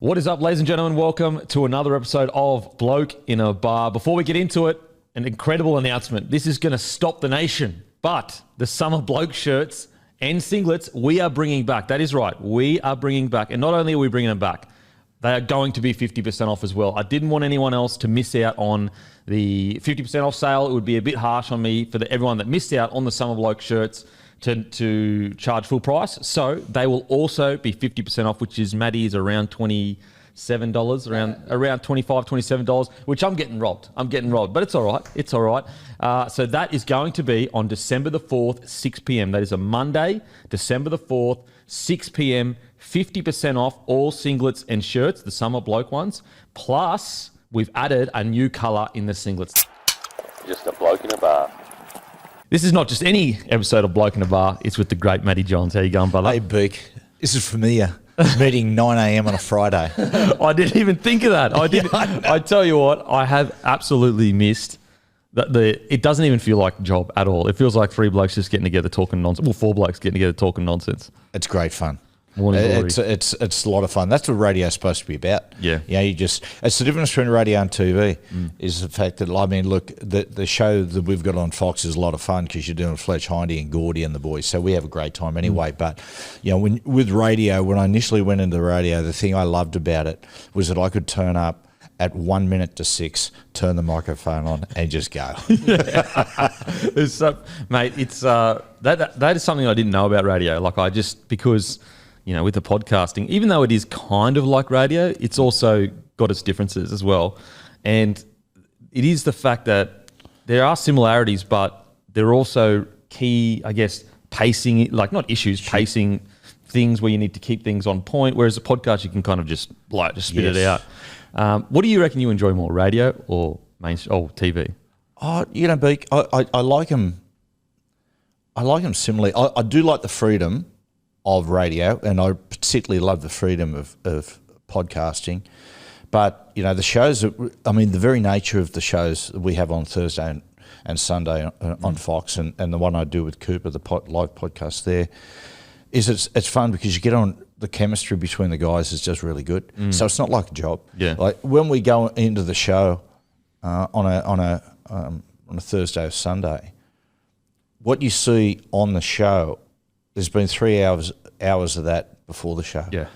What is up, ladies and gentlemen? Welcome to another episode of Bloke In A Bar. Before we get into it, an incredible announcement. This is going to stop the nation, but the summer bloke shirts and singlets we are bringing back. That is right. We are bringing back. And not only are we bringing them back, they are going to be 50% off as well. I didn't want anyone else to miss out on the 50% off sale. It would be a bit harsh on me for everyone that missed out on the summer bloke shirts to charge full price. So they will also be 50% off, which is Matty is around $27, around $25, $27, which I'm getting robbed. But it's all right. It's all right. So that is going to be on December the 4th, 6 p.m. That is a Monday, December the 4th, 6 p.m., 50% off all singlets and shirts, the summer bloke ones. Plus, we've added a new colour in the singlets. Just a bloke in a bar. This is not just any episode of Bloke in a Bar. It's with the great Matty Johns. How you going, brother? Hey, Beak. This is familiar. Meeting 9 a.m. on a Friday. I didn't even think of that. I tell you what, I have absolutely missed that. It doesn't even feel like a job at all. It feels like three blokes just getting together talking nonsense. Well, four blokes getting together talking nonsense. It's great fun. It's It's a lot of fun. That's what radio's supposed to be about. Yeah. It's the difference between radio and TV is the fact that, I mean, look, the show that we've got on Fox is a lot of fun because you're doing Fletch Hindy and Gordy and the boys. So we have a great time anyway. But, with radio, when I initially went into radio, the thing I loved about it was that I could turn up at 1 minute to 6, turn the microphone on and just go. Mate, it's that is something I didn't know about radio. Because with the podcasting, even though it is kind of like radio, it's also got its differences as well. And it is the fact that there are similarities, but there are also key, I guess, pacing, like not issues, pacing things where you need to keep things on point. Whereas a podcast, you can kind of just spit it out. What do you reckon you enjoy more, radio or TV? Oh, Beak, I like them. I like them similarly. I do like the freedom of radio, and I particularly love the freedom of podcasting. But, the shows, the very nature of the shows that we have on Thursday and Sunday on Fox and the one I do with Cooper, the live podcast there, is it's fun because you get on, the chemistry between the guys is just really good. So it's not like a job. Yeah. Like when we go into the show on a Thursday or Sunday, what you see on the show, there's been 3 hours of that before the show. Yeah.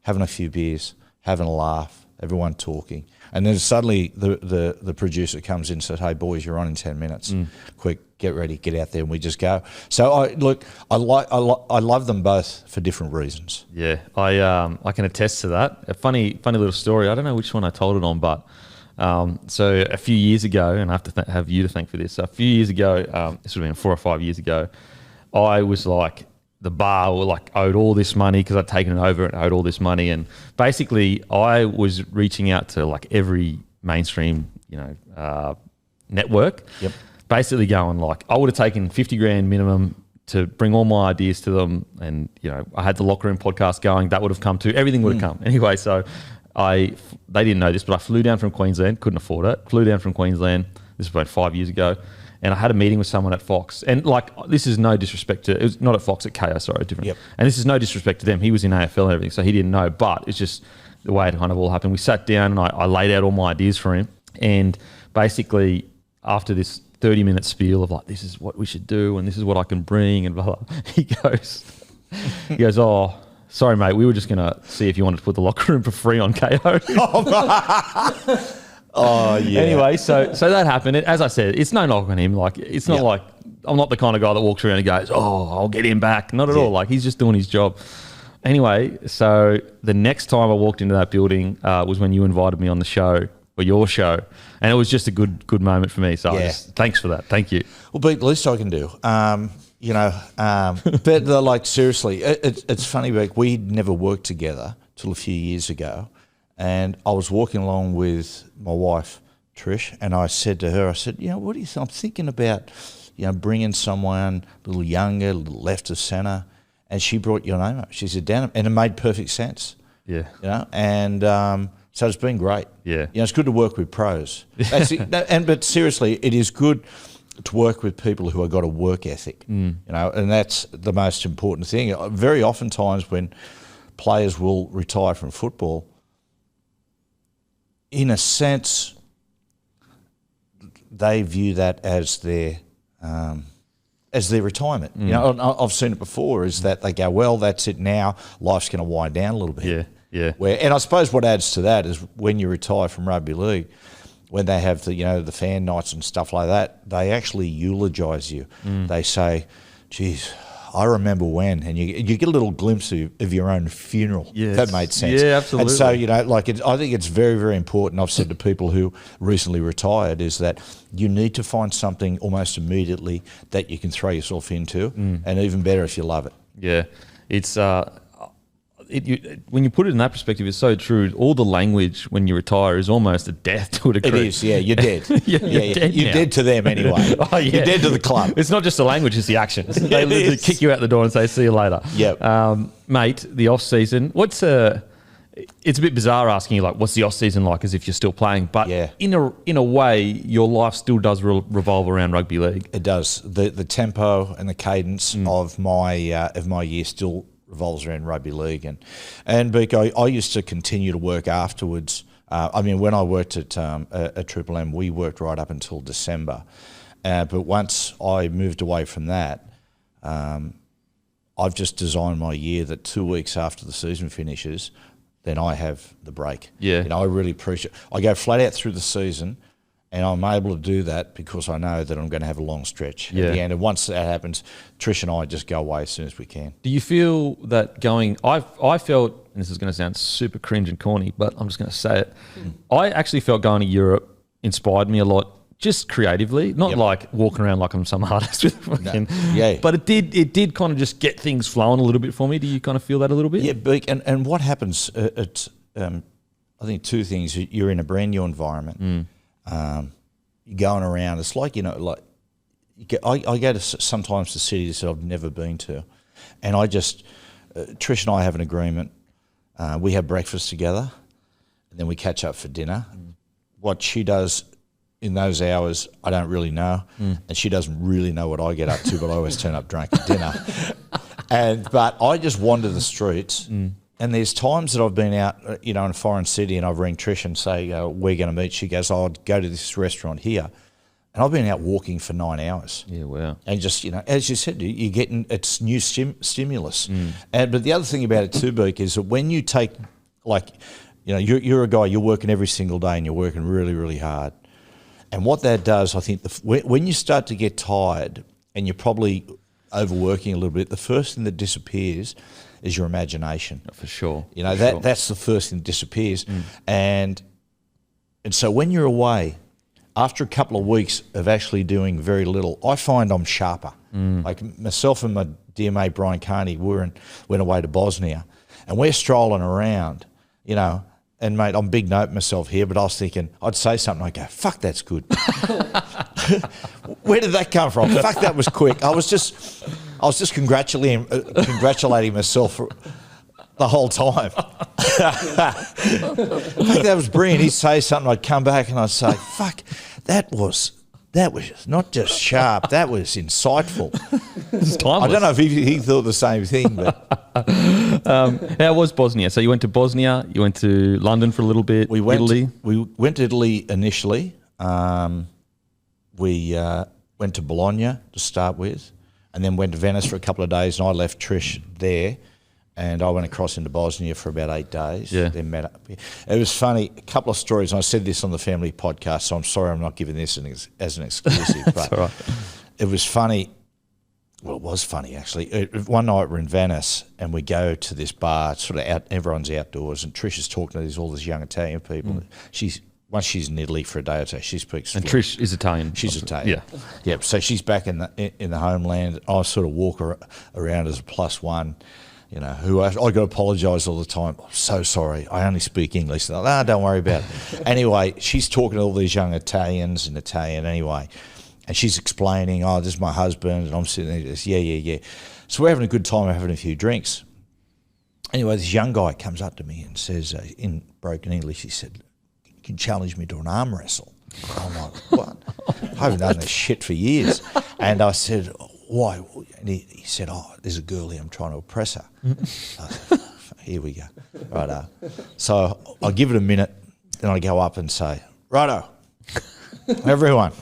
Having a few beers, having a laugh, everyone talking. And then suddenly the producer comes in and says, "Hey, boys, you're on in 10 minutes. Quick, get ready, get out there," and we just go. So I love them both for different reasons. Yeah, I can attest to that. A funny little story. I don't know which one I told it on, but so a few years ago, and I have to have you to thank for this. So a few years ago, this would have been 4 or 5 years ago, I was like, the bar owed all this money because I'd taken it over and owed all this money. And basically I was reaching out to every mainstream, network. Yep. Basically going I would have taken 50 grand minimum to bring all my ideas to them. And, I had the Locker Room podcast going, that would have come too, everything would have come. Anyway, so they didn't know this, but I flew down from Queensland, couldn't afford it. Flew down from Queensland. This was about 5 years ago. And I had a meeting with someone at Fox. And this is no disrespect to, it was not at Fox, at KO, sorry, different. Yep. And this is no disrespect to them. He was in AFL and everything, so he didn't know. But it's just the way it kind of all happened. We sat down and I laid out all my ideas for him. And basically, after this 30-minute spiel of this is what we should do and this is what I can bring and blah, blah, he goes, "Oh, sorry, mate, we were just going to see if you wanted to put the Locker Room for free on KO." Oh, yeah. Anyway, so that happened. As I said, it's no knock on him. It's not I'm not the kind of guy that walks around and goes, "Oh, I'll get him back." Not at all. He's just doing his job. Anyway, so the next time I walked into that building was when you invited me on the show, or your show, and it was just a good moment for me. So thanks for that. Thank you. Well, Pete, the least I can do. But seriously, it's funny, Beck, we never worked together till a few years ago. And I was walking along with my wife, Trish, and I said to her, what do you think? I'm thinking about, bringing someone a little younger, a little left of centre. And she brought your name up. She said, "Dan," and it made perfect sense. Yeah. And so it's been great. Yeah. It's good to work with pros. But seriously, it is good to work with people who have got a work ethic, and that's the most important thing. Very oftentimes when players will retire from football, in a sense, they view that as their retirement. You know, I've seen it before. Is that they go, well, that's it now. Life's going to wind down a little bit. Yeah. And I suppose what adds to that is when you retire from rugby league, when they have the fan nights and stuff like that, they actually eulogise you. They say, geez, I remember when, and you get a little glimpse of your own funeral. Yeah, that made sense. Yeah, absolutely. And so, I think it's very, very important. I've said to people who recently retired is that you need to find something almost immediately that you can throw yourself into, and even better if you love it. Yeah, it's when you put it in that perspective, it's so true. All the language when you retire is almost a death to a degree. It is, yeah. You're dead. You're dead to them anyway. Oh, yeah. You're dead to the club. It's not just the language; it's the actions. They literally kick you out the door and say, "See you later." Yep. Mate. The off season. It's a bit bizarre asking you what's the off season like, as if you're still playing. But in a way, your life still does revolve around rugby league. It does. The tempo and the cadence of my year still revolves around rugby league, and Beak, I used to continue to work afterwards. When I worked at Triple M, we worked right up until December. But once I moved away from that, I've just designed my year that 2 weeks after the season finishes, then I have the break. Yeah. I really appreciate. I go flat out through the season, and I'm able to do that because I know that I'm going to have a long stretch at the end. And once that happens, Trish and I just go away as soon as we can. Do you feel that going? I felt, and this is going to sound super cringe and corny, but I'm just going to say it. I actually felt going to Europe inspired me a lot, just creatively, not like walking around like I'm some artist with fucking. No. Yeah. But it did kind of just get things flowing a little bit for me. Do you kind of feel that a little bit? Yeah, Beak, and what happens? I think two things. You're in a brand new environment. You're going around. It's like I go to sometimes to cities that I've never been to, and Trish and I have an agreement. We have breakfast together, and then we catch up for dinner. What she does in those hours, I don't really know, and she doesn't really know what I get up to. But I always turn up drunk at dinner, but I just wander the streets. And there's times that I've been out, in a foreign city, and I've ring Trish and say, we're going to meet. She goes, I'll go to this restaurant here. And I've been out walking for 9 hours. Yeah, wow. And just, as you said, you're getting, it's new stimulus. But the other thing about it too, Beak, is that when you take, you're a guy, you're working every single day and you're working really, really hard. And what that does, I think, when you start to get tired and you're probably overworking a little bit, the first thing that disappears is your imagination. For sure. That's the first thing that disappears. And so when you're away, after a couple of weeks of actually doing very little, I find I'm sharper. Like myself and my dear mate Brian Carney, went away to Bosnia, and we're strolling around, and mate, I'm big note myself here, but I was thinking, I'd say something, I'd go, fuck, that's good. Where did that come from? Fuck, that was quick. I was just congratulating myself for the whole time. I think that was brilliant. He'd say something, I'd come back and I'd say, fuck, that was not just sharp, that was insightful. It's timeless. I don't know if he thought the same thing, but how was Bosnia? So you went to Bosnia, you went to London for a little bit, Italy? We went to Italy initially. We went to Bologna to start with, and then went to Venice for a couple of days, and I left Trish there, and I went across into Bosnia for about 8 days. Yeah. Then met up. It was funny, a couple of stories, and I said this on the family podcast, so I'm sorry I'm not giving this as an exclusive, but all right. It was funny. Well, it was funny, actually. One night we're in Venice, and we go to this bar, sort of out, everyone's outdoors, and Trish is talking to all these young Italian people. Once she's in Italy for a day or two, she speaks. And Trish is Italian. She's Italian. Yeah. So she's back in the homeland. I sort of walk around as a plus one, who I got to apologise all the time. I'm so sorry. I only speak English. No, don't worry about it. Anyway, she's talking to all these young Italians in Italian anyway. And she's explaining, this is my husband. And I'm sitting there just, yeah. So we're having a good time, having a few drinks. Anyway, this young guy comes up to me and says, in broken English, he said, you can challenge me to an arm wrestle. I'm like, what? I haven't done this shit for years. And I said, why? And he said, there's a girl here, I'm trying to oppress her. I said, here we go. Right. So I'll give it a minute. then I go up and say, righto, everyone.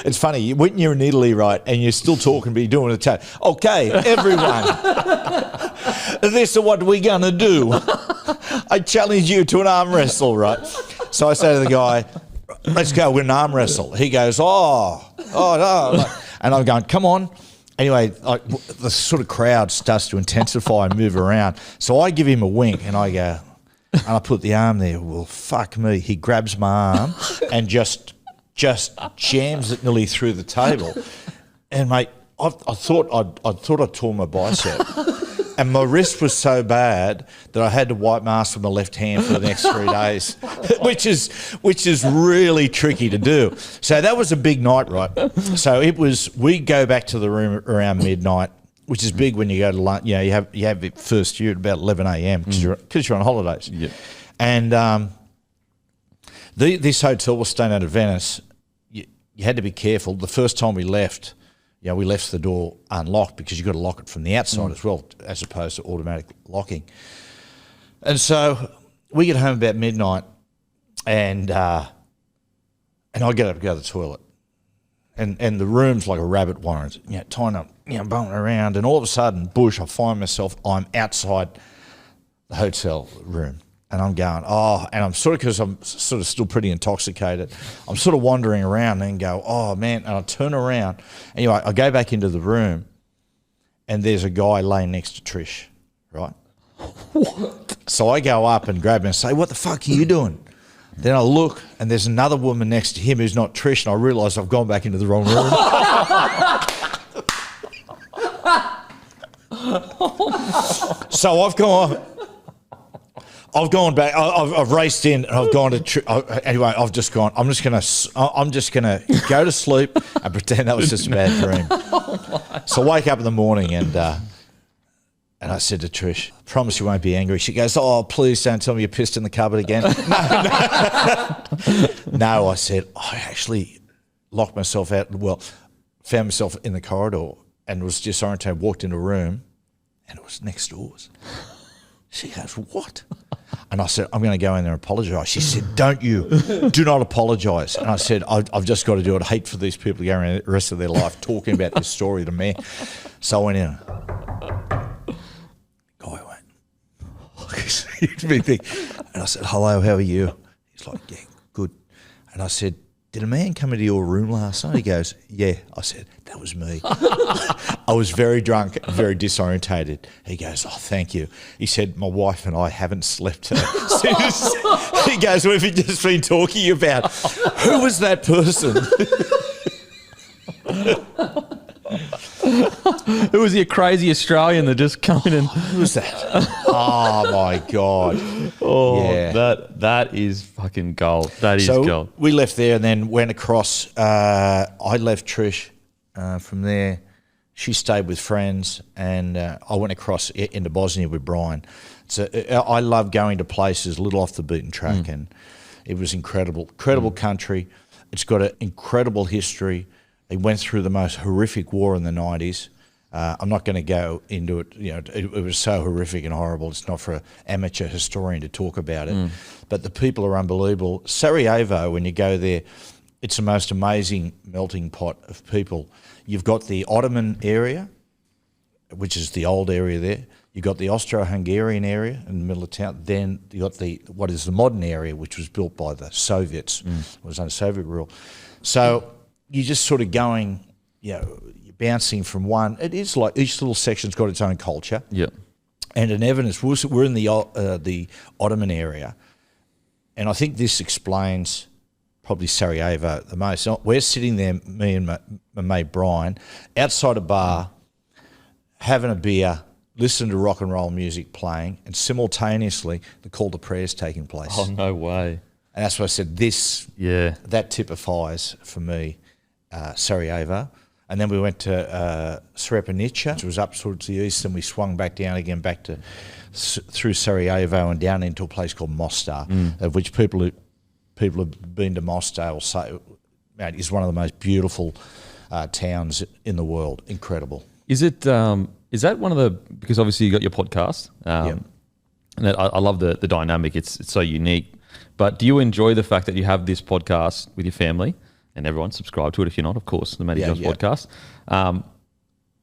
It's funny, when you're in Italy, right, and you're still talking, but you're doing a chat. Okay, everyone, this is what we're going to do. I challenge you to an arm wrestle, right? So I say to the guy, let's go, we're an arm wrestle. He goes, oh, no. And I'm going, come on. Anyway, the sort of crowd starts to intensify and move around. So I give him a wink and I go, and I put the arm there. Well, fuck me. He grabs my arm and just jams it nearly through the table. And mate, I thought I'd tore my bicep. And my wrist was so bad that I had to wipe my ass with my left hand for the next 3 days, which is really tricky to do. So that was a big night, right? So we go back to the room around midnight, which is big when you go to lunch. You know, you have it first year at about 11 a.m. because you're on holidays. Yeah. And this hotel was staying out of Venice. You had to be careful. The first time we left, we left the door unlocked because you've got to lock it from the outside as well, as opposed to automatic locking. And so we get home about midnight, and I get up to go to the toilet, and the room's like a rabbit warren, tying up, bumping around, and all of a sudden, I find myself, I'm outside the hotel room. And I'm going, and I'm because I'm sort of still pretty intoxicated, I'm sort of wandering around and go, oh, man, and I turn around. Anyway, I go back into the room and there's a guy laying next to Trish, right? What? So I go up and grab him and say, what the fuck are you doing? Then I look and there's another woman next to him who's not Trish, and I realise I've gone back into the wrong room. So I've gone back. I've raced in and I've gone to. Anyway, I've just gone. I'm just gonna go to sleep and pretend that was just a bad dream. So I wake up in the morning and I said to Trish, I promise you won't be angry. She goes, oh, please don't tell me you pissed in the cupboard again. No, I said, I actually locked myself out. Well, found myself in the corridor and was disorientated. Walked into a room and it was next doors. She goes, what? And I said, I'm going to go in there and apologise. She said, do not apologise. And I said, I've just got to do it. I hate for these people to go around the rest of their life talking about this story to me. So I went in. Guy went, and I said, hello, how are you? He's like, yeah, good. And I said, did a man come into your room last night? He goes, yeah. I said, that was me. I was very drunk and very disorientated. He goes, oh, thank you. He said, my wife and I haven't slept since. He goes, what have you just been talking about? Who was that person? Who was the crazy Australian that just come in and... Who was that? Oh, my God. Oh, yeah. That is fucking gold. That is gold. We left there and then went across. I left Trish from there. She stayed with friends, and I went across into Bosnia with Brian. So I love going to places a little off the beaten track, and it was incredible. Incredible country. It's got an incredible history. It went through the most horrific war in the 90s. I'm not going to go into it. It was so horrific and horrible. It's not for an amateur historian to talk about it. But the people are unbelievable. Sarajevo, when you go there, it's the most amazing melting pot of people. You've got the Ottoman area, which is the old area there. You've got the Austro-Hungarian area in the middle of town. Then you got what is the modern area, which was built by the Soviets. It was under Soviet rule. So you're just sort of going, you're bouncing from one. It is like each little section's got its own culture. Yeah. And in evidence, we're in the Ottoman area, and I think this explains probably Sarajevo the most. We're sitting there, me and my mate Brian, outside a bar, having a beer, listening to rock and roll music playing, and simultaneously the call to prayer is taking place. Oh, no way. And that's why I said that typifies for me Sarajevo. And then we went to Srebrenica, which was up towards the east, and we swung back down again, back to through Sarajevo and down into a place called Mostar, of which people have been to Mostar will say, mate, is one of the most beautiful towns in the world. Incredible. Is it? Is that one of the? Because obviously you got your podcast, and I love the dynamic. It's so unique. But do you enjoy the fact that you have this podcast with your family and everyone subscribe to it if you're not, of course, the Matty Johns podcast.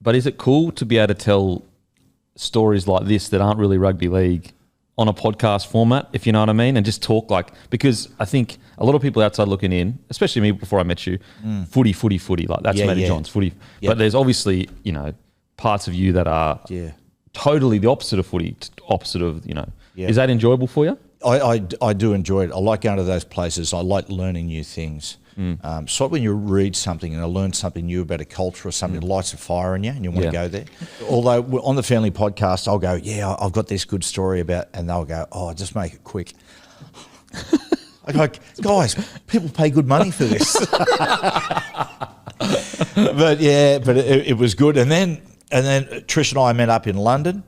But is it cool to be able to tell stories like this that aren't really rugby league on a podcast format, if you know what I mean, and just talk because I think a lot of people outside looking in, especially me before I met you, footy, like that's Matty Johns, footy. Yeah. But there's obviously, parts of you that are totally the opposite of footy, opposite of, Is that enjoyable for you? I do enjoy it. I like going to those places. I like learning new things. So when you read something and I learn something new about a culture or something, it lights a fire in you and you want to go there. Although on the family podcast, I'll go, I've got this good story about, and they'll go, just make it quick. I go, guys, people pay good money for this. But it was good. And then Trish and I met up in London,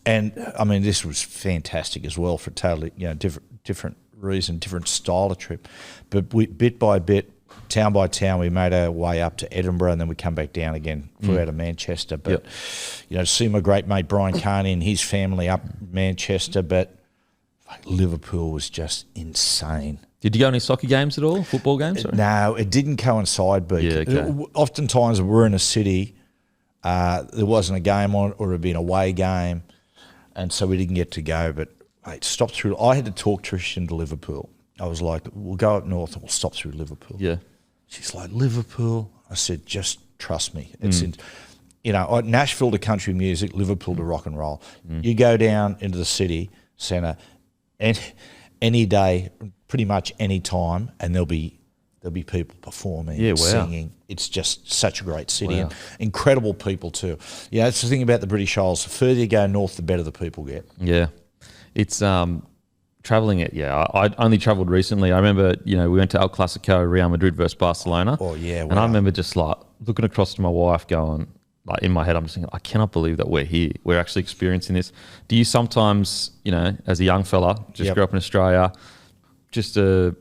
and I mean this was fantastic as well for totally different reason, different style of trip. But bit by bit, town by town, we made our way up to Edinburgh, and then we come back down again. Flew out of Manchester. But see my great mate Brian Carney and his family up Manchester. But Liverpool was just insane. Did you go any soccer games at all? Football games? No, it didn't coincide. But oftentimes we're in a city, there wasn't a game on, or it'd been an away game, and so we didn't get to go. But mate, stop through. I had to talk Trish into Liverpool. I was like, we'll go up north and we'll stop through Liverpool. Yeah. She's like, Liverpool? I said, just trust me. It's in, Nashville to country music, Liverpool to rock and roll. You go down into the city centre and any day, pretty much any time, and there'll be people performing, singing. It's just such a great city and incredible people too. Yeah, it's the thing about the British Isles. The further you go north, the better the people get. Yeah. It's travelling it, I only travelled recently. I remember, we went to El Clasico, Real Madrid versus Barcelona. Oh, yeah. And I remember just like looking across to my wife going, like in my head, I'm just thinking, I cannot believe that we're here. We're actually experiencing this. Do you sometimes, as a young fella, just grew up in Australia, just a,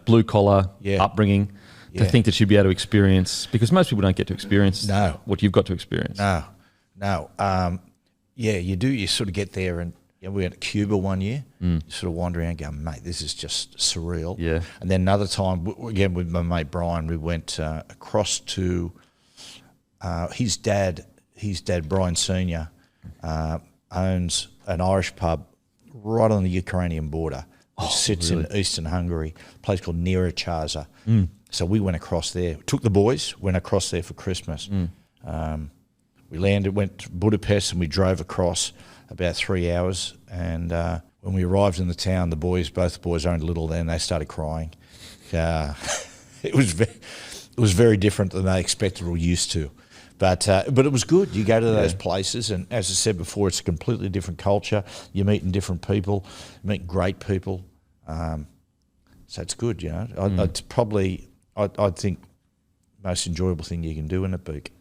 blue collar upbringing, to think that you'd be able to experience, because most people don't get to experience what you've got to experience. No. You do. You sort of get there and, we went to Cuba one year, sort of wandering around going, mate, this is just surreal. Yeah. And then another time, again with my mate Brian, we went across to his dad, Brian Sr., owns an Irish pub right on the Ukrainian border, which sits in eastern Hungary, a place called Nyíregyháza. So we went across there, took the boys, went across there for Christmas. We landed, went to Budapest, and we drove across about 3 hours, and when we arrived in the town, both the boys owned a little then, they started crying. It was very different than they expected or used to, but it was good. You go to those places, and as I said before, it's a completely different culture. You're meeting different people, meet great people, so it's good. It's probably I think most enjoyable thing you can do in a beak.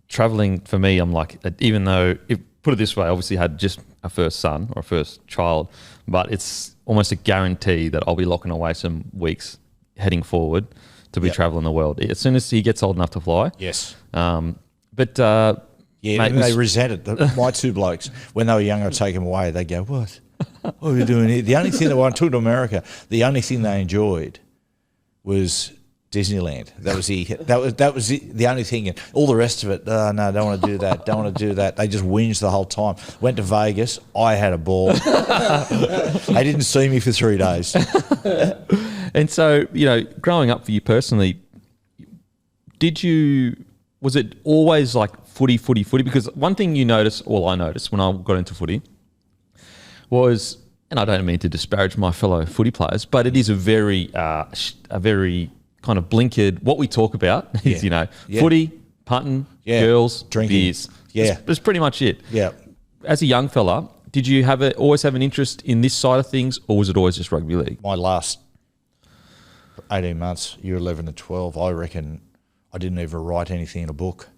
Traveling for me, I'm like, even though put it this way, I obviously had just a first son or a first child, but it's almost a guarantee that I'll be locking away some weeks heading forward to be traveling the world as soon as he gets old enough to fly. Yes. Mate, they resent it. My two blokes, when they were younger, I'd take them away. They'd go, what are we doing here? The only thing when I took to America, the only thing they enjoyed was Disneyland. That was the only thing, and all the rest of it. No, don't want to do that. Don't want to do that. They just whinged the whole time. Went to Vegas. I had a ball. They didn't see me for 3 days. And so, growing up for you personally, was it always like footy? Because one thing I noticed when I got into footy was, and I don't mean to disparage my fellow footy players, but it is a very kind of blinkered. What we talk about is, footy, punting, girls, drinking, beers. That's pretty much it. Yeah. As a young fella, did you always have an interest in this side of things, or was it always just rugby league? My last 18 months, year 11 to 12, I reckon I didn't even write anything in a book.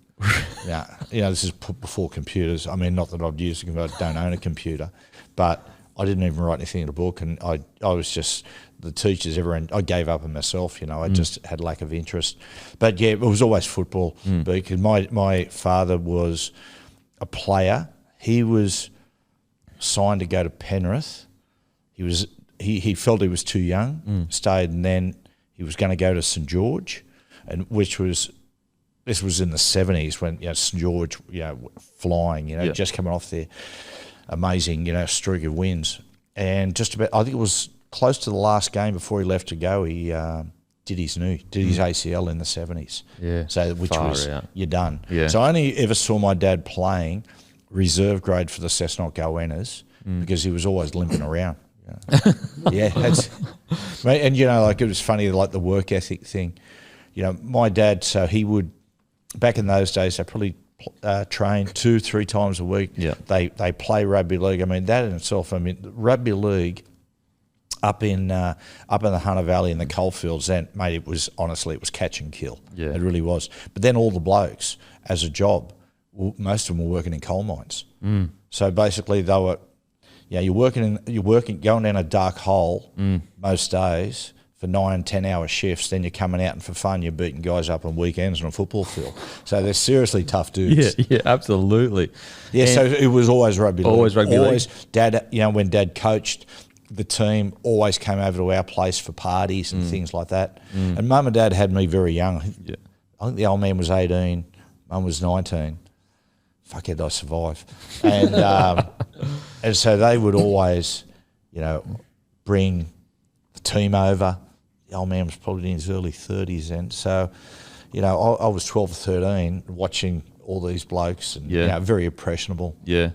This is before computers. I mean, not that I'd use it, I don't own a computer, but I didn't even write anything in a book, and I was just, the teachers, everyone, I gave up on myself, I just had lack of interest. But it was always football, because my father was a player. He was signed to go to Penrith. He was he felt he was too young, stayed, and then he was going to go to St George, and this was in the 70s when St George flying, just coming off their amazing streak of wins, and just about I think it was close to the last game before he left to go, he did his ACL in the 70s. Yeah, so which far was out. You're done. Yeah. So I only ever saw my dad playing reserve grade for the Cessnock Goannas because he was always limping around. Yeah, mate, and it was funny, like the work ethic thing. My dad, so he would back in those days, they probably train 2-3 times a week. Yeah, they play rugby league. I mean, that in itself. I mean, rugby league up in the Hunter Valley in the coalfields. Then, mate, it was catch and kill. Yeah, it really was. But then all the blokes as a job, most of them were working in coal mines. So basically, they were. You're working, going down a dark hole most days for 9-10 hour shifts. Then you're coming out and for fun, you're beating guys up on weekends on a football field. So they're seriously tough dudes. Yeah, absolutely. Yeah, so it was always rugby league. Always rugby league. Dad, when Dad coached the team, always came over to our place for parties and things like that. And Mum and Dad had me very young. Yeah. I think the old man was 18, Mum was 19. Fuck it, I survive. And and so they would always, bring the team over. The old man was probably in his early 30s then. So, I was 12 or 13 watching all these blokes and very impressionable. Yeah.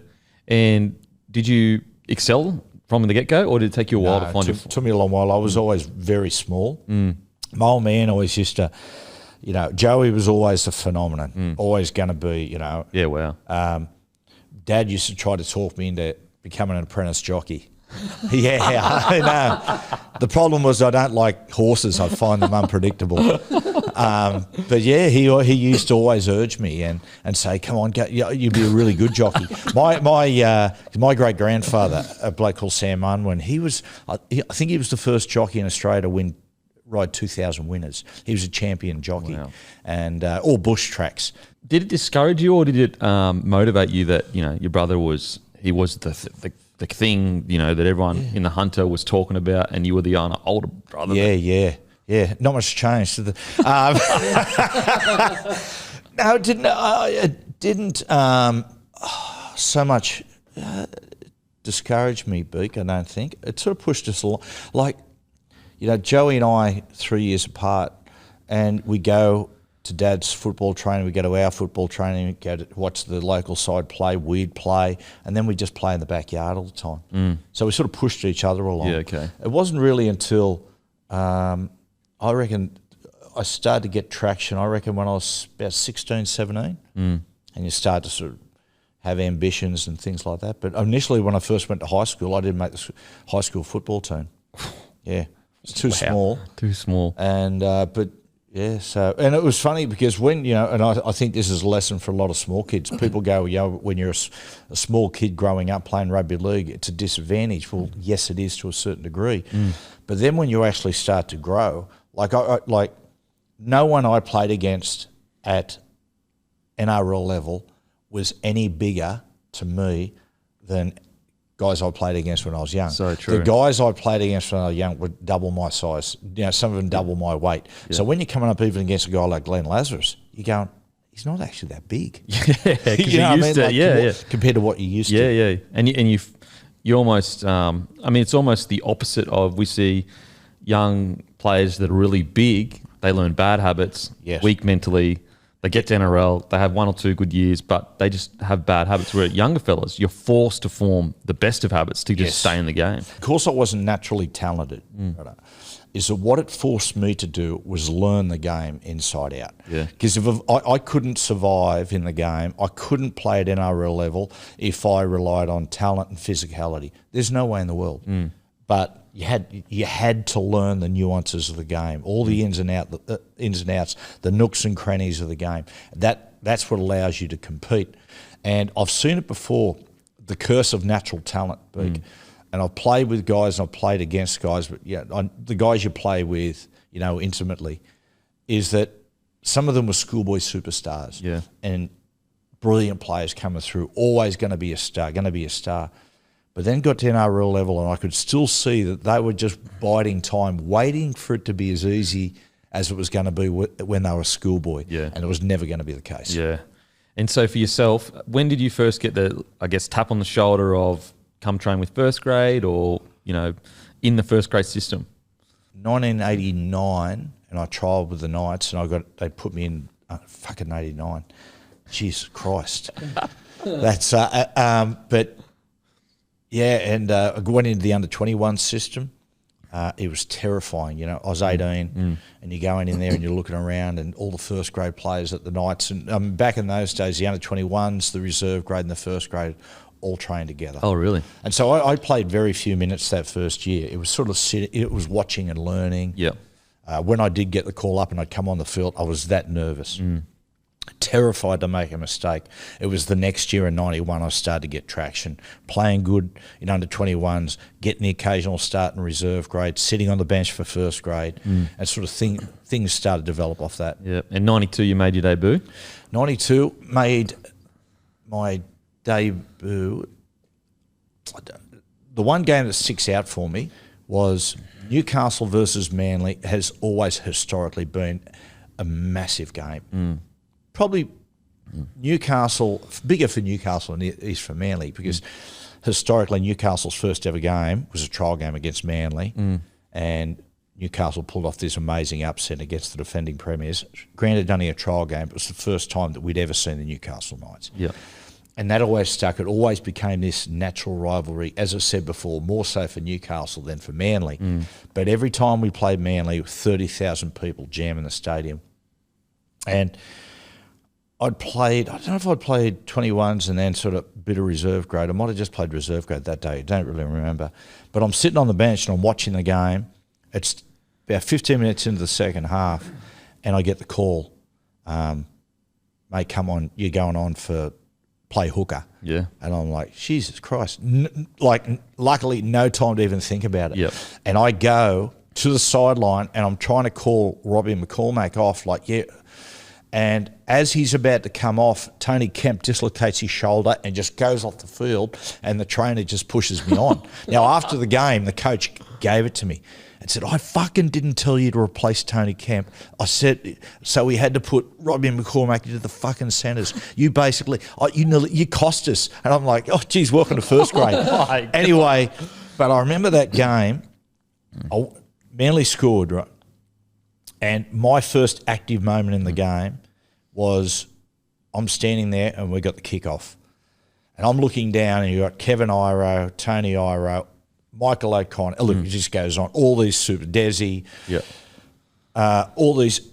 And did you excel from the get-go, or did it take you a while to find your... It took me a long while. I was always very small. My old man always used to... Joey was always a phenomenon, always going to be, Yeah, wow. Dad used to try to talk me into becoming an apprentice jockey. Yeah, I know. The problem was I don't like horses. I find them unpredictable. But yeah, he used to always urge me and say, "Come on, go, you'd be a really good jockey." My great grandfather, a bloke called Sam Unwin, I think he was the first jockey in Australia to ride 2,000 winners. He was a champion jockey, and all bush tracks. Did it discourage you, or did it motivate you that your brother was the thing that everyone in the Hunter was talking about, and you were the older brother? Yeah. Not much changed. No, it didn't so much discourage me, Beak. I don't think it sort of pushed us along. Like, Joey and I, 3 years apart, and we go to Dad's football training, we go to our football training, we go to watch the local side play, we'd play, and then we just play in the backyard all the time. So we sort of pushed each other along. Yeah, okay. It wasn't really until I reckon I started to get traction, I reckon when I was about 16, 17, and you start to sort of have ambitions and things like that. But initially when I first went to high school, I didn't make the high school football team. Yeah. It's too small. Too small. And but yeah, so and it was funny because when and I think this is a lesson for a lot of small kids. People go, when you're a small kid growing up playing rugby league, it's a disadvantage. Well, yes, it is to a certain degree, but then when you actually start to grow, like no one I played against at NRL level was any bigger to me than guys I played against when I was young. So true. The guys I played against when I was young were double my size. Some of them double my weight. Yeah. So when you're coming up even against a guy like Glenn Lazarus, you're going, he's not actually that big. Yeah, compared to what you used to. Yeah. And you almost, it's almost the opposite of, we see young players that are really big, they learn bad habits, weak mentally. They get to NRL, they have 1 or 2 good years, but they just have bad habits. Where younger fellas, you're forced to form the best of habits to just stay in the game. Of course, I wasn't naturally talented. Is that what it forced me to do was learn the game inside out. Yeah. Because if I couldn't survive in the game, I couldn't play at NRL level if I relied on talent and physicality. There's no way in the world. But you had to learn the nuances of the game, all the ins and outs, the nooks and crannies of the game. That's what allows you to compete. And I've seen it before, the curse of natural talent, Beak. And I've played with guys and I've played against guys, but the guys you play with, intimately, is that some of them were schoolboy superstars. And brilliant players coming through, always going to be a star. but then got to NRL level, and I could still see that they were just biding time, waiting for it to be as easy as it was going to be when they were a schoolboy. Yeah. And it was never going to be the case. Yeah. And so for yourself, when did you first get the, I guess, tap on the shoulder of come train with first grade, or, you know, in the first grade system? 1989, and I trialled with the Knights, and they put me in fucking 89. Jesus Christ. That's but yeah, and I went into the under-21 system. It was terrifying. You know, I was 18, and you're going in there and you're looking around, and all the first grade players at the Knights, and back in those days, the under-21s, the reserve grade, and the first grade all trained together. Oh, really? And so I played very few minutes that first year. It was sort of it was watching and learning. Yeah. When I did get the call up and I'd come on the field, I was that nervous. Terrified to make a mistake. It was the next year in 91 I started to get traction, playing good in under-21s, getting the occasional start in reserve grade, sitting on the bench for first grade, and sort of things started to develop off that. Yeah. And 92 you made your debut? 92 made my debut. The one game that sticks out for me was Newcastle versus Manly. Has always historically been a massive game. Probably Newcastle, bigger for Newcastle than it is for Manly, because historically Newcastle's first ever game was a trial game against Manly, and Newcastle pulled off this amazing upset against the defending premiers. Granted, only a trial game, but it was the first time that we'd ever seen the Newcastle Knights. Yeah. And that always stuck. It always became this natural rivalry, as I said before, more so for Newcastle than for Manly. But every time we played Manly, 30,000 people jamming the stadium. And I don't know if I'd played 21s and then sort of a bit of reserve grade. I might have just played reserve grade that day. I don't really remember. But I'm sitting on the bench and I'm watching the game. It's about 15 minutes into the second half, and I get the call, mate, come on, you're going on for play hooker. Yeah. And I'm like, Jesus Christ. Luckily, no time to even think about it. Yep. And I go to the sideline and I'm trying to call Robbie McCormack off, like, yeah. And as he's about to come off, Tony Kemp dislocates his shoulder and just goes off the field, and the trainer just pushes me on. Now, after the game, the coach gave it to me and said, I fucking didn't tell you to replace Tony Kemp. I said, so we had to put Robbie McCormack into the fucking centres. You basically, you cost us. And I'm like, oh, geez, welcome to first grade. Anyway, but I remember that game, Manly scored, right? And my first active moment in the game was I'm standing there and we got the kickoff. And I'm looking down and you got Kevin Iro, Tony Iro, Michael O'Connor. Look, it just goes on. All these Desi, all these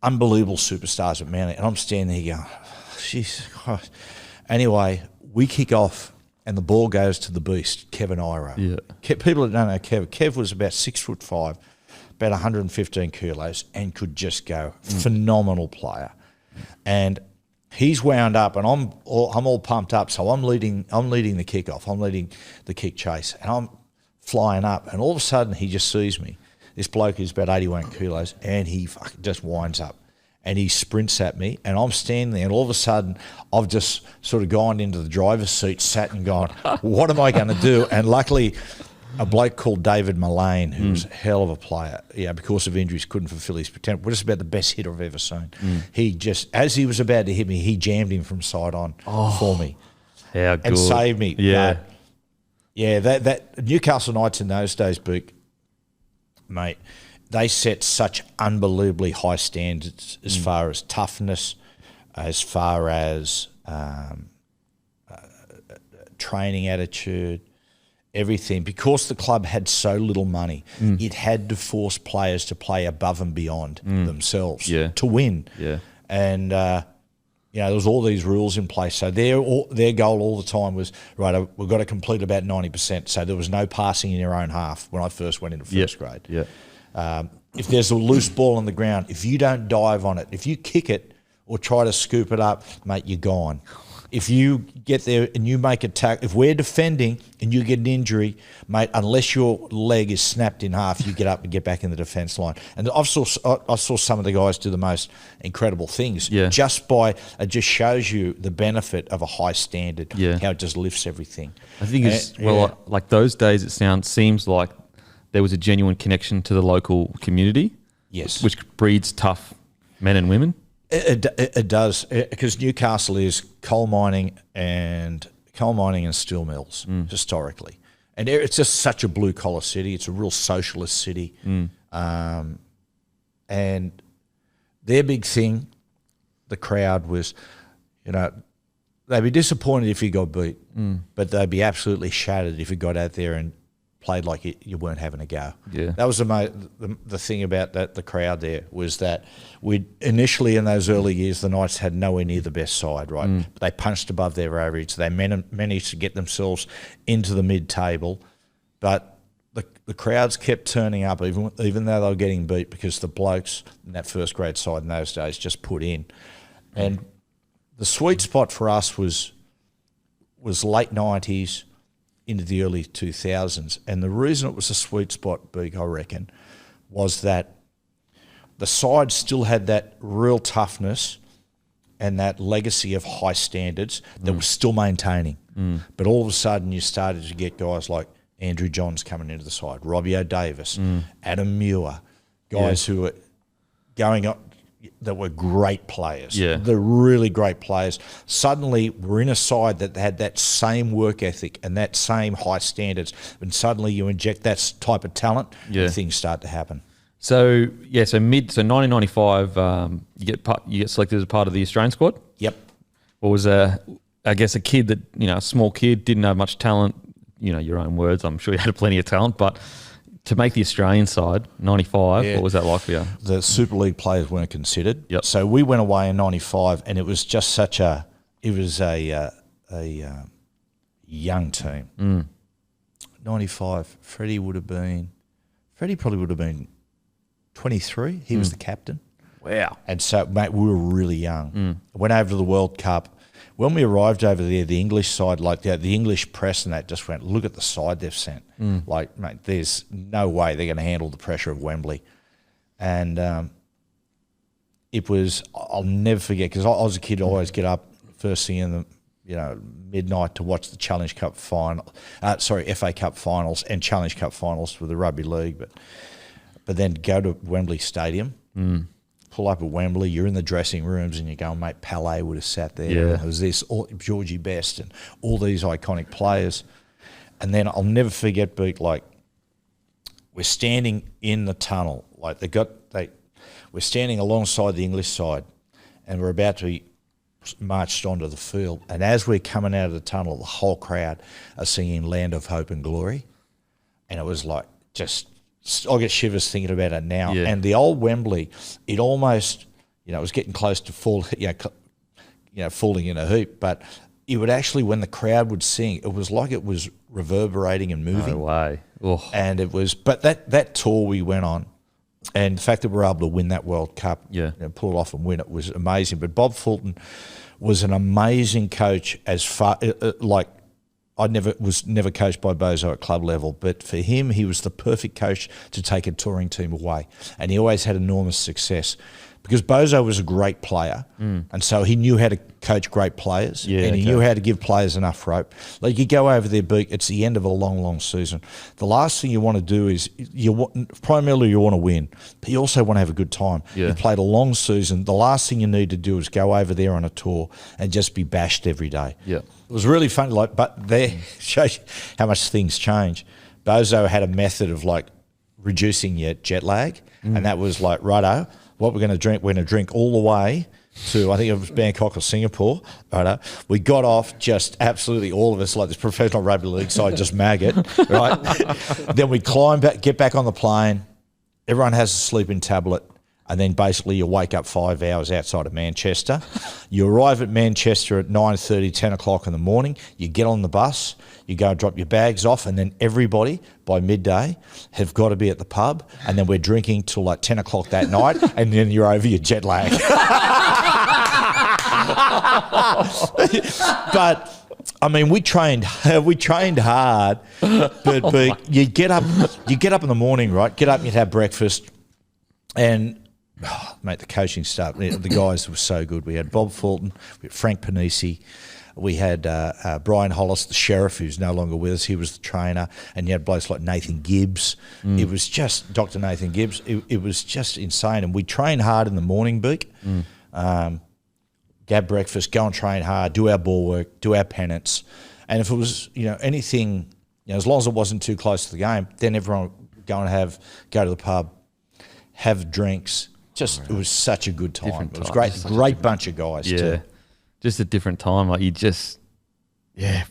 unbelievable superstars at Manly. And I'm standing there going, Jesus Christ. Anyway, we kick off and the ball goes to the beast, Kevin Iro. Yeah. People that don't know Kev was about 6'5", about 115 kilos, and could just go. Phenomenal player. And he's wound up, and I'm all pumped up. So I'm leading the kickoff. I'm leading the kick chase, and I'm flying up. And all of a sudden, he just sees me. This bloke is about 81 kilos, and he fucking just winds up, and he sprints at me, and I'm standing there, and all of a sudden, I've just sort of gone into the driver's seat, sat and gone, what am I going to do? And luckily, a bloke called David Mullane, who was a hell of a player, because of injuries, couldn't fulfil his potential. Just about the best hitter I've ever seen. He just, as he was about to hit me, he jammed him from side on for me. How good. And saved me. Yeah. That Newcastle Knights in those days, Book, mate, they set such unbelievably high standards as far as toughness, as far as training attitude, everything. Because the club had so little money, it had to force players to play above and beyond themselves to win. Yeah. And there was all these rules in place. So their goal all the time was, right, we've got to complete about 90%. So there was no passing in your own half when I first went into first grade. Yeah. If there's a loose ball on the ground, if you don't dive on it, if you kick it or try to scoop it up, mate, you're gone. If you get there and you make a tackle, if we're defending and you get an injury, mate, unless your leg is snapped in half, you get up and get back in the defence line. And I saw some of the guys do the most incredible things. Just by it just shows you the benefit of a high standard. How it just lifts everything. I think like those days, seems like there was a genuine connection to the local community. Yes, which breeds tough men and women. It does, because Newcastle is coal mining and steel mills historically, and it's just such a blue collar city. It's a real socialist city, and their big thing, the crowd was, they'd be disappointed if you got beat, but they'd be absolutely shattered if you got out there and played like you weren't having a go. That was the thing about the crowd there, was that we initially in those early years, the Knights had nowhere near the best side, right? But they punched above their average. They managed to get themselves into the mid-table, but the crowds kept turning up even though they were getting beat, because the blokes in that first grade side in those days just put in. And the sweet spot for us was late 90s, into the early 2000s. And the reason it was a sweet spot, Beak, I reckon, was that the side still had that real toughness and that legacy of high standards that was still maintaining. But all of a sudden you started to get guys like Matty Johns coming into the side, Robbie O'Davis, Adam Muir, guys who were going up, that were great players. They're really great players. Suddenly we're in a side that had that same work ethic and that same high standards, and suddenly you inject that type of talent, and things start to happen. So 1995, you get selected as a part of the Australian squad. Yep. What was I guess a kid that, a small kid, didn't have much talent. Your own words. I'm sure you had plenty of talent, but to make the Australian side, 95, what was that like for you? The Super League players weren't considered. Yep. So we went away in 95, and it was just a young team. 95, Freddie probably would have been 23. He was the captain. Wow. And so, mate, we were really young. Went over to the World Cup. When we arrived over there, the English side, like the English press and that, just went, look at the side they've sent. Like, mate, there's no way they're going to handle the pressure of Wembley. And it was, I'll never forget, because I was a kid, I always get up first thing in the, midnight to watch the Challenge Cup FA Cup finals and Challenge Cup finals for the Rugby League. But then go to Wembley Stadium. Pull up at Wembley, you're in the dressing rooms and you're going, mate, Pelé would have sat there. Yeah. There was this, Georgie Best and all these iconic players. And then I'll never forget, Beak, like, we're standing in the tunnel. Like, we're standing alongside the English side and we're about to be marched onto the field. And as we're coming out of the tunnel, the whole crowd are singing Land of Hope and Glory. And it was like, I get shivers thinking about it now. And the old Wembley, it almost, it was getting close to falling in a heap. But it would actually, when the crowd would sing, it was like it was reverberating and moving. No way. Oh. And it was, but that tour we went on, and the fact that we were able to win that World Cup, pull it off and win it, was amazing. But Bob Fulton was an amazing coach. As far I was never coached by Bozo at club level, but for him, he was the perfect coach to take a touring team away. And he always had enormous success because Bozo was a great player. And so he knew how to coach great players and he knew how to give players enough rope. Like, you go over there, Beak, it's the end of a long, long season. The last thing you want to do is primarily you want to win, but you also want to have a good time. You played a long season. The last thing you need to do is go over there on a tour and just be bashed every day. It was really funny, but there shows you how much things change. Bozo had a method of reducing your jet lag, and that was like, righto, what we're going to drink, we're going to drink all the way to, I think it was Bangkok or Singapore. Righto. We got off just absolutely all of us, like this professional rugby league side, just maggot, right? Then we climb back, get back on the plane. Everyone has a sleeping tablet. And then basically you wake up 5 hours outside of Manchester. You arrive at Manchester at 9:30, 10 o'clock in the morning. You get on the bus. You go and drop your bags off. And then everybody, by midday, have got to be at the pub. And then we're drinking till 10 o'clock that night. And then you're over your jet lag. But I mean, we trained hard, but you get up in the morning, right? Get up, you'd have breakfast, and mate, the coaching staff, the guys were so good. We had Bob Fulton, we had Frank Panisi, we had Brian Hollis, the sheriff, who's no longer with us. He was the trainer, and you had blokes like Nathan Gibbs. It was just Dr. Nathan Gibbs. It was just insane, and we trained hard in the morning, Beak. Gab breakfast, go and train hard, do our ball work, do our penance, and if it was anything, as long as it wasn't too close to the game, then everyone would go to the pub, have drinks. It was such a good time. It was great bunch of guys too. Just a different time. Like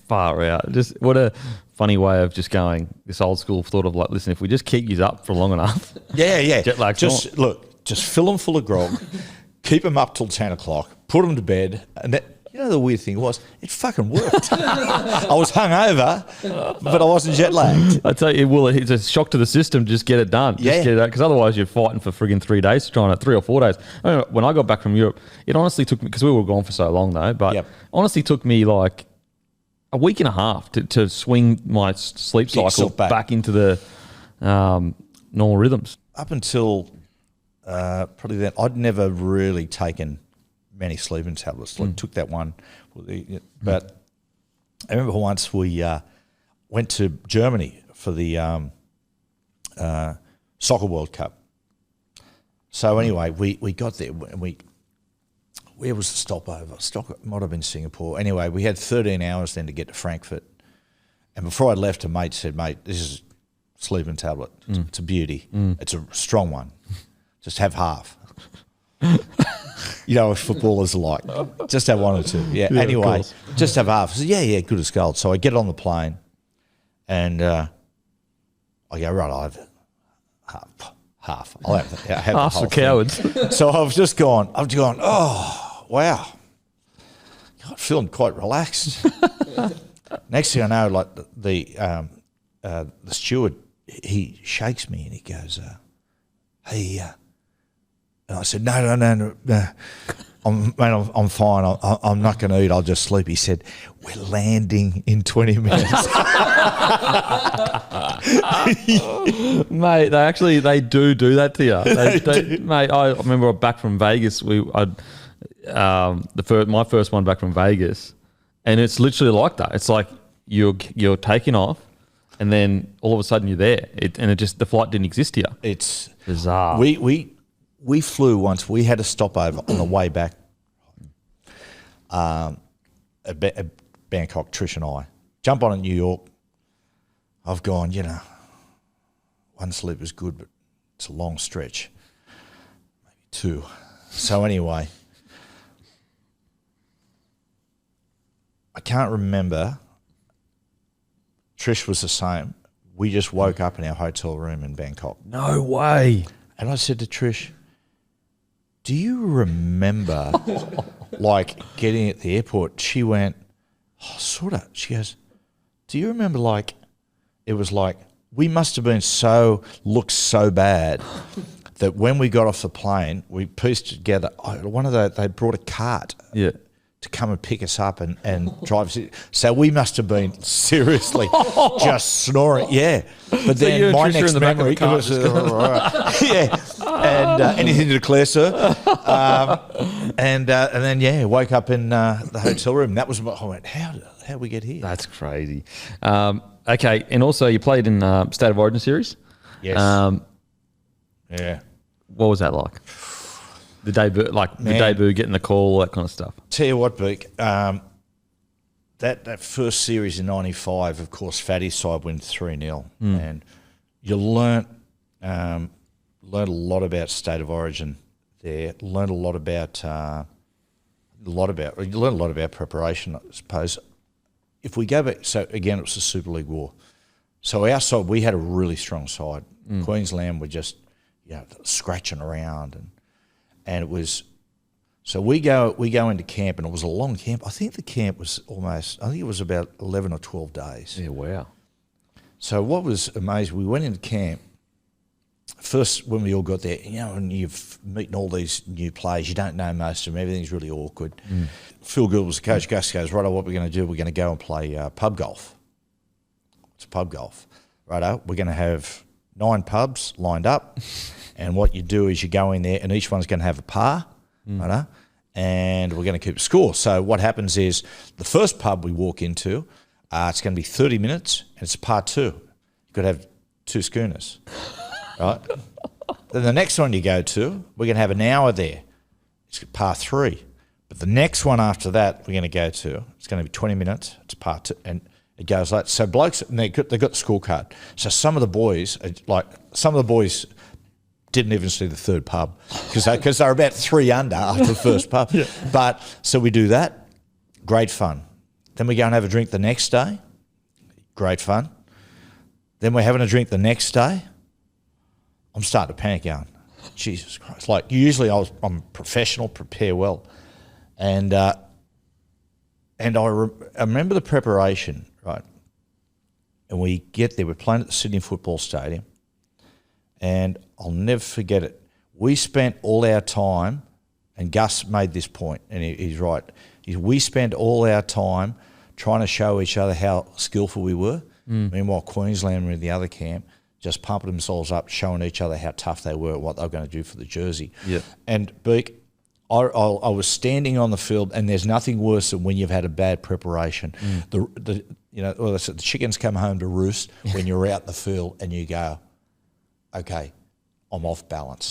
far out. Just what a funny way of just going. This old school thought of like, listen, if we just keep you up for long enough, jet lag's just gone. Just fill them full of grog, keep them up till 10 o'clock, put them to bed, and that. The weird thing was, it fucking worked. I was hungover, but I wasn't jet lagged. I tell you, it's a shock to the system to just get it done. Because otherwise you're fighting for friggin' 3 days, 3 or 4 days. I don't know, when I got back from Europe, it honestly took me, because we were gone for so long though, but honestly took me like a week and a half to swing my sleep cycle back into the normal rhythms. Up until probably then, I'd never really taken many sleeping tablets. Took that one, but I remember once we went to Germany for the Soccer World Cup. So anyway, we got there and where was the stopover? It might have been Singapore. Anyway, we had 13 hours then to get to Frankfurt. And before I left, a mate said, "Mate, this is sleeping tablet. It's a beauty. It's a strong one. Just have half." What footballers are like. Just have one or two. Anyway, just have half. I said, yeah, good as gold. So I get on the plane and I go, right, I'll have half. I'll have half the cowards. So I've just gone, oh, wow. God, feeling quite relaxed. Next thing I know, like the steward, he shakes me and he goes, hey, and I said, no. I'm fine. I'm not going to eat. I'll just sleep. He said, we're landing in 20 minutes. Mate, they do that to you. They do. Mate, I remember back from Vegas, my first one back from Vegas, and it's literally like that. It's like you're taking off, and then all of a sudden you're there, the flight didn't exist here. It's bizarre. We flew once. We had a stopover on the way back at Bangkok, Trish and I. Jump on at New York. I've gone, one sleep is good, but it's a long stretch. Maybe 2. So anyway, I can't remember. Trish was the same. We just woke up in our hotel room in Bangkok. No way. And I said to Trish, do you remember like getting at the airport? She went, sort of. She goes, do you remember like, it was like, we must have looked so bad that when we got off the plane, we pieced together, they brought a cart to come and pick us up and drive us. So we must have been seriously just snoring. Yeah. But so then my next memory was, and anything to declare, sir. And then, woke up in the hotel room. That was what I went, how did we get here? That's crazy. Okay. And also you played in State of Origin series. Yes. Yeah. What was that like? The debut, getting the call, all that kind of stuff. Tell you what, Beak, that first series in 95, of course, Fatty's side went 3-0. And you learnt a lot about State of Origin there, learned a lot about preparation, I suppose. If we go back, so again, it was the Super League War. So our side, we had a really strong side. Queensland were just, scratching around and it was, so we go into camp and it was a long camp. I think the camp was it was about 11 or 12 days. Yeah, wow. So what was amazing, we went into camp, first when we all got there, and you've meeting all these new players, you don't know most of them. Everything's really awkward. Phil Gould was the coach. Gus goes, righto, what we're going to do, we're going to go and play pub golf. It's pub golf. Righto, we're going to have 9 pubs lined up, and what you do is you go in there, and each one's going to have a par, righto, and we're going to keep a score. So what happens is the first pub we walk into, it's going to be 30 minutes, and it's a par 2. You've got to have 2 schooners, right? Then the next one you go to, we're going to have an hour there. It's par 3. But the next one after that we're going to go to, it's going to be 20 minutes. It's par 2, and it goes like so. Blokes, and they've got the scorecard. So some of the boys, didn't even see the third pub because they're about 3 under after the first pub. Yeah. But so we do that, great fun. Then we go and have a drink the next day, great fun. Then we're having a drink the next day. I'm starting to panic, going, Jesus Christ! Like usually I'm professional, prepare well, and I remember the preparation, right? And we get there, we're playing at the Sydney Football Stadium. And I'll never forget it. We spent all our time, and Gus made this point, and he's right. We spent all our time trying to show each other how skillful we were. Meanwhile, Queensland were in the other camp, just pumping themselves up, showing each other how tough they were, what they were going to do for the jersey. Yeah. And Beak, I was standing on the field, and there's nothing worse than when you've had a bad preparation. The chickens come home to roost when you're out in the field and you go, okay, I'm off balance.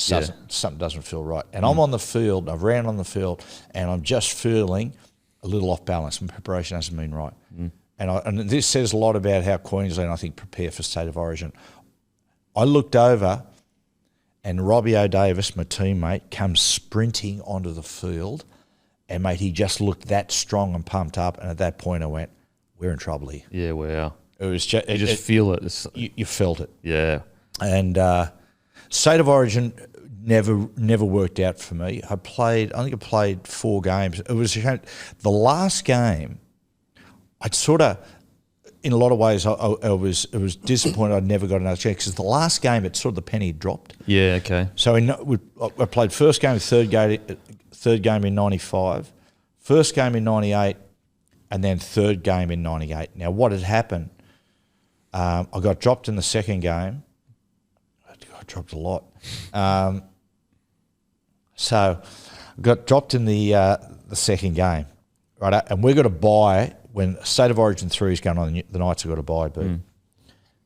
Something doesn't feel right. And I'm on the field, I've ran on the field, and I'm just feeling a little off balance. My preparation hasn't been right. And this says a lot about how Queensland, I think, prepare for State of Origin. I looked over, and Robbie O'Davis, my teammate, comes sprinting onto the field, and, mate, he just looked that strong and pumped up, and at that point I went, we're in trouble here. Yeah, we are. It was just... You just feel it. You felt it. Yeah. And State of Origin never worked out for me. I think I played 4 games. It was the last game. I'd sort of, in a lot of ways, I was disappointed I'd never got another chance because the last game, it's sort of the penny dropped. Yeah, okay. So I played first game, third game in 95, first game in 98, and then third game in 98. Now, what had happened, I got dropped in the second game. I dropped a lot. So I got dropped in the second game, right? And we got to buy when State of Origin 3 is going on. The Knights have got to buy, but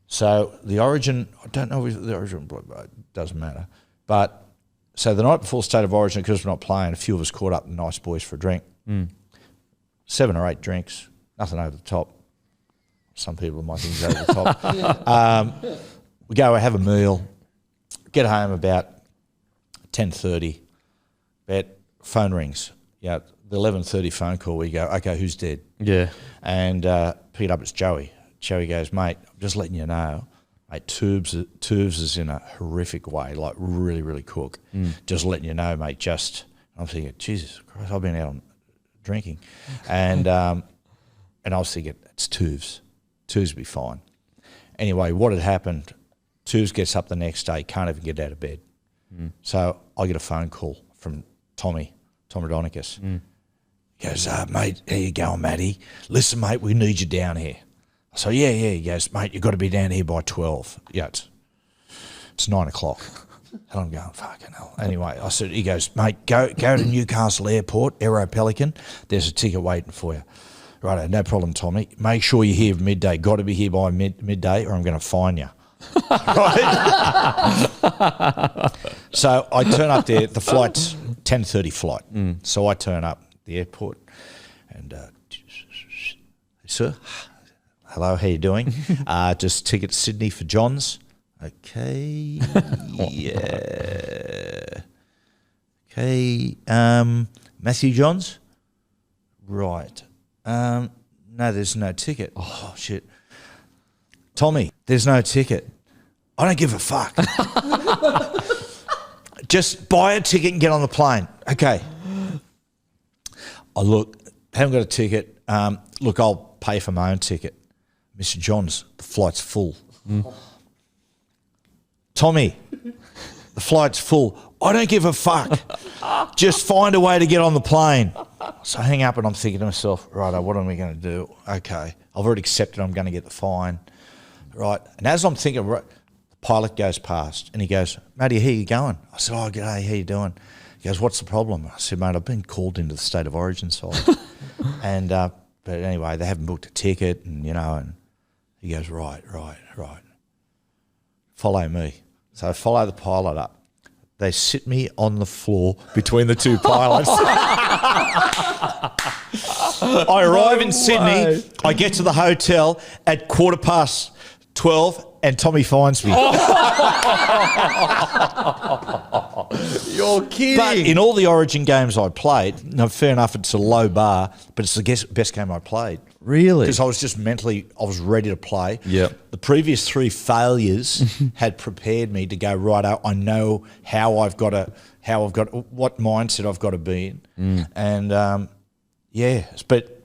so the Origin, I don't know if the Origin, it doesn't matter. But so the night before State of Origin, because we're not playing, a few of us caught up with Nice Boys for a drink. 7 or 8 drinks, nothing over the top. Some people might think it's over the top. We go have a meal, get home about 10:30. About phone rings. Yeah, the 11:30 phone call. We go, okay, who's dead? Yeah. And pick it up. It's Joey. Joey goes, mate, I'm just letting you know, mate. Tubes is in a horrific way, like really, really cook. Just letting you know, mate. I'm thinking, Jesus Christ, I've been out on drinking, and I was thinking it's Tubes. Tubes will be fine. Anyway, what had happened? Tubes gets up the next day, can't even get out of bed. So I get a phone call from Tom Rodonicus. He goes, mate, how you going, Matty? Listen, mate, we need you down here. So yeah. He goes, mate, you've got to be down here by 12. Yeah, it's 9 o'clock. And I'm going, fucking hell. Anyway, he goes, mate, go to Newcastle Airport, Aero Pelican. There's a ticket waiting for you. Right, no problem, Tommy. Make sure you're here midday. Got to be here by midday or I'm going to fine you. Right? So I turn up there. The flight's 10:30 flight. So I turn up at the airport and, sir, hello, how you doing? Just ticket to Sydney for Johns. Okay. Yeah. Okay. Matty Johns? Right. No, there's no ticket. Oh, shit. Tommy, there's no ticket. I don't give a fuck. Just buy a ticket and get on the plane. Okay. Oh, look, haven't got a ticket. Look, I'll pay for my own ticket. Mr. Johns, the flight's full. Tommy, The flight's full. I don't give a fuck. Just find a way to get on the plane. So I hang up and I'm thinking to myself, right, what am I going to do? Okay, I've already accepted I'm going to get the fine. Right, and as I'm thinking, right, the pilot goes past and he goes, Matty, how you going? I said, oh, g'day, how you doing? He goes, what's the problem? I said, mate, I've been called into the State of Origin side. And but anyway, they haven't booked a ticket and, and he goes, right. Follow me. So I follow the pilot up. They sit me on the floor between the two pilots. I arrive in Sydney. I get to the hotel at 12:15 and Tommy finds me. You're kidding. But in all the Origin games I played, no, fair enough, it's a low bar, but it's the best game I played. Really? Because I was just mentally, I was ready to play. Yep. The previous 3 failures had prepared me to go, right, I know what mindset I've got to be in. And but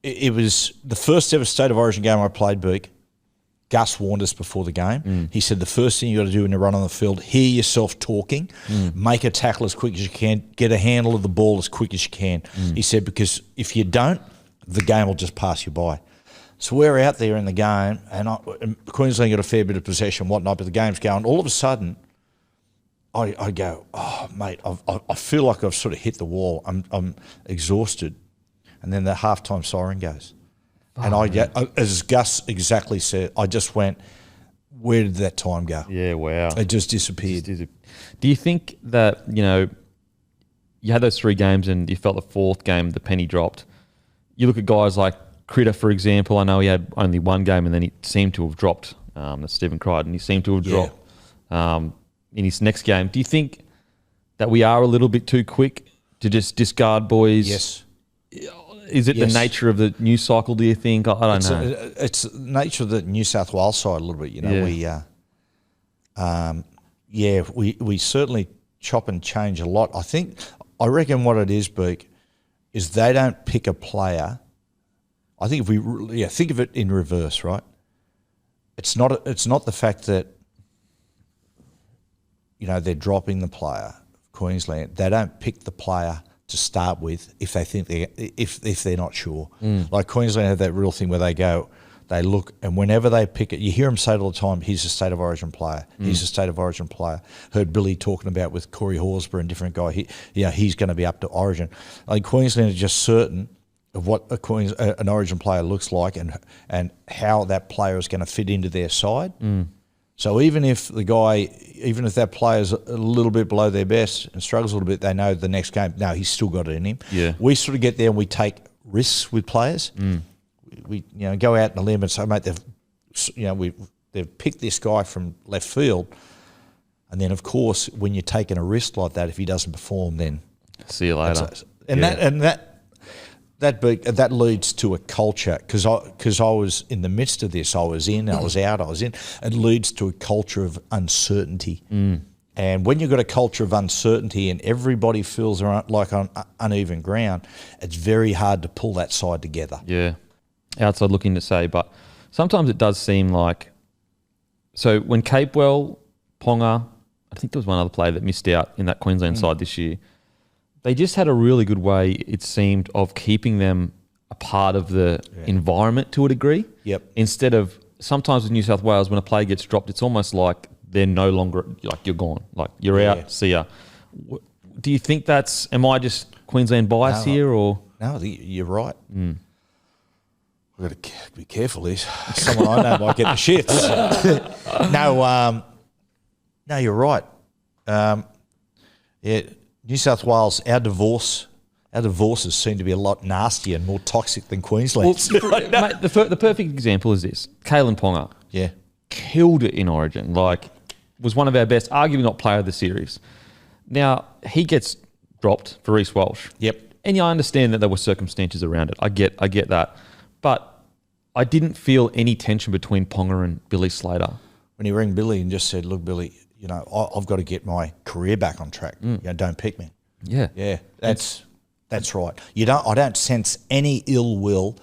it was the first ever State of Origin game I played, Beak. Gus warned us before the game. He said the first thing you got to do when you run on the field, hear yourself talking, make a tackle as quick as you can, get a handle of the ball as quick as you can. He said, because if you don't, the game will just pass you by. So we're out there in the game, and Queensland got a fair bit of possession and whatnot, but the game's going. All of a sudden, I go, oh, mate, I feel like I've sort of hit the wall. I'm exhausted. And then the halftime siren goes. And as Gus exactly said, I just went, where did that time go? Yeah, wow. It just disappeared. Do you think that, you had those 3 games and you felt the 4th game, the penny dropped? You look at guys like Critter, for example. I know he had only 1 game and then he seemed to have dropped. That's Stephen Crichton. He seemed to have dropped in his next game. Do you think that we are a little bit too quick to just discard boys? Yes. Is it the nature of the news cycle, do you think? I don't know. It's the nature of the New South Wales side a little bit. We certainly chop and change a lot. I reckon what it is, Beak, is they don't pick a player. I think if we think of it in reverse, right? It's not the fact that they're dropping the player. Queensland, they don't pick the player to start with if they think if they're not sure. Like Queensland have that real thing where they look, and whenever they pick it, you hear them say it all the time, he's a State of Origin player. He's a State of Origin player. Heard Billy talking about with Corey Horsburgh and different guy, he's going to be up to Origin. Like Queensland are just certain of what an Origin player looks like and how that player is going to fit into their side. So even if that player's a little bit below their best and struggles a little bit, they know the next game, no, he's still got it in him. Yeah. We sort of get there and we take risks with players. We go out on a limb and say, mate, they've picked this guy from left field, and then of course when you're taking a risk like that, if he doesn't perform, then see you later. That leads to a culture, because I was in the midst of this. I was in, I was out, I was in. It leads to a culture of uncertainty. And when you've got a culture of uncertainty and everybody feels like on uneven ground, it's very hard to pull that side together. Yeah, outside looking to say, but sometimes it does seem like. So when Capewell, Ponga, I think there was one other player that missed out in that Queensland side this year. They just had a really good way, it seemed, of keeping them a part of the environment to a degree. Yep. Instead of, sometimes with New South Wales, when a player gets dropped, it's almost like they're no longer, like you're gone. Like you're out, see ya. Do you think am I just Queensland bias here or? No, you're right. We've got to be careful. Someone I know might get the shits. No, you're right. New South Wales, our divorces seem to be a lot nastier and more toxic than Queensland's. Well, mate, the perfect example is this. Kalen Ponga. Yeah. Killed it in Origin. Was one of our best, arguably not player of the series. Now, he gets dropped for Reece Walsh. Yep. And I understand that there were circumstances around it. I get that. But I didn't feel any tension between Ponga and Billy Slater. When he rang Billy and just said, look, Billy, I've got to get my career back on track. Don't pick me. Yeah. Yeah, that's right. I don't sense any ill will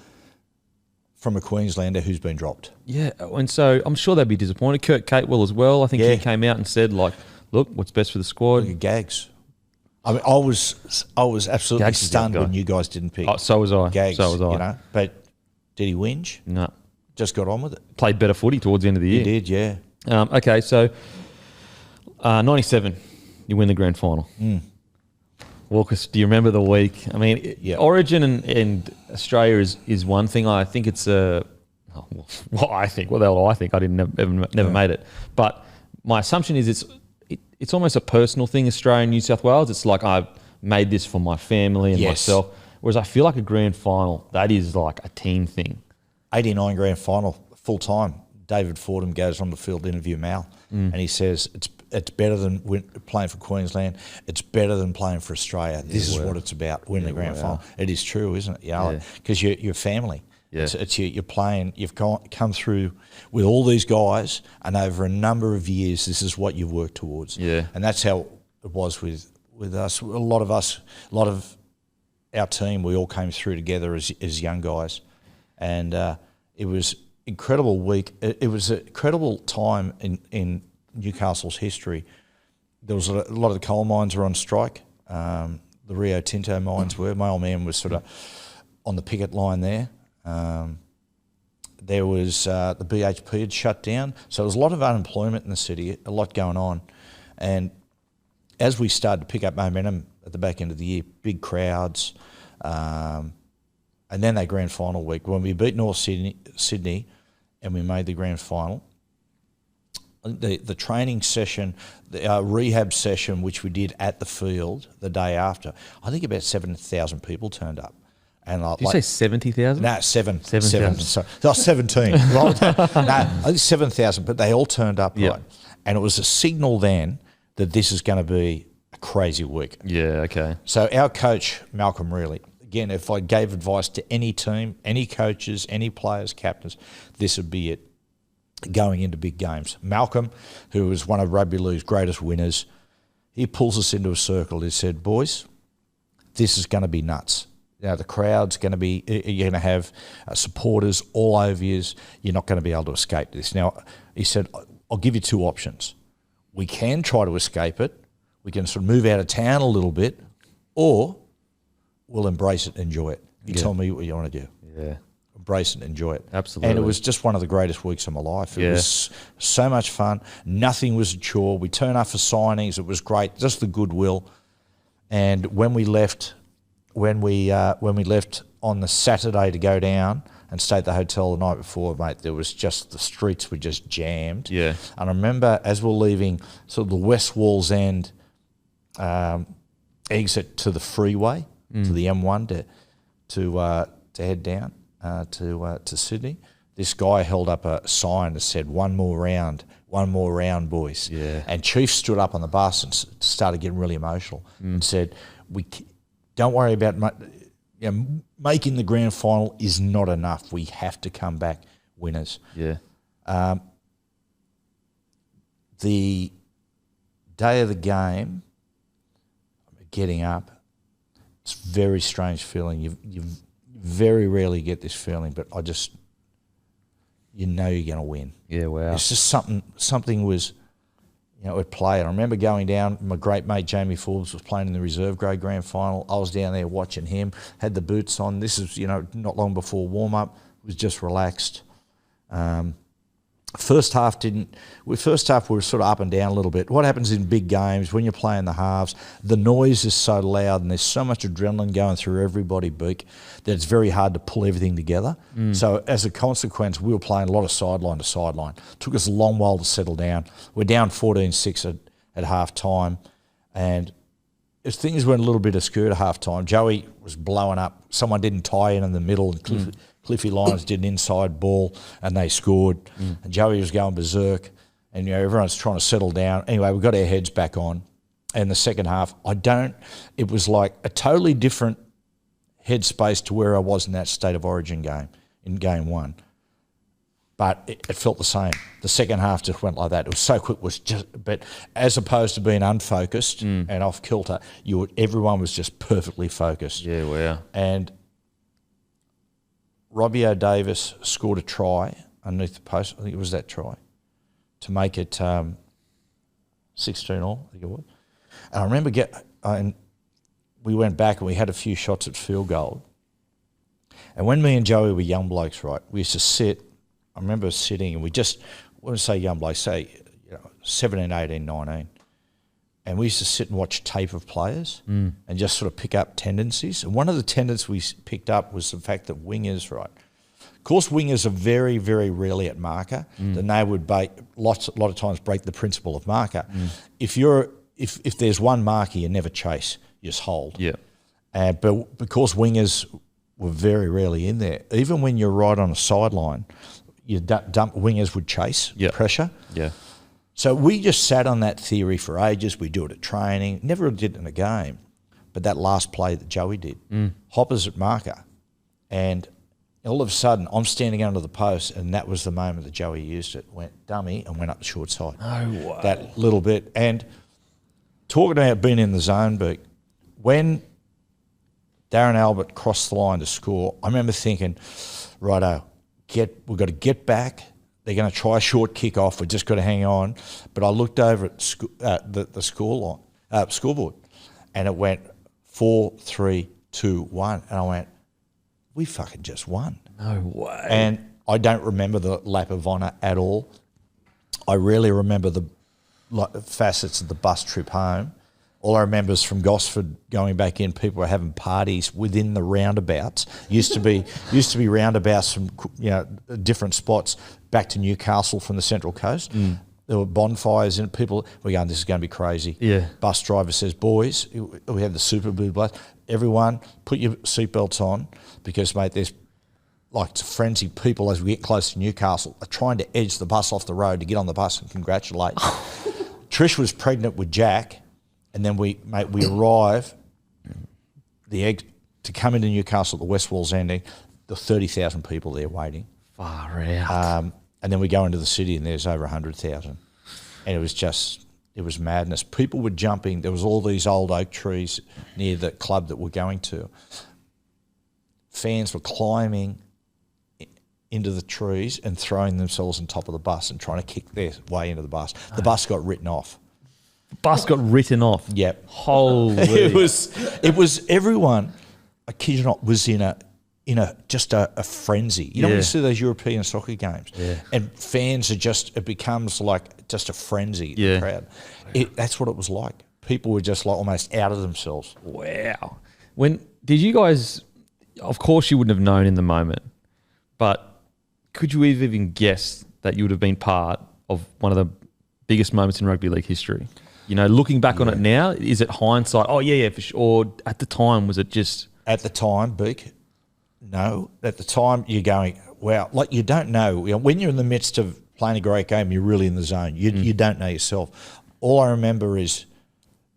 from a Queenslander who's been dropped. Yeah, and so I'm sure they'd be disappointed. Kurt Capewell as well. I think he came out and said, look, what's best for the squad. Look at Gags. I mean, I was absolutely Gags is stunned the when guy. you guys didn't pick So was I. Gags. So was I. You know, but did he whinge? No. Just got on with it. Played better footy towards the end of the year. He did, yeah. Okay, so 97, you win the grand final. Walkers, do you remember the week? I mean, Yeah. Origin and Australia is one thing. I think it's what I think. What the hell do I think? I never made it. But my assumption is it's almost a personal thing, Australia and New South Wales. It's like I've made this for my family and Yes. myself. Whereas I feel like a grand final, that is like a team thing. 89 grand final, full time. David Fordham goes on the field to interview Mal, and he says it's better than playing for Queensland. It's better than playing for Australia. This is what it's about, winning the grand final. It is true, isn't it? Yeah, because you're family. Yeah. You're playing. You've come through with all these guys, and over a number of years, this is what you've worked towards. Yeah. And that's how it was with us. A lot of our team, we all came through together as young guys, and it was incredible week. It was an incredible time in Newcastle's history. There was a lot of the coal mines were on strike. The Rio Tinto mines were. My old man was sort of on the picket line there. There was the BHP had shut down, so there was a lot of unemployment in the city, a lot going on. And as we started to pick up momentum at the back end of the year, big crowds, and then that grand final week, when we beat North Sydney and we made the grand final, the training session, the rehab session, which we did at the field the day after, I think about 7,000 people turned up. And Did you say 70,000? No, seven. 7,000. Sorry. No, 17. Right? No, I think 7,000, but they all turned up, Yep. right? And it was a signal then that this is going to be a crazy week. Yeah, okay. So our coach, Malcolm Reilly, again, if I gave advice to any team, any coaches, any players, captains, this would be it going into big games. Malcolm, who was one of rugby league's greatest winners, he pulls us into a circle. He said, boys, this is going to be nuts. You know, the crowd's going to be, you're going to have supporters all over you. You're not going to be able to escape this. Now, he said, I'll give you two options. We can try to escape it. We can sort of move out of town a little bit, or we'll embrace it and enjoy it. You tell me what you want to do. Yeah. Embrace it and enjoy it. Absolutely. And it was just one of the greatest weeks of my life. It was so much fun. Nothing was a chore. We turned up for signings. It was great. Just the goodwill. And when we left on the Saturday to go down and stay at the hotel the night before, mate, there was just, the streets were just jammed. Yeah. And I remember as we're leaving sort of the West Walls End exit to the freeway, to the M1 to head down to Sydney, this guy held up a sign that said, one more round, boys. Yeah. And Chief stood up on the bus and started getting really emotional and said, don't worry about making the grand final is not enough. We have to come back winners. Yeah. The day of the game, getting up, it's a very strange feeling. You very rarely get this feeling, but you're going to win. Yeah, wow. It's just something was, at play. And I remember going down, my great mate Jamie Forbes was playing in the reserve grade grand final. I was down there watching him, had the boots on. This is, not long before warm-up, was just relaxed. First half we were sort of up and down a little bit. What happens in big games when you're playing the halves, the noise is so loud and there's so much adrenaline going through everybody, Beak, that it's very hard to pull everything together. So as a consequence, we were playing a lot of sideline to sideline. It took us a long while to settle down. We're down 14-6 at half time, and as things went a little bit askew at half time, Joey was blowing up. Someone didn't tie in the middle, and Cliffy Lyons did an inside ball and they scored. And Joey was going berserk, and everyone's trying to settle down. Anyway, we got our heads back on. And the second half, it was like a totally different headspace to where I was in that State of Origin game, in game one. But it felt the same. The second half just went like that. It was so quick. But as opposed to being unfocused and off kilter, everyone was just perfectly focused. Yeah, wow. And Robbie O'Davis scored a try underneath the post. I think it was that try to make it 16 all, I think it was. And I remember and we went back and we had a few shots at field goal. And when me and Joey were young blokes, right, we used to sit. I remember sitting and we just, when I say young blokes, say 17, 18, 19. And we used to sit and watch tape of players and just sort of pick up tendencies. And one of the tendencies we picked up was the fact that wingers, right? Of course, wingers are very, very rarely at marker. Then they would a lot of times break the principle of marker. If there's one marker, you never chase, you just hold. Yeah. But because wingers were very rarely in there, even when you're right on a sideline, you dump wingers would chase pressure. Yeah. So we just sat on that theory for ages. We do it at training, never did it in a game. But that last play that Joey did, Hopper's at marker, and all of a sudden I'm standing under the post, and that was the moment that Joey used it. Went dummy and went up the short side. No way. That little bit. And talking about being in the zone, but when Darren Albert crossed the line to score, I remember thinking, righto, we've got to get back. They're going to try a short kick off. We've just got to hang on. But I looked over at the scoreboard, and it went 4, 3, 2, 1. And I went, we fucking just won. No way. And I don't remember the lap of honour at all. I rarely remember the facets of the bus trip home. All I remember is from Gosford going back in, people were having parties within the roundabouts. Used to be roundabouts from different spots back to Newcastle from the Central Coast. There were bonfires and people were going, this is going to be crazy. Yeah. Bus driver says, boys, we have the Super Blue Blast. Everyone, put your seatbelts on because, mate, there's like frenzied people as we get close to Newcastle are trying to edge the bus off the road to get on the bus and congratulate. Trish was pregnant with Jack. And then we arrive, to come into Newcastle at the West Wall's ending, the 30,000 people there waiting. Far out. And then we go into the city and there's over 100,000. And it was madness. People were jumping. There was all these old oak trees near the club that we're going to. Fans were climbing into the trees and throwing themselves on top of the bus and trying to kick their way into the bus. The bus got written off. Bus got written off. Yep. Holy. It was everyone, I kid you not, was in a just a frenzy. You know when you see those European soccer games and fans it becomes like just a frenzy in the crowd. That's what it was like. People were just like almost out of themselves. Wow. When did you guys, of course you wouldn't have known in the moment, but could you have even guessed that you would have been part of one of the biggest moments in rugby league history? You know, looking back on it now, is it hindsight? Oh, yeah, for sure. Or at the time, was it just... At the time, Beak, no. At the time, you're going, wow, like you don't know. When you're in the midst of playing a great game, you're really in the zone. You don't know yourself. All I remember is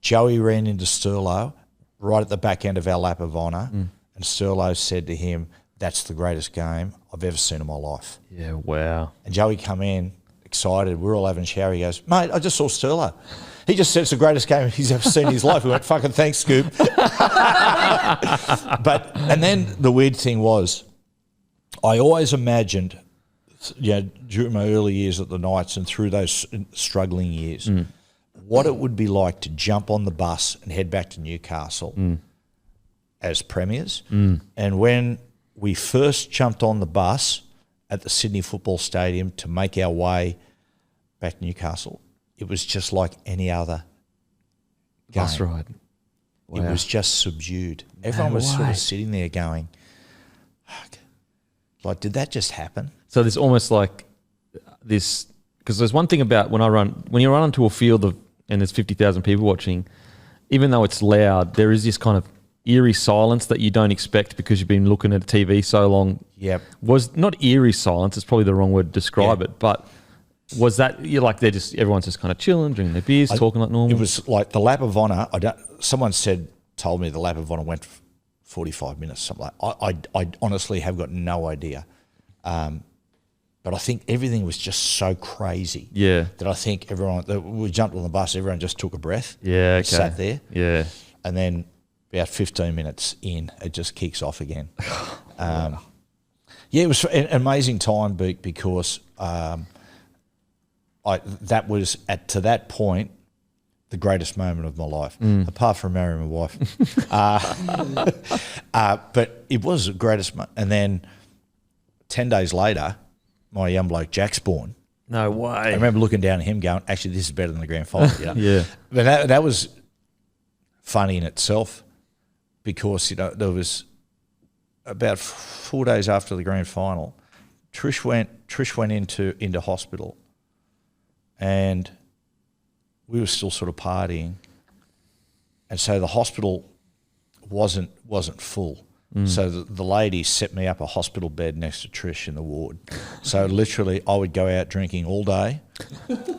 Joey ran into Sterlo right at the back end of our lap of honour, and Sterlo said to him, that's the greatest game I've ever seen in my life. Yeah, wow. And Joey come in, excited. We're all having a shower. He goes, mate, I just saw Sterlo. He just said it's the greatest game he's ever seen in his life. We went, fucking thanks, Scoop. And then the weird thing was, I always imagined, during my early years at the Knights and through those struggling years, what it would be like to jump on the bus and head back to Newcastle as premiers. And when we first jumped on the bus at the Sydney Football Stadium to make our way back to Newcastle, it was just like any other game. Bus ride. Wow. It was just subdued. Everyone was sort of sitting there going, fuck, like, did that just happen? So there's almost like this, because there's one thing about when you run onto a field and there's 50,000 people watching, even though it's loud, there is this kind of eerie silence that you don't expect because you've been looking at TV so long. Yep. Was not eerie silence, it's probably the wrong word to describe it, but was that everyone's just kind of chilling, drinking their beers, talking like normal? It was like the lap of honour. Someone told me the lap of honour went 45 minutes, something like. I honestly have got no idea, but I think everything was just so crazy. Yeah. That I think we jumped on the bus, everyone just took a breath. Yeah. Okay. Sat there. Yeah. And then about 15 minutes in, it just kicks off again. It was an amazing time because. To that point, the greatest moment of my life, apart from marrying my wife. But it was the greatest. And then 10 days later, my young bloke Jack's born. No way. I remember looking down at him going, actually, this is better than the grand final. You know? Yeah. But that was funny in itself because, you know, there was about 4 days after the grand final, Trish went into hospital and we were still sort of partying. And so the hospital wasn't full. So the lady set me up a hospital bed next to Trish in the ward. So literally I would go out drinking all day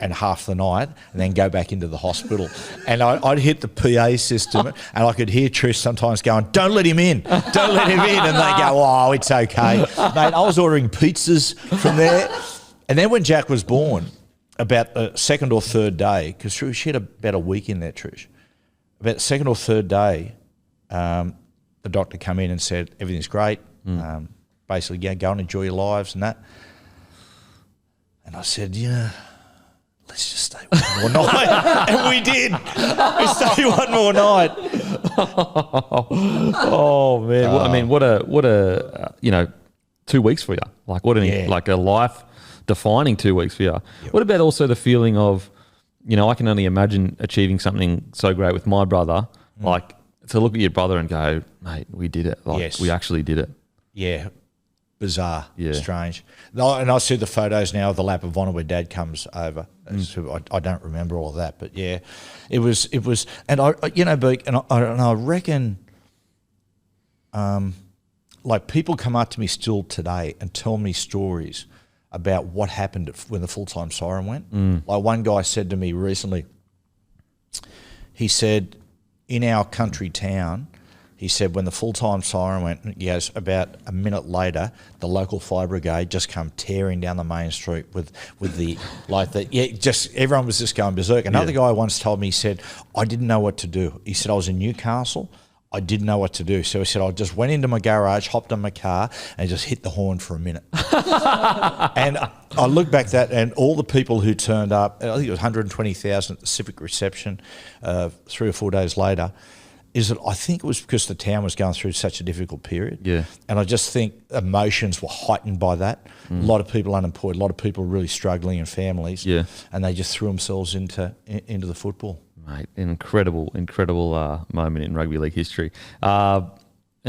and half the night and then go back into the hospital. And I'd hit the PA system and I could hear Trish sometimes going, don't let him in, don't let him in. And they go, oh, it's okay. Mate, I was ordering pizzas from there. And then when Jack was born, about the second or third day, because she had about a week in there, Trish, about the second or third day, the doctor come in and said, everything's great. Basically, yeah, go and enjoy your lives and that. And I said, yeah, let's just stay one more night. And we did. We stayed one more night. Oh, man. I mean, what a 2 weeks for you. Like, like a life-defining 2 weeks for you. Yep. What about also the feeling of, I can only imagine achieving something so great with my brother, like, to look at your brother and go, mate, we did it. Like, yes. We actually did it. Yeah. Bizarre. Yeah. Strange. And I see the photos now of the lap of honour where Dad comes over. I don't remember all of that, but yeah, it was, and Beak, and I reckon, like people come up to me still today and tell me stories about what happened when the full-time siren went. Like one guy said to me recently, he said, in our country town, he said, when the full-time siren went, he goes, about a minute later, the local fire brigade just come tearing down the main street with everyone was just going berserk. Another guy once told me, he said, I didn't know what to do. He said, I was in Newcastle, I didn't know what to do. So he said, I just went into my garage, hopped on my car, and just hit the horn for a minute. And I look back at that, and all the people who turned up, I think it was 120,000 at the Civic reception 3 or 4 days later, is that I think it was because the town was going through such a difficult period. Yeah. And I just think emotions were heightened by that. A lot of people unemployed, a lot of people really struggling in families. Yeah. And they just threw themselves into the football. Mate, an incredible moment in rugby league history. And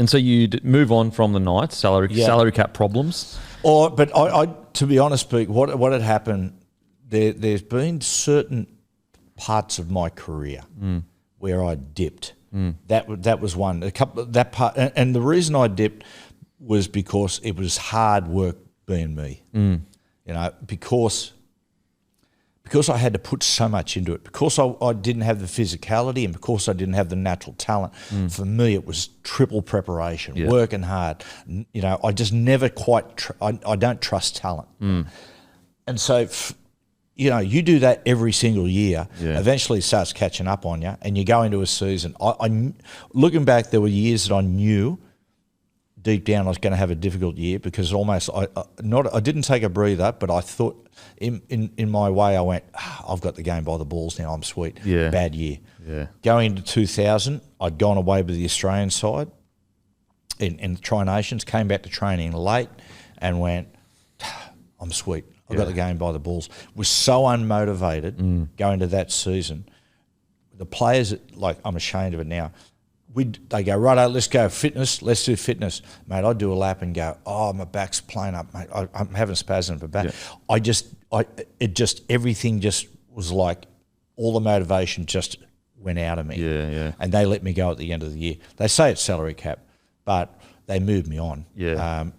so you move on from the Knights, salary cap problems. But I to be honest, Pete, what had happened, there's been certain parts of my career where I dipped. That was one. That part, and the reason I dipped was because it was hard work being me. Because I had to put so much into it, because I didn't have the physicality and because I didn't have the natural talent, for me it was triple preparation, working hard. I just never quite, I don't trust talent. And so, you do that every single year, eventually it starts catching up on you and you go into a season. Looking back, there were years that I knew deep down I was going to have a difficult year because almost I didn't take a breather, but I thought in my way I went, I've got the game by the balls now, I'm sweet. Yeah. Bad year. Yeah. Going into 2000, I'd gone away with the Australian side in the Tri-Nations, came back to training late and went, I'm sweet. I got the game by the balls. Was so unmotivated going to that season. The players, like, I'm ashamed of it now. They go, righto, let's go fitness. Let's do fitness, mate. I'd do a lap and go, oh, my back's playing up, mate. I'm having spasms for back. Yeah. Everything just was like, all the motivation just went out of me. Yeah, yeah. And they let me go at the end of the year. They say it's salary cap, but they moved me on. Yeah.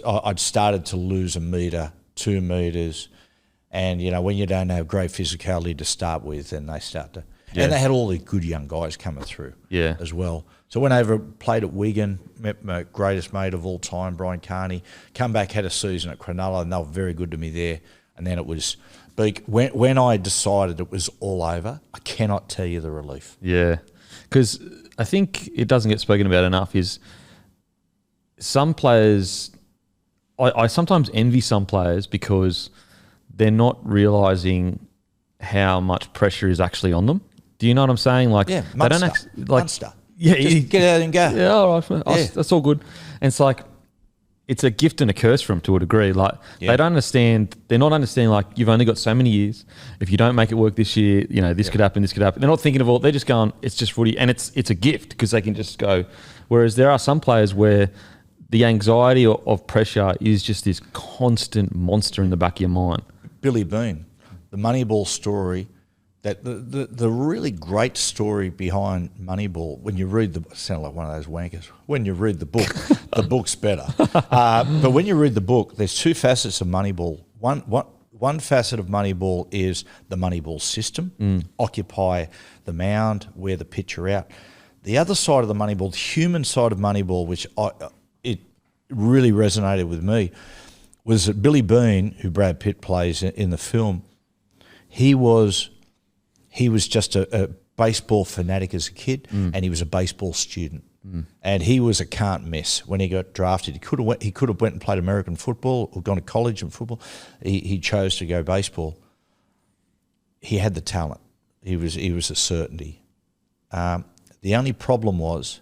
I'd started to lose a metre, 2 metres, and when you don't have great physicality to start with, then they start to. Yeah. And they had all the good young guys coming through as well. So went over, played at Wigan, met my greatest mate of all time, Brian Carney, come back, had a season at Cronulla, and they were very good to me there. And then it was, when I decided it was all over, I cannot tell you the relief. Yeah, because I think it doesn't get spoken about enough is some players, I sometimes envy some players because they're not realising how much pressure is actually on them. Do you know what I'm saying? Like, Yeah, they don't Munster. like, Munster. yeah, Just get out and go. yeah, all right, man. Yeah. That's all good. And it's like, it's a gift and a curse for them to a degree. Like, Yeah. they don't understand. They're not understanding, like, you've only got so many years. If you don't make it work this year, you know, this could happen, this could happen. They're not thinking of all. They're just going, it's just footy. And it's a gift because they can just go. Whereas there are some players where the anxiety of pressure is just this constant monster in the back of your mind. Billy Bean, the Moneyball story, that the really great story behind Moneyball, when you read the, sound like one of those wankers, when you read the book, the book's better. But when you read the book, there's two facets of Moneyball. One facet of Moneyball is the Moneyball system, occupy the mound, wear the pitcher out. The other side of the Moneyball, the human side of Moneyball, which it really resonated with me, was that Billy Bean, who Brad Pitt plays in the film, he was just a baseball fanatic as a kid, and he was a baseball student, and he was a can't miss when he got drafted. He could have went and played American football or gone to college in football. He chose to go baseball. He had the talent. He was a certainty. The only problem was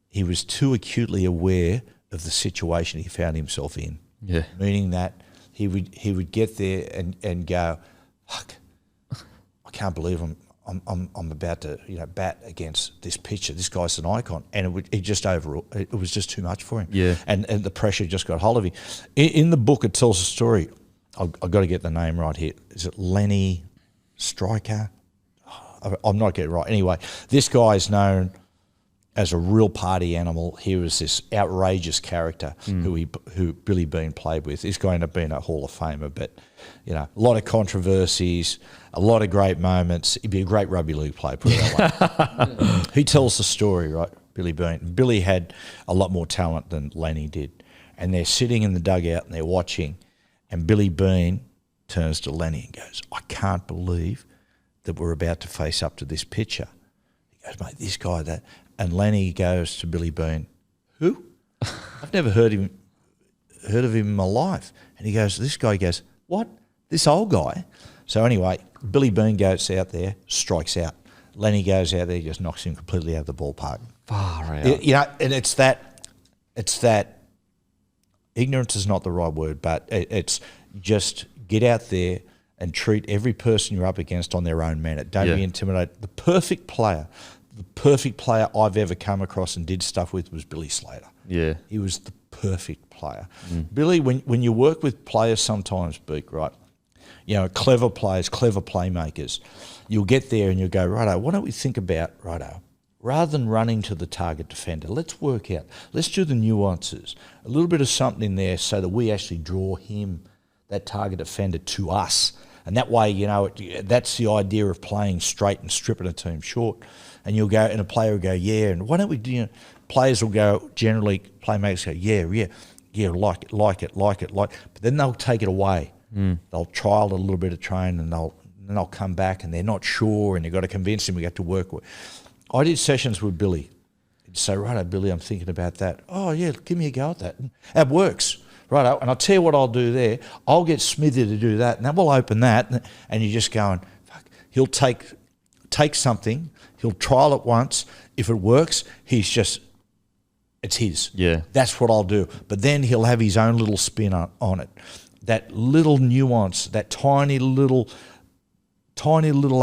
he was too acutely aware of the situation he found himself in. Yeah. Meaning that he would get there and go, fuck, I can't believe I'm about to bat against this pitcher. This guy's an icon, and it was just too much for him. Yeah. And the pressure just got hold of him. In the book, it tells a story. I've got to get the name right here. Is it Lenny Stryker? I'm not getting it right. Anyway, this guy is known as a real party animal. He was this outrageous character who Billy Bean played with. He's going to be a Hall of Famer, but a lot of controversies, a lot of great moments. He'd be a great rugby league player, put it that way. He tells the story, right, Billy Bean. Billy had a lot more talent than Lenny did, and they're sitting in the dugout and they're watching, and Billy Bean turns to Lenny and goes, I can't believe that we're about to face up to this pitcher. He goes, mate, this guy, that. And Lenny goes to Billy Bean, who? I've never heard of him in my life. And he goes, this guy goes, what? This old guy? So anyway, Billy Bean goes out there, strikes out. Lenny goes out there, just knocks him completely out of the ballpark. Far out. And it's that ignorance is not the right word, but it's just get out there and treat every person you're up against on their own merit. Don't be intimidated. The perfect player I've ever come across and did stuff with was Billy Slater. Yeah. He was the perfect player. Billy, when you work with players sometimes, Beak, right, clever players, clever playmakers, you'll get there and you'll go, righto, why don't we think about, righto, rather than running to the target defender, let's work out, let's do the nuances, a little bit of something in there so that we actually draw him, that target defender, to us. And that way, that's the idea of playing straight and stripping a team short. And you'll go, and a player will go, yeah. And why don't we do? Players will go, generally, playmakers go, yeah, like it. But then they'll take it away. They'll trial a little bit of train, and they'll come back, and they're not sure, and you've got to convince them. We got to work with. I did sessions with Billy. He'd say, righto, Billy, I'm thinking about that. Oh yeah, give me a go at that. And that works. Righto, and I'll tell you what I'll do there. I'll get Smithy to do that, and that will open that. And you're just going, fuck. He'll take something, he'll trial it once. If it works, it's his. Yeah. That's what I'll do. But then he'll have his own little spin on it. That little nuance, that tiny little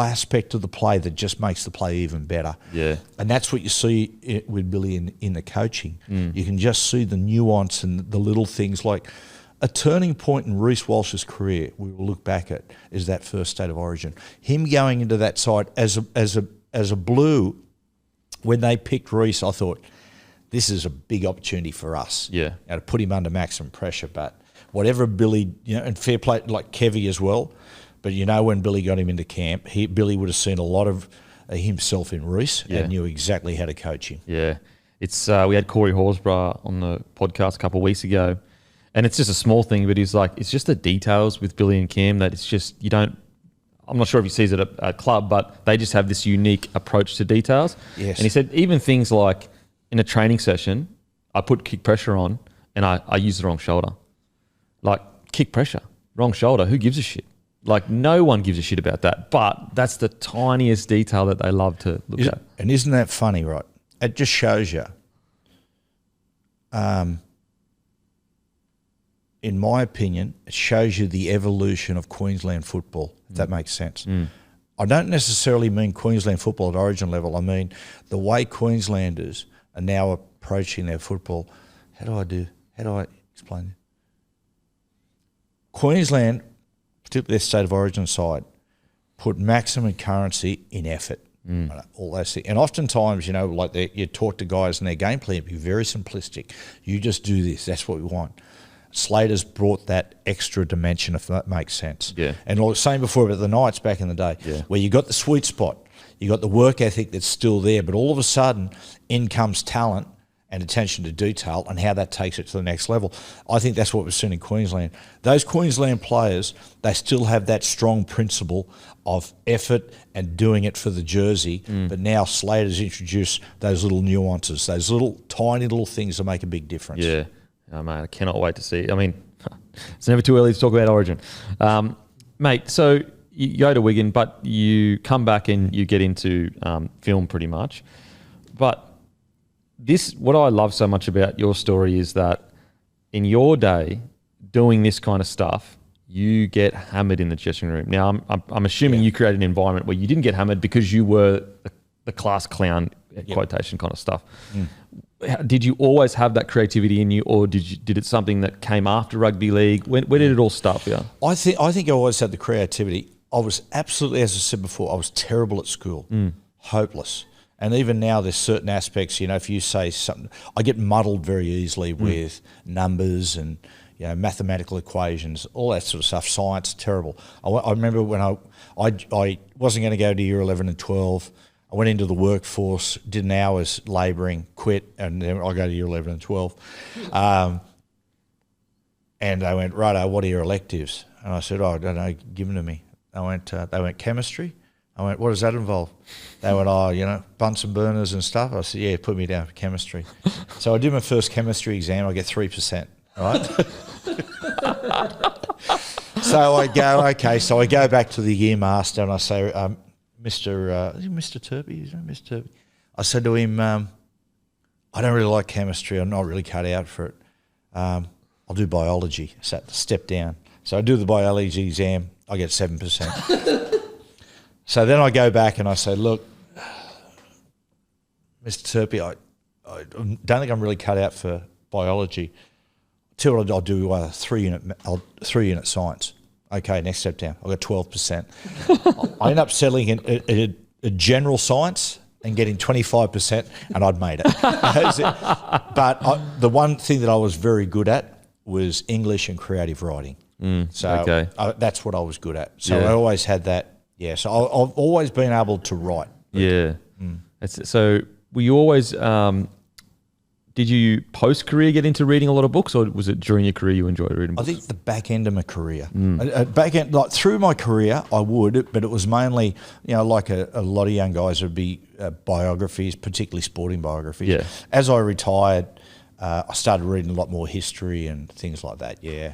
aspect of the play that just makes the play even better. Yeah. And that's what you see with Billy in the coaching. You can just see the nuance and the little things. Like a turning point in Reece Walsh's career, we will look back at, is that first State of Origin. Him going into that side as a Blue, when they picked Reece, I thought, this is a big opportunity for us. Yeah. To put him under maximum pressure. But whatever Billy, and fair play, like Kevy as well. But when Billy got him into camp, Billy would have seen a lot of himself in Reece and knew exactly how to coach him. Yeah. It's we had Corey Horsburgh on the podcast a couple of weeks ago, and it's just a small thing, but he's like, it's just the details with Billy and Cam that it's just, I'm not sure if he sees it at a club, but they just have this unique approach to details. Yes. And he said even things like in a training session, I put kick pressure on and I use the wrong shoulder. Like kick pressure, wrong shoulder, who gives a shit? Like, no one gives a shit about that. But that's the tiniest detail that they love to look at. And isn't that funny, right? It just shows you, in my opinion, it shows you the evolution of Queensland football, if that makes sense. I don't necessarily mean Queensland football at origin level. I mean the way Queenslanders are now approaching their football. How do I explain it? Queensland, particularly their state of origin side, put maximum currency in effort. All those things. And oftentimes, you know, like you talk to guys and their game plan be very simplistic. You just do this. That's what we want. Slater's brought that extra dimension, if that makes sense. Yeah. And like I was saying before about the Knights back in the day, where you got the sweet spot, you got the work ethic that's still there, but all of a sudden in comes talent and attention to detail and how that takes it to the next level. I think that's what we're seeing in Queensland. Those Queensland players, they still have that strong principle of effort and doing it for the jersey, but now Slater's introduced those little nuances, those little tiny little things that make a big difference. Yeah. Oh, mate, I cannot wait to see it. I mean, it's never too early to talk about Origin. Mate, so you go to Wigan, but you come back and you get into film pretty much. But what I love so much about your story is that in your day, doing this kind of stuff, you get hammered in the dressing room. Now, I'm assuming you created an environment where you didn't get hammered because you were the class clown, quotation kind of stuff. Did you always have that creativity in you, or did it something that came after rugby league? Where did it all start for you? I think I always had the creativity. I was absolutely, as I said before, I was terrible at school, hopeless. And even now, there's certain aspects. You know, if you say something, I get muddled very easily with numbers and mathematical equations, all that sort of stuff. Science, terrible. I remember when I wasn't going to go to year 11 and 12. I went into the workforce, did an hour's labouring, quit, and then I go to year 11 and 12. And they went, righto, what are your electives? And I said, I don't know, give them to me. They went chemistry. I went, what does that involve? They went, Bunsen burners and stuff. I said, yeah, put me down for chemistry. So I did my first chemistry exam. I get 3%, right? So I go, okay. So I go back to the year master and I say, Mr. Turpy, is it Mr. Turpy? I said to him, I don't really like chemistry. I'm not really cut out for it. I'll do biology. So step down. So I do the biology exam. I get 7%. So then I go back and I say, look, Mr. Turpy, I don't think I'm really cut out for biology. Tell you what I'll do, 3-unit science. Okay, next step down. I got 12%. I end up settling in a general science and getting 25%, and I'd made it. But the one thing that I was very good at was English and creative writing. That's what I was good at. So I always had that. Yeah, so I've always been able to write. Yeah. So were you always... did you post-career get into reading a lot of books, or was it during your career you enjoyed reading books? I think the back end of my career. Back end, like through my career, I would, but it was mainly, like a lot of young guys, it would be biographies, particularly sporting biographies. Yeah. As I retired, I started reading a lot more history and things like that, yeah.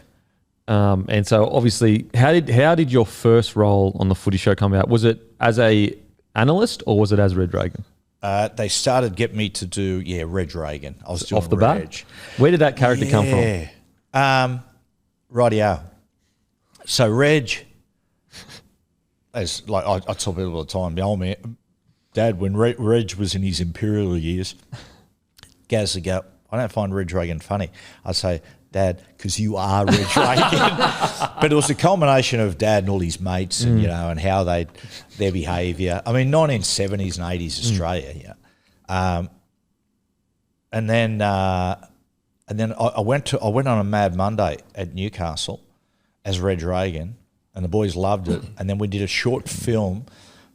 And so obviously, how did your first role on the Footy Show come out? Was it as a analyst or was it as Red Reagan? They started getting me to do, Reg Reagan. I was doing off the bat. Where did that character come from? Rightio. So Reg, as like I tell people all the time, the old man, Dad, when Reg was in his imperial years, Gaz would go, I don't find Reg Reagan funny. I'd say, Dad, because you are Reg Reagan. But it was a culmination of Dad and all his mates and, and how their behaviour. I mean, 1970s and 80s Australia, and then I went on a Mad Monday at Newcastle as Reg Reagan, and the boys loved it. And then we did a short film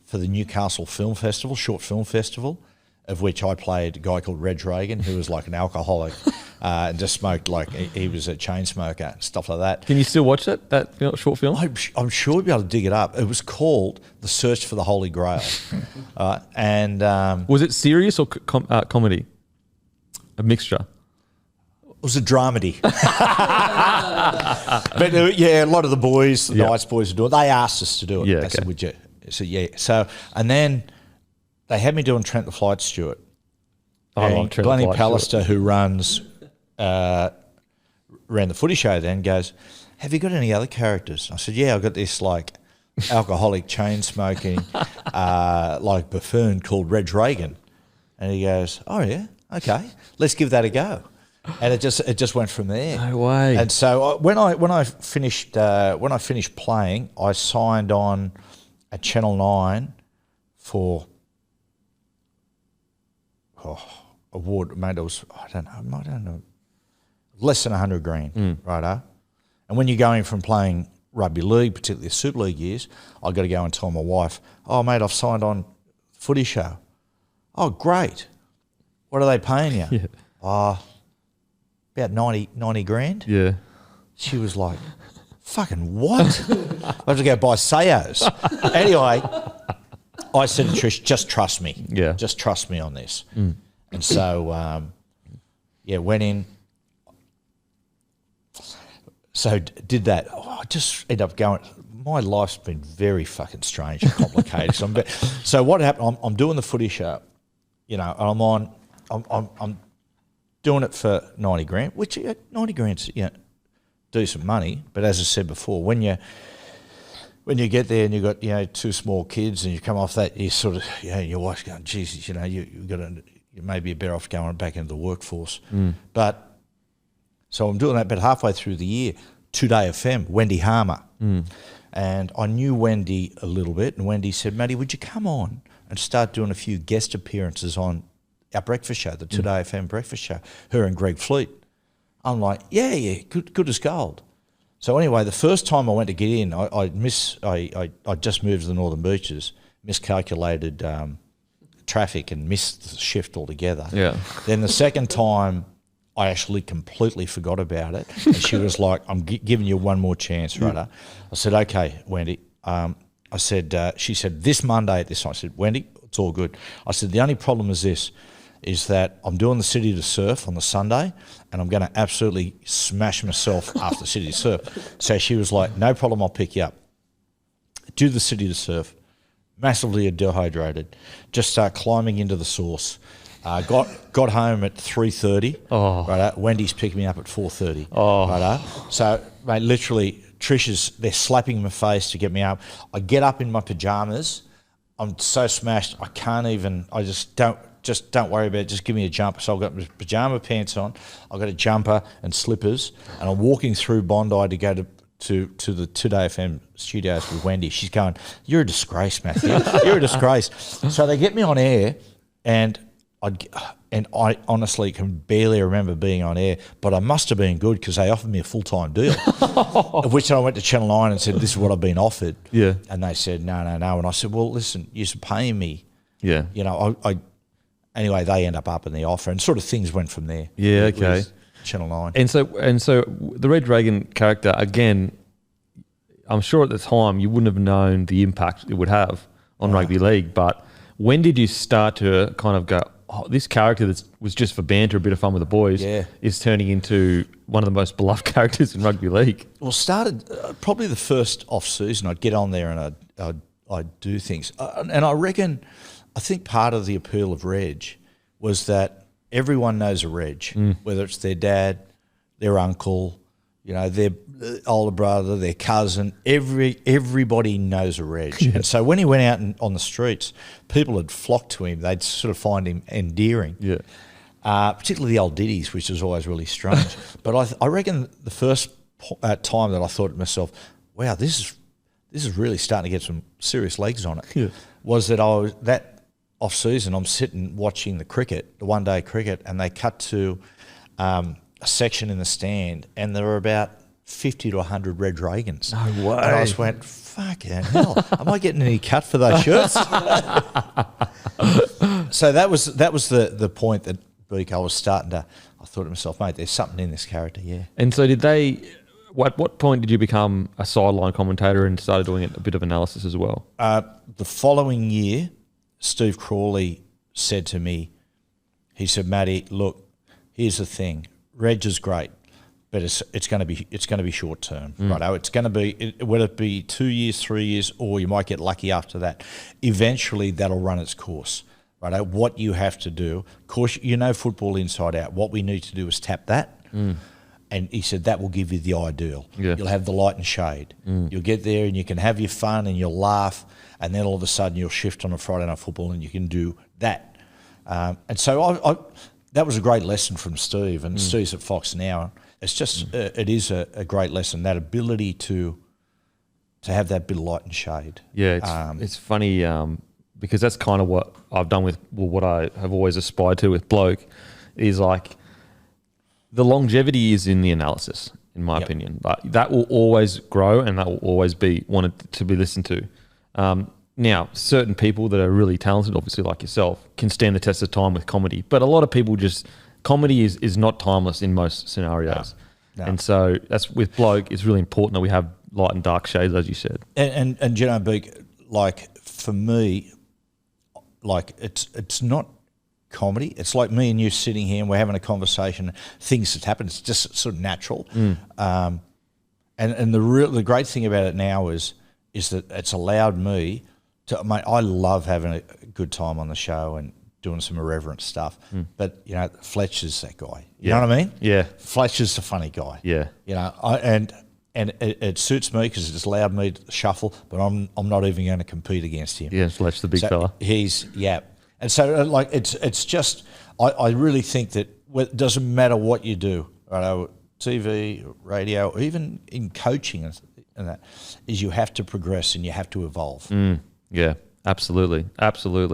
for the Newcastle Film Festival, short film festival, of which I played a guy called Reg Reagan, who was like an alcoholic and just smoked like he was a chain smoker and stuff like that. Can you still watch that short film? I'm sure we'll be able to dig it up. It was called The Search for the Holy Grail. Was it serious or comedy? A mixture? It was a dramedy. But yeah, a lot of the boys, the Knights boys, would do it. They asked us to do it. Yeah, They said, would you? I said, yeah. So, and then they had me doing Trent the Flight Stewart. And Glennie Pallister, who ran the Footy show then, goes, have you got any other characters? I said, yeah, I've got this like alcoholic, chain-smoking, like buffoon called Reagan. And he goes, oh yeah, okay, let's give that a go. And it just went from there. No way. And so when I finished playing, I signed on at Channel 9 for award, mate. It was I don't know, less than $100,000, righto. And when you're going from playing rugby league, particularly the Super League years, I got to go and tell my wife, oh mate, I've signed on Footy show. Oh great, what are they paying you? Yeah. About 90 grand. Yeah. She was like, fucking what? I have to go buy Sayos. Anyway, I said to Trish, just trust me. Yeah. Just trust me on this. And so, went in. So did that. I just ended up going, my life's been very fucking strange and complicated. So what happened, I'm doing the Footy show, and I'm doing it for 90 grand, which 90 grand's decent money. But as I said before, when you get there and you've got two small kids and you come off that, you sort of your wife's going, Jesus, you may be better off going back into the workforce. But so I'm doing that. But halfway through the year, 2Day FM, Wendy Harmer, and I knew Wendy a little bit, and Wendy said, Matty, would you come on and start doing a few guest appearances on our breakfast show, the 2Day FM breakfast show, her and Greg Fleet. I'm like, yeah, good as gold. So anyway, the first time I went to get in, I just moved to the Northern Beaches, miscalculated traffic and missed the shift altogether. Yeah. Then the second time, I actually completely forgot about it. And she was like, I'm giving you one more chance, right? I said, okay, Wendy. She said, this Monday at this time. I said, Wendy, it's all good. I said, the only problem is this, is that I'm doing the City to Surf on the Sunday and I'm going to absolutely smash myself after the City to Surf. So she was like, no problem, I'll pick you up. Do the City to Surf. Massively dehydrated. Just start climbing into the source. Got home at 3:30. Right. Wendy's picking me up at 4:30. Right. So, mate, literally, they're slapping my face to get me up. I get up in my pajamas. I'm so smashed. I can't even. I just don't worry about it. Just give me a jumper. So I've got my pajama pants on. I've got a jumper and slippers, and I'm walking through Bondi to go to the 2Day FM studios with Wendy. She's going, "You're a disgrace, Matthew. You're a disgrace." So they get me on air, and I honestly can barely remember being on air, but I must have been good because they offered me a full-time deal, of which I went to Channel 9 and said, this is what I've been offered. Yeah. And they said, no. And I said, well, listen, you're paying me. Yeah. Anyway, they end up upping the offer and sort of things went from there. Yeah, okay. Channel 9. And so the Reagan character, again, I'm sure at the time you wouldn't have known the impact it would have on rugby league, but when did you start to kind of go, this character that was just for banter, a bit of fun with the boys, is turning into one of the most beloved characters in rugby league? Well, started probably the first off-season. I'd get on there and I'd do things. And I think part of the appeal of Reg was that everyone knows a Reg, whether it's their dad, their uncle, their older brother, their cousin, everybody knows a Reg. And so when he went out on the streets, people had flocked to him. They'd sort of find him endearing. Yeah. Particularly the old ditties, which was always really strange. But I reckon the first time that I thought to myself, wow, this is really starting to get some serious legs on it, was that that off-season, I'm sitting watching the cricket, the one-day cricket, and they cut to a section in the stand, and there were about 50 to 100 Red Reagans. No way. And I just went, fucking hell, am I getting any cut for those shirts? So that was the point that I was starting to, I thought to myself, mate, there's something in this character, yeah. And so at what point did you become a sideline commentator and started doing a bit of analysis as well? The following year, Steve Crawley said to me, he said, Matty, look, here's the thing. Reg is great, but it's going to be short term, righto. It's going to be whether it be 2 years, 3 years, or you might get lucky after that. Eventually, that'll run its course, righto. What you have to do, of course, you know football inside out. What we need to do is tap that. And he said that will give you the ideal. Yeah. You'll have the light and shade. You'll get there and you can have your fun and you'll laugh, and then all of a sudden you'll shift on a Friday night football and you can do that. And so that was a great lesson from Steve, and Steve's at Fox now. It's just it is a great lesson, that ability to have that bit of light and shade. Yeah, it's funny because that's kind of what I've done with what I have always aspired to with Bloke is like. The longevity is in the analysis, in my opinion. Like, that will always grow and that will always be wanted to be listened to. Now, certain people that are really talented, obviously like yourself, can stand the test of time with comedy. But a lot of people comedy is not timeless in most scenarios. No. And so that's with Bloke, it's really important that we have light and dark shades, as you said. And you know, Beak, like for me, like it's not comedy. It's like me and you sitting here and we're having a conversation. Things that happen. It's just sort of natural. And the great thing about it now is that it's allowed me to. Mate, I love having a good time on the show and doing some irreverent stuff. But you know, Fletcher's that guy. You know what I mean? Yeah. Fletcher's the funny guy. Yeah. You know, and it suits me because it's allowed me to shuffle. But I'm not even going to compete against him. Yeah, Fletch the big fella. And so, like, it's just, I really think that it doesn't matter what you do, right? TV, radio, or even in coaching and that, is you have to progress and you have to evolve. Yeah, absolutely.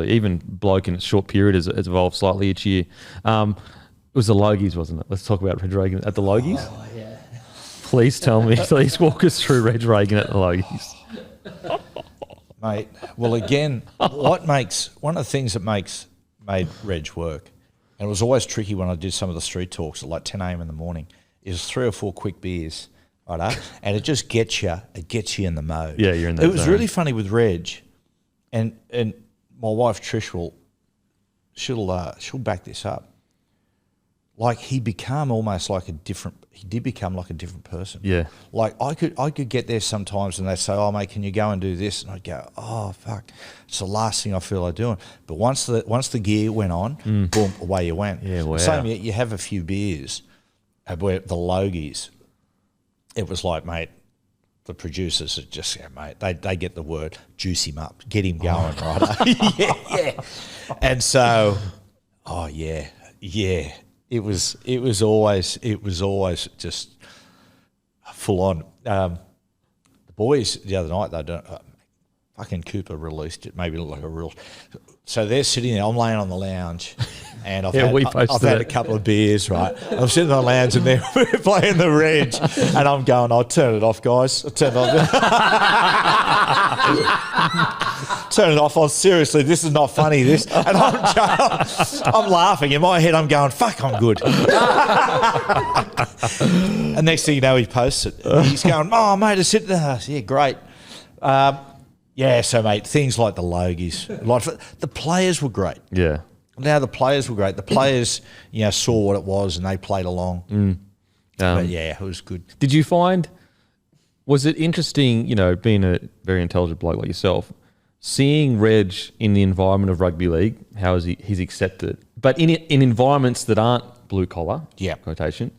Even Bloke in a short period has evolved slightly each year. It was the Logies, wasn't it? Let's talk about Reg Reagan at the Logies. Oh, yeah. Please tell me, please walk us through Reg Reagan at the Logies. Mate, well, again, one of the things that made Reg work, and it was always tricky when I did some of the street talks at like 10 a.m. in the morning, is 3 or 4 quick beers, right? And it just gets you in the mode. Yeah, you're in that It was zone. really funny with Reg, and my wife Trish she'll back this up. Like he did become like a different person. Yeah. Like I could get there sometimes and they'd say, "Oh mate, can you go and do this?" And I'd go, "Oh fuck, it's the last thing I feel like doing." But once the gear went on, boom, away you went. Yeah, wow. Same, you have a few beers, where the Logies, it was like, mate, the producers are just, mate, they get the word, juice him up, get him going, right? yeah. And so, It was always just full on. The boys the other night, they don't. Fucking Cooper released it. Maybe like a real. So they're sitting there. I'm laying on the lounge, and I've had a couple of beers. Right, I'm sitting on the lounge, and they're playing the Reg, and I'm going, "I'll turn it off, guys. I'll turn it off." Turn it off. Seriously, this is not funny. This, and I'm laughing in my head. I'm going, "Fuck, I'm good." And next thing you know, he posts it. He's going, "Oh, mate, it's it." Yeah, great. Yeah, so mate, things like the Logies, like the players were great. Yeah. Now the players were great. The players, saw what it was and they played along. But yeah, it was good. Did you find? Was it interesting? Being a very intelligent bloke like yourself, seeing Reg in the environment of rugby league, how is he's accepted, but in environments that aren't blue collar, quotation.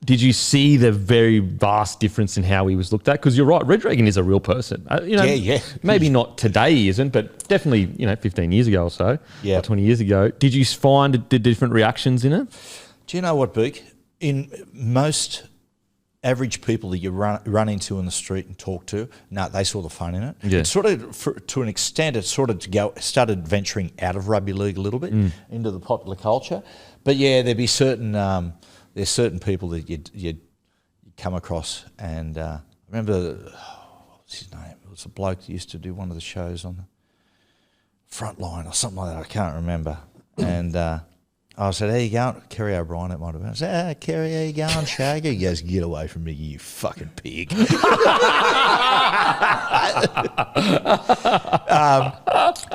Did you see the very vast difference in how he was looked at? Because you're right, Reg Reagan is a real person. Maybe not today he isn't, but definitely 15 years ago or so, or 20 years ago. Did you find the different reactions in it? Do you know what, Beak? In most average people that you run into in the street and talk to, they saw the fun in it. Yeah. It sort of, to an extent, it sort of started venturing out of rugby league a little bit into the popular culture. But yeah, there'd be certain. There's certain people that you'd come across, and I remember, what's his name? It was a bloke that used to do one of the shows on the front line or something like that. I can't remember. And I said, "How you going?" Kerry O'Brien, it might have been. I said, "Kerry, how you going, Shaggy?" He goes, "Get away from me, you fucking pig."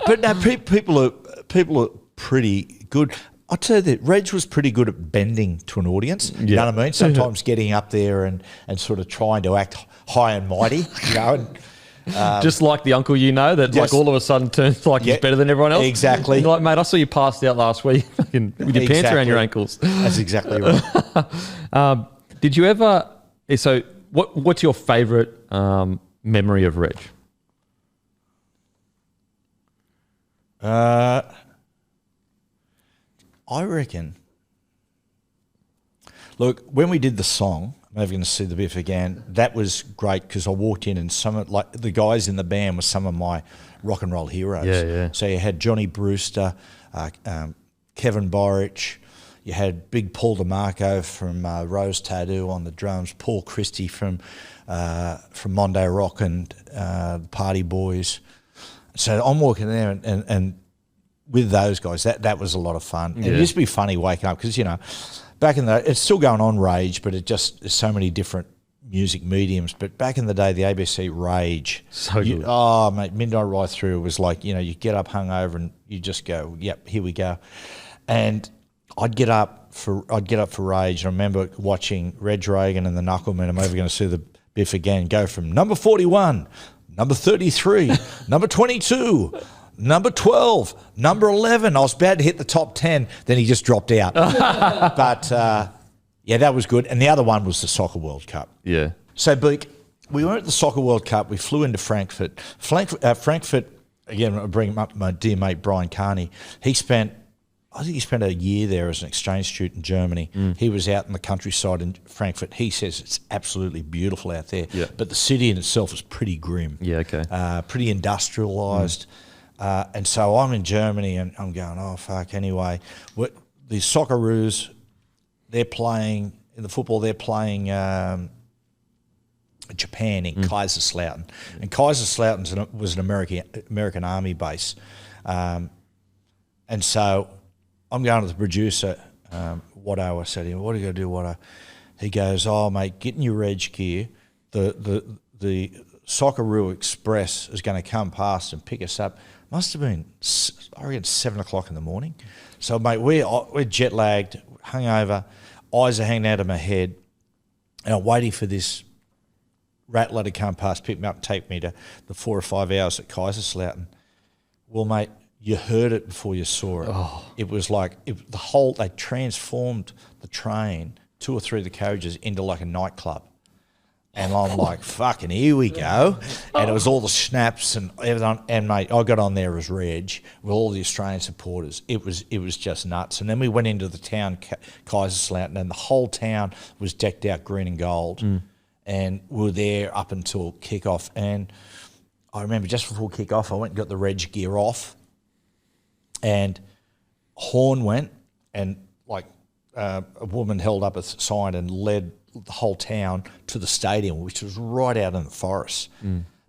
But no, people are pretty good. I'll tell you that Reg was pretty good at bending to an audience. You know what I mean? Sometimes getting up there and sort of trying to act high and mighty, you know. And, just like the uncle that like all of a sudden turns like he's better than everyone else. Exactly. And you're like, mate, I saw you passed out last week with your pants around your ankles. That's exactly right. Did you ever? So, what's your favourite memory of Reg? I reckon. Look, when we did the song, I'm never going to see the Biff again. That was great because I walked in and like the guys in the band were some of my rock and roll heroes. Yeah. So you had Johnny Brewster, Kevin Borich, you had Big Paul DeMarco from Rose Tattoo on the drums, Paul Christie from Mondo Rock and the Party Boys. So I'm walking there and with those guys, that was a lot of fun. And it used to be funny waking up because, you know, back in the day, it's still going on Rage, but there's so many different music mediums. But back in the day, the ABC Rage. So good. Oh, mate, midnight right through was like, you know, you get up hungover and you just go, yep, here we go. And I'd get up for Rage. And I remember watching Reg Reagan and the Knucklemen. I'm never going to see the Biff again. Go from number 41, number 33, number 22, number 12, number 11. I was about to hit the top 10. Then he just dropped out. But, yeah, that was good. And the other one was the Soccer World Cup. Yeah. So, Beak, we were at the Soccer World Cup. We flew into Frankfurt. Frankfurt, again, I bring up my dear mate Brian Carney. I think he spent a year there as an exchange student in Germany. He was out in the countryside in Frankfurt. He says it's absolutely beautiful out there. Yeah. But the city in itself is pretty grim. Yeah, okay. Pretty industrialised. And so I'm in Germany and I'm going, oh, fuck, anyway. The Socceroos, they're playing, in the football, they're playing Japan in Kaiserslautern. And Kaiserslautern was an American Army base. And so I'm going to the producer, Watto. I said to him, what are you going to do, Watto? He goes, oh, mate, get in your Reg gear. The Socceroo Express is going to come past and pick us up. Must have been, I reckon, 7 o'clock in the morning. So, mate, we're jet lagged, hungover, eyes are hanging out of my head, and I'm waiting for this rattler to come past, pick me up, and take me to the 4 or 5 hours at Kaiserslautern. Well, mate, you heard it before you saw it. Oh. It was like they transformed the train, 2 or 3 of the carriages, into like a nightclub. And I'm like, fucking, here we go. And it was all the snaps and everything. And, mate, I got on there as Reg with all the Australian supporters. It was just nuts. And then we went into the town, Kaiserslautern, and the whole town was decked out green and gold. And we were there up until kick-off. And I remember just before kick-off, I went and got the Reg gear off. And horn went, and like a woman held up a sign and led the whole town to the stadium, which was right out in the forest.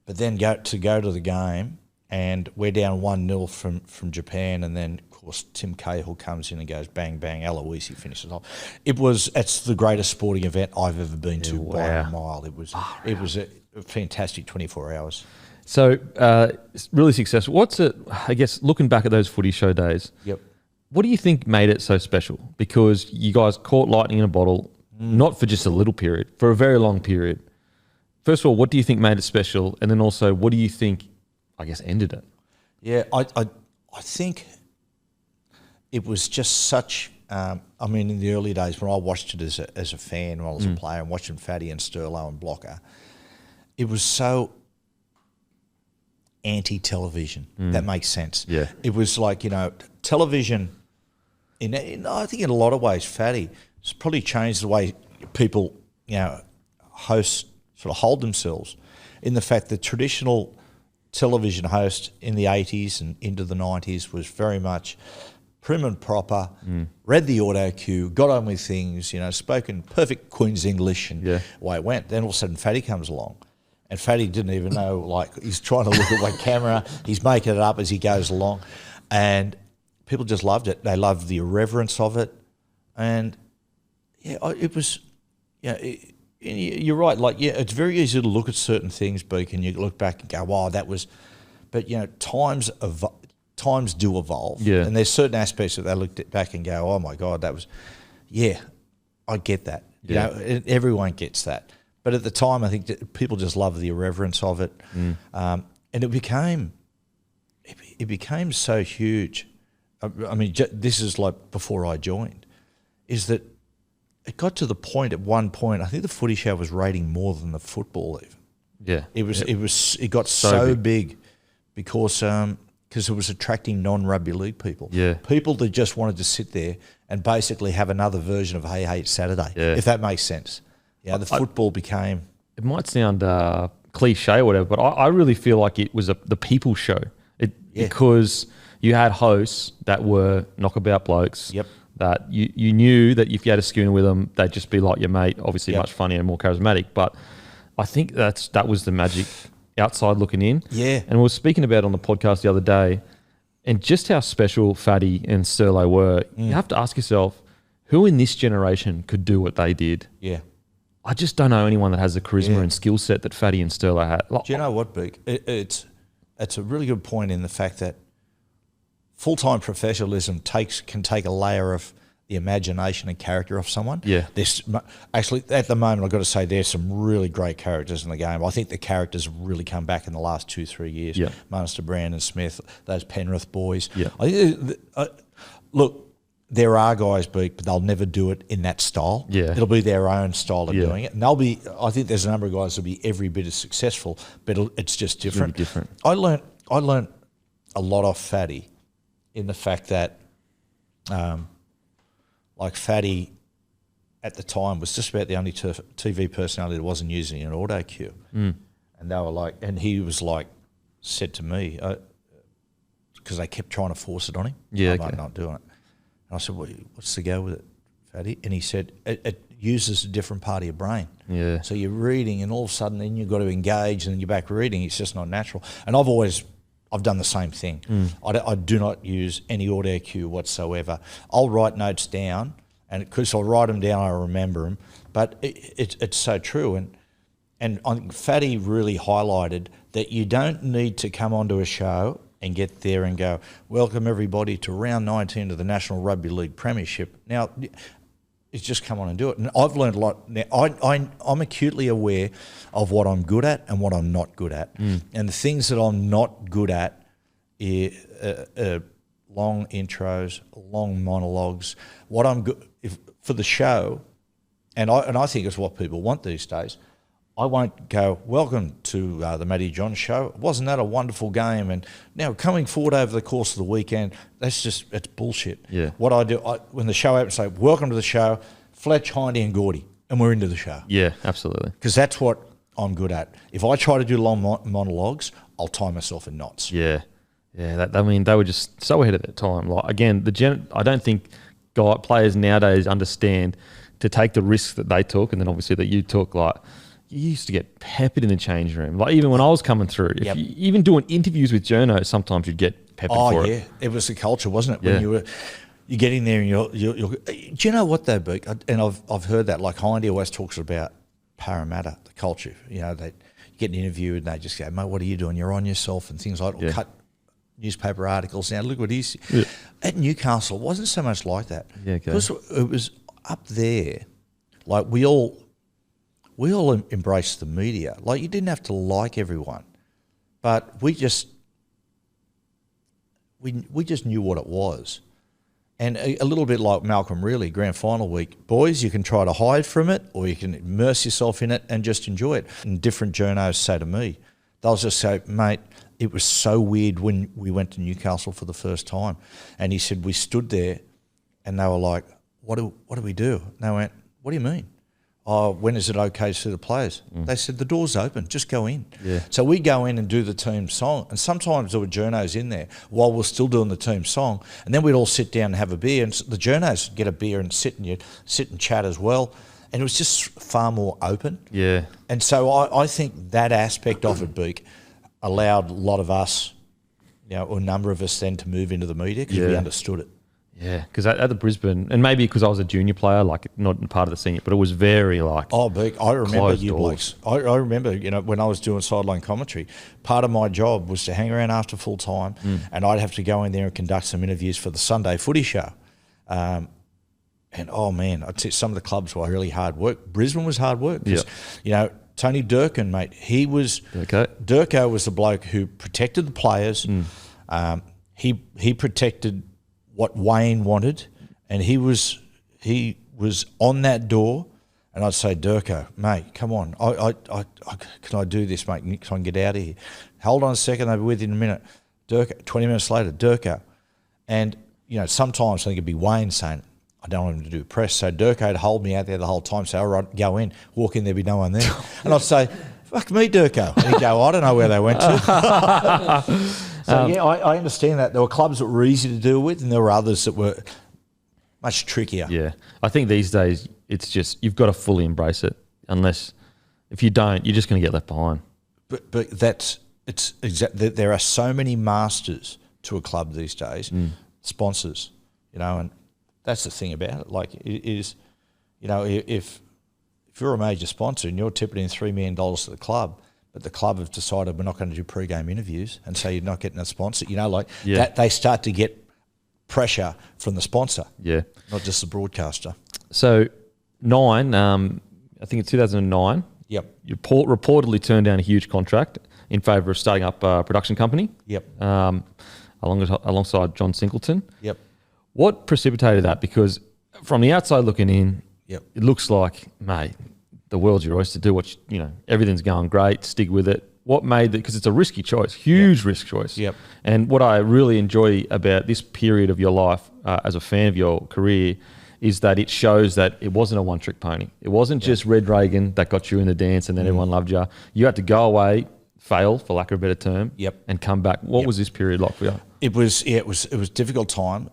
But then go to the game, and we're down 1-0 from Japan, and then of course Tim Cahill comes in and goes bang bang, Aloisi finishes off. It's the greatest sporting event I've ever been to by a mile. It was a fantastic 24 hours. So it's really successful. What's it? I guess looking back at those footy show days. Yep. What do you think made it so special? Because you guys caught lightning in a bottle. Not for just a little period, for a very long period. First of all, what do you think made it special? And then also, what do you think, I guess, ended it? Yeah, I think it was just such, I mean, in the early days when I watched it as a fan, when I was a player and watching Fatty and Sterlo and Blocker, it was so anti-television. That makes sense. Yeah. It was like, you know, television, I think in a lot of ways, Fatty, it's probably changed the way people, you know, hosts sort of hold themselves, in the fact that traditional television host in the 80s and into the 90s was very much prim and proper, read the auto cue, got on with things, you know, spoken perfect Queen's English, and away it went. Then all of a sudden Fatty comes along, and Fatty didn't even know, like, he's trying to look at my camera, he's making it up as he goes along, and people just loved it. They loved the irreverence of it, and yeah, it was, yeah, you're right. Like, yeah, it's very easy to look at certain things, Beak, and you look back and go, wow, that was, but, you know, times times do evolve. Yeah. And there's certain aspects that they look back and go, oh my God, that was, yeah, I get that. You know, everyone gets that. But at the time, I think that people just love the irreverence of it. And it became so huge. I mean, this is like before I joined, is that it got to the point at one point, I think the Footy Show was rating more than the football even. Yeah. It got so big because it was attracting non-rugby league people. Yeah. People that just wanted to sit there and basically have another version of Hey, it's Saturday, if that makes sense. Yeah, the football became... It might sound cliche or whatever, but I really feel like it was the people show. Because you had hosts that were knockabout blokes. Yep. That you knew that if you had a schooner with them, they'd just be like your mate, obviously much funnier and more charismatic. But I think that was the magic outside looking in. Yeah. And we were speaking about it on the podcast the other day, and just how special Fatty and Sterlo were. You have to ask yourself, who in this generation could do what they did? Yeah. I just don't know anyone that has the charisma and skill set that Fatty and Sterlo had. Like, do you know what, Beak? It's a really good point in the fact that full-time professionalism can take a layer of the imagination and character of someone. Yeah. Actually, at the moment, I've got to say there's some really great characters in the game. I think the characters have really come back in the last 2-3 years. Yeah. Munster, Brandon Smith, those Penrith boys. Yeah. Look, there are guys, but they'll never do it in that style. Yeah. It'll be their own style of doing it. And I think there's a number of guys that'll be every bit as successful, but it's just different. Really different. I learned a lot off Fatty in the fact that like Fatty at the time was just about the only TV personality that wasn't using an auto cue. And they were like, and he was like, said to me, because they kept trying to force it on him. Yeah, I'm like, not doing it. And I said, what's the go with it, Fatty? And he said, it uses a different part of your brain. Yeah. So you're reading and all of a sudden then you've got to engage and then you're back reading. It's just not natural. And I've done the same thing. I do not use any audio cue whatsoever. I'll write notes down, and because I'll write them down, I remember them. But it's so true. And I think Fatty really highlighted that you don't need to come onto a show and get there and go, welcome everybody to round 19 of the National Rugby League Premiership. Now, it's just come on and do it. And I've learned a lot. Now, I'm acutely aware of what I'm good at and what I'm not good at. And the things that I'm not good at are long intros, long monologues. What I'm good for the show, and I think it's what people want these days. I won't go, welcome to the Matty Johns show. Wasn't that a wonderful game? And now coming forward over the course of the weekend, it's bullshit. Yeah. What I do, when the show opens, I say, welcome to the show, Fletch, Hindy and Gordy, and we're into the show. Yeah, absolutely. Because that's what I'm good at. If I try to do long monologues, I'll tie myself in knots. Yeah. Yeah, they were just so ahead of their time. Like, again, I don't think players nowadays understand to take the risks that they took and then obviously that you took. Like, you used to get peppered in the change room. Like, even when I was coming through, if you, even doing interviews with journos, sometimes you'd get peppered for it. Oh, yeah. It was the culture, wasn't it? When you get in there and you're do you know what though, Beak? And I've heard that. Like, Hindy always talks about Parramatta, the culture. You know, they get an interview and they just go, mate, what are you doing? You're on yourself and things like that. Or cut newspaper articles. Now, look what he's... Yeah. At Newcastle, it wasn't so much like that. Yeah, okay. It was up there. Like, we all embraced the media. Like, you didn't have to like everyone, but we just knew what it was. And a little bit like Malcolm really, grand final week, boys, you can try to hide from it or you can immerse yourself in it and just enjoy it. And different journos say to me, they'll just say, mate, it was so weird when we went to Newcastle for the first time. And he said, we stood there and they were like, what do we do? And they went, what do you mean? Oh, when is it okay to see the players? They said, the door's open, just go in. Yeah. So we go in and do the team song. And sometimes there were journos in there while we're still doing the team song. And then we'd all sit down and have a beer. And the journos would get a beer and sit and chat as well. And it was just far more open. Yeah. And so I think that aspect of it, Beak, allowed a lot of us, or a number of us then to move into the media because we understood it. Yeah, because at the Brisbane, and maybe because I was a junior player, like not part of the senior, but it was very like Beck, I remember closed you doors. blokes. I remember, when I was doing sideline commentary, part of my job was to hang around after full time, and I'd have to go in there and conduct some interviews for the Sunday Footy show. And oh man, I'd say some of the clubs were really hard work. Brisbane was hard work. Tony Durkin, mate, Durko was the bloke who protected the players. He protected what Wayne wanted, and he was on that door. And I'd say, Durko, mate, come on, can I do this, mate? Can I get out of here? Hold on a second, I'll be with you in a minute. Durko, 20 minutes later, Durko. And, sometimes I think it'd be Wayne saying, I don't want him to do press. So Durko would hold me out there the whole time, say, all right, go in, walk in, there'd be no one there. And I'd say, fuck me, Durko. And he'd go, I don't know where they went to. I understand that. There were clubs that were easy to deal with, and there were others that were much trickier. Yeah. I think these days it's just, you've got to fully embrace it. Unless, if you don't, you're just going to get left behind. But there are so many masters to a club these days, sponsors, and that's the thing about it. Like, it is, if you're a major sponsor and you're tipping in $3 million to the club, but the club have decided we're not going to do pre-game interviews, and so you're not getting a sponsor, that they start to get pressure from the sponsor, not just the broadcaster. So 9, I think it's 2009. Yep. You reportedly turned down a huge contract in favour of starting up a production company. Yep. Alongside John Singleton. Yep. What precipitated that? Because from the outside looking in, Yep. it looks like, mate, the world's your oyster. Do what everything's going great. Stick with it. What made that? Because it's a risky choice, huge risk choice. Yep. And what I really enjoy about this period of your life as a fan of your career is that it shows that it wasn't a one-trick pony. It wasn't just Red Reagan that got you in the dance and then everyone loved you. You had to go away, fail, for lack of a better term, and come back. What was this period like for you? It was a difficult time,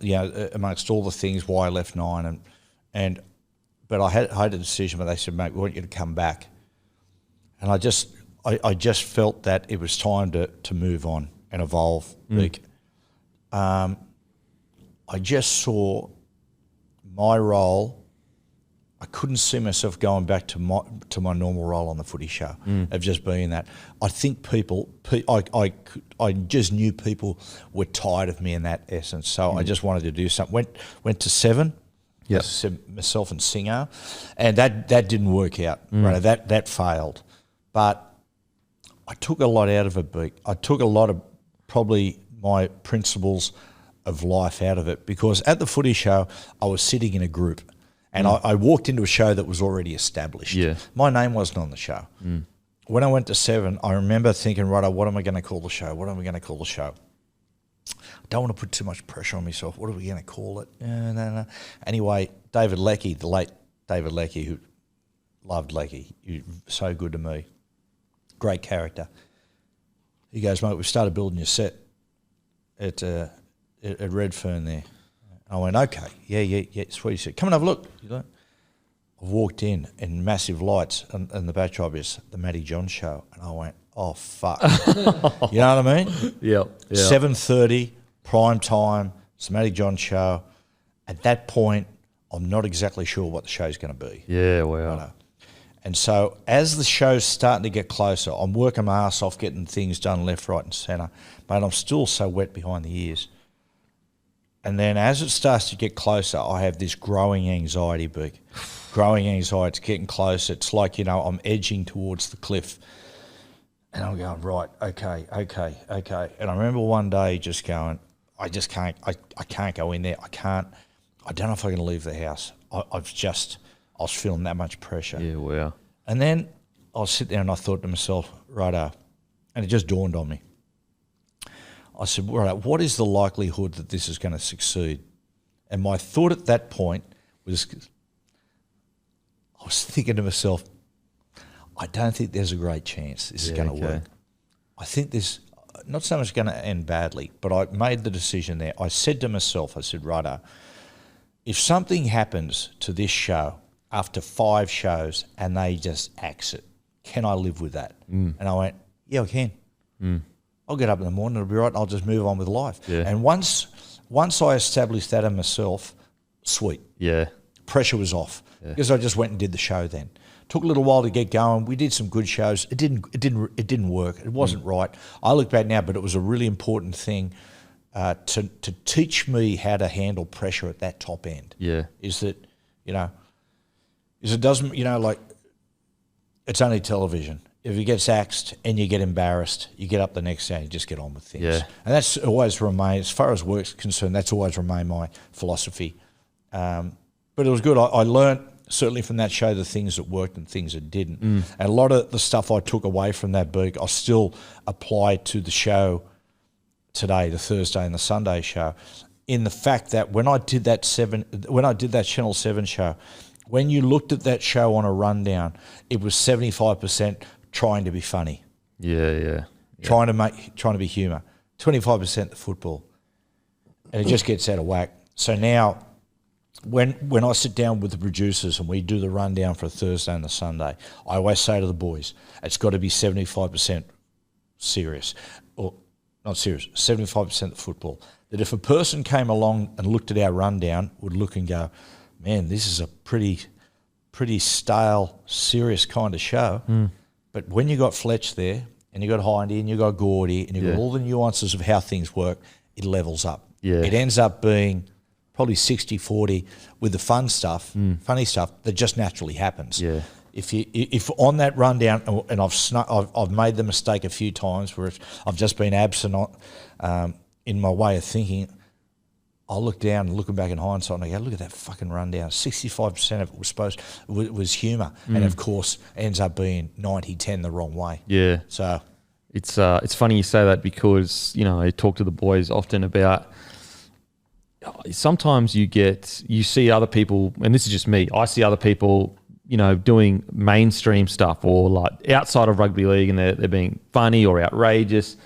amongst all the things why I left 9, but I had a decision where they said, mate, we want you to come back, and I just felt that it was time to move on and evolve. I just saw my role. I couldn't see myself going back to my normal role on the Footy show of just being that. I think I just knew people were tired of me in that essence. So I just wanted to do something. Went to 7. Yes, myself and Singer, and that didn't work out. Right, that failed. But I took a lot out of it. I took a lot of probably my principles of life out of it, because at the Footy show I was sitting in a group. And I walked into a show that was already established. Yeah. My name wasn't on the show. When I went to 7, I remember thinking, right, what am I going to call the show? What am I going to call the show? I don't want to put too much pressure on myself. What are we going to call it? No. Anyway, David Leckie, the late David Leckie, who loved Leckie, he was so good to me, great character. He goes, mate, we've started building your set at Redfern there. I went, okay, yeah, sweet. He said, come and have a look. I walked in, and massive lights, and the backdrop is the Matty Johns show. And I went, oh, fuck. You know what I mean? Yeah. 7:30, prime time, it's the Matty Johns show. At that point, I'm not exactly sure what the show's going to be. Yeah, wow. And so as the show's starting to get closer, I'm working my ass off getting things done left, right and centre, but I'm still so wet behind the ears. And then as it starts to get closer, I have this growing anxiety, Big. Growing anxiety. It's getting closer. It's like, I'm edging towards the cliff. And I'm going, right, okay. And I remember one day just going, I can't go in there. I don't know if I can leave the house. I was feeling that much pressure. Yeah, wow. And then I sit there and I thought to myself, righto, and it just dawned on me. I said, right, what is the likelihood that this is going to succeed? And my thought at that point was, I was thinking to myself, I don't think there's a great chance this is going to work. I think this, not so much going to end badly, but I made the decision there. I said to myself, I said, righto, if something happens to this show after 5 shows and they just axe it, can I live with that? And I went, yeah, I can. I'll get up in the morning, it'll be right, I'll just move on with life. Yeah. And once once I established that in myself, sweet. Yeah. Pressure was off because I just went and did the show then. Took a little while to get going. We did some good shows. It didn't work. It wasn't right. I look back now, but it was a really important thing to teach me how to handle pressure at that top end. Yeah. Is that, it doesn't, like, it's only television. If you get axed and you get embarrassed, you get up the next day and you just get on with things. Yeah. And that's always remained, as far as work's concerned, that's always remained my philosophy. But it was good. I learned, certainly from that show, the things that worked and things that didn't. And a lot of the stuff I took away from that book, I still apply to the show today, the Thursday and the Sunday show, in the fact that when I did that Channel 7 show, when you looked at that show on a rundown, it was 75% trying to be funny. Yeah. Trying to be humour. 25% the football. And it just gets out of whack. So now, when I sit down with the producers and we do the rundown for a Thursday and the Sunday, I always say to the boys, it's got to be 75% serious, or not serious, 75% the football. That if a person came along and looked at our rundown, would look and go, man, this is a pretty stale, serious kind of show. But when you got Fletch there, and you got Hindy, and you got Gordy, and you got all the nuances of how things work, it levels up. Yeah. It ends up being probably 60-40 with the fun stuff, funny stuff that just naturally happens. Yeah. If on that rundown, and I've made the mistake a few times where I've just been absent in my way of thinking, I'll look down and looking back in hindsight and I go, look at that fucking rundown. 65% of it was humour, and of course ends up being 90-10 the wrong way. Yeah. So it's funny you say that because I talk to the boys often about. Sometimes you see other people, and this is just me. I see other people, doing mainstream stuff or like outside of rugby league, and they're being funny or outrageous,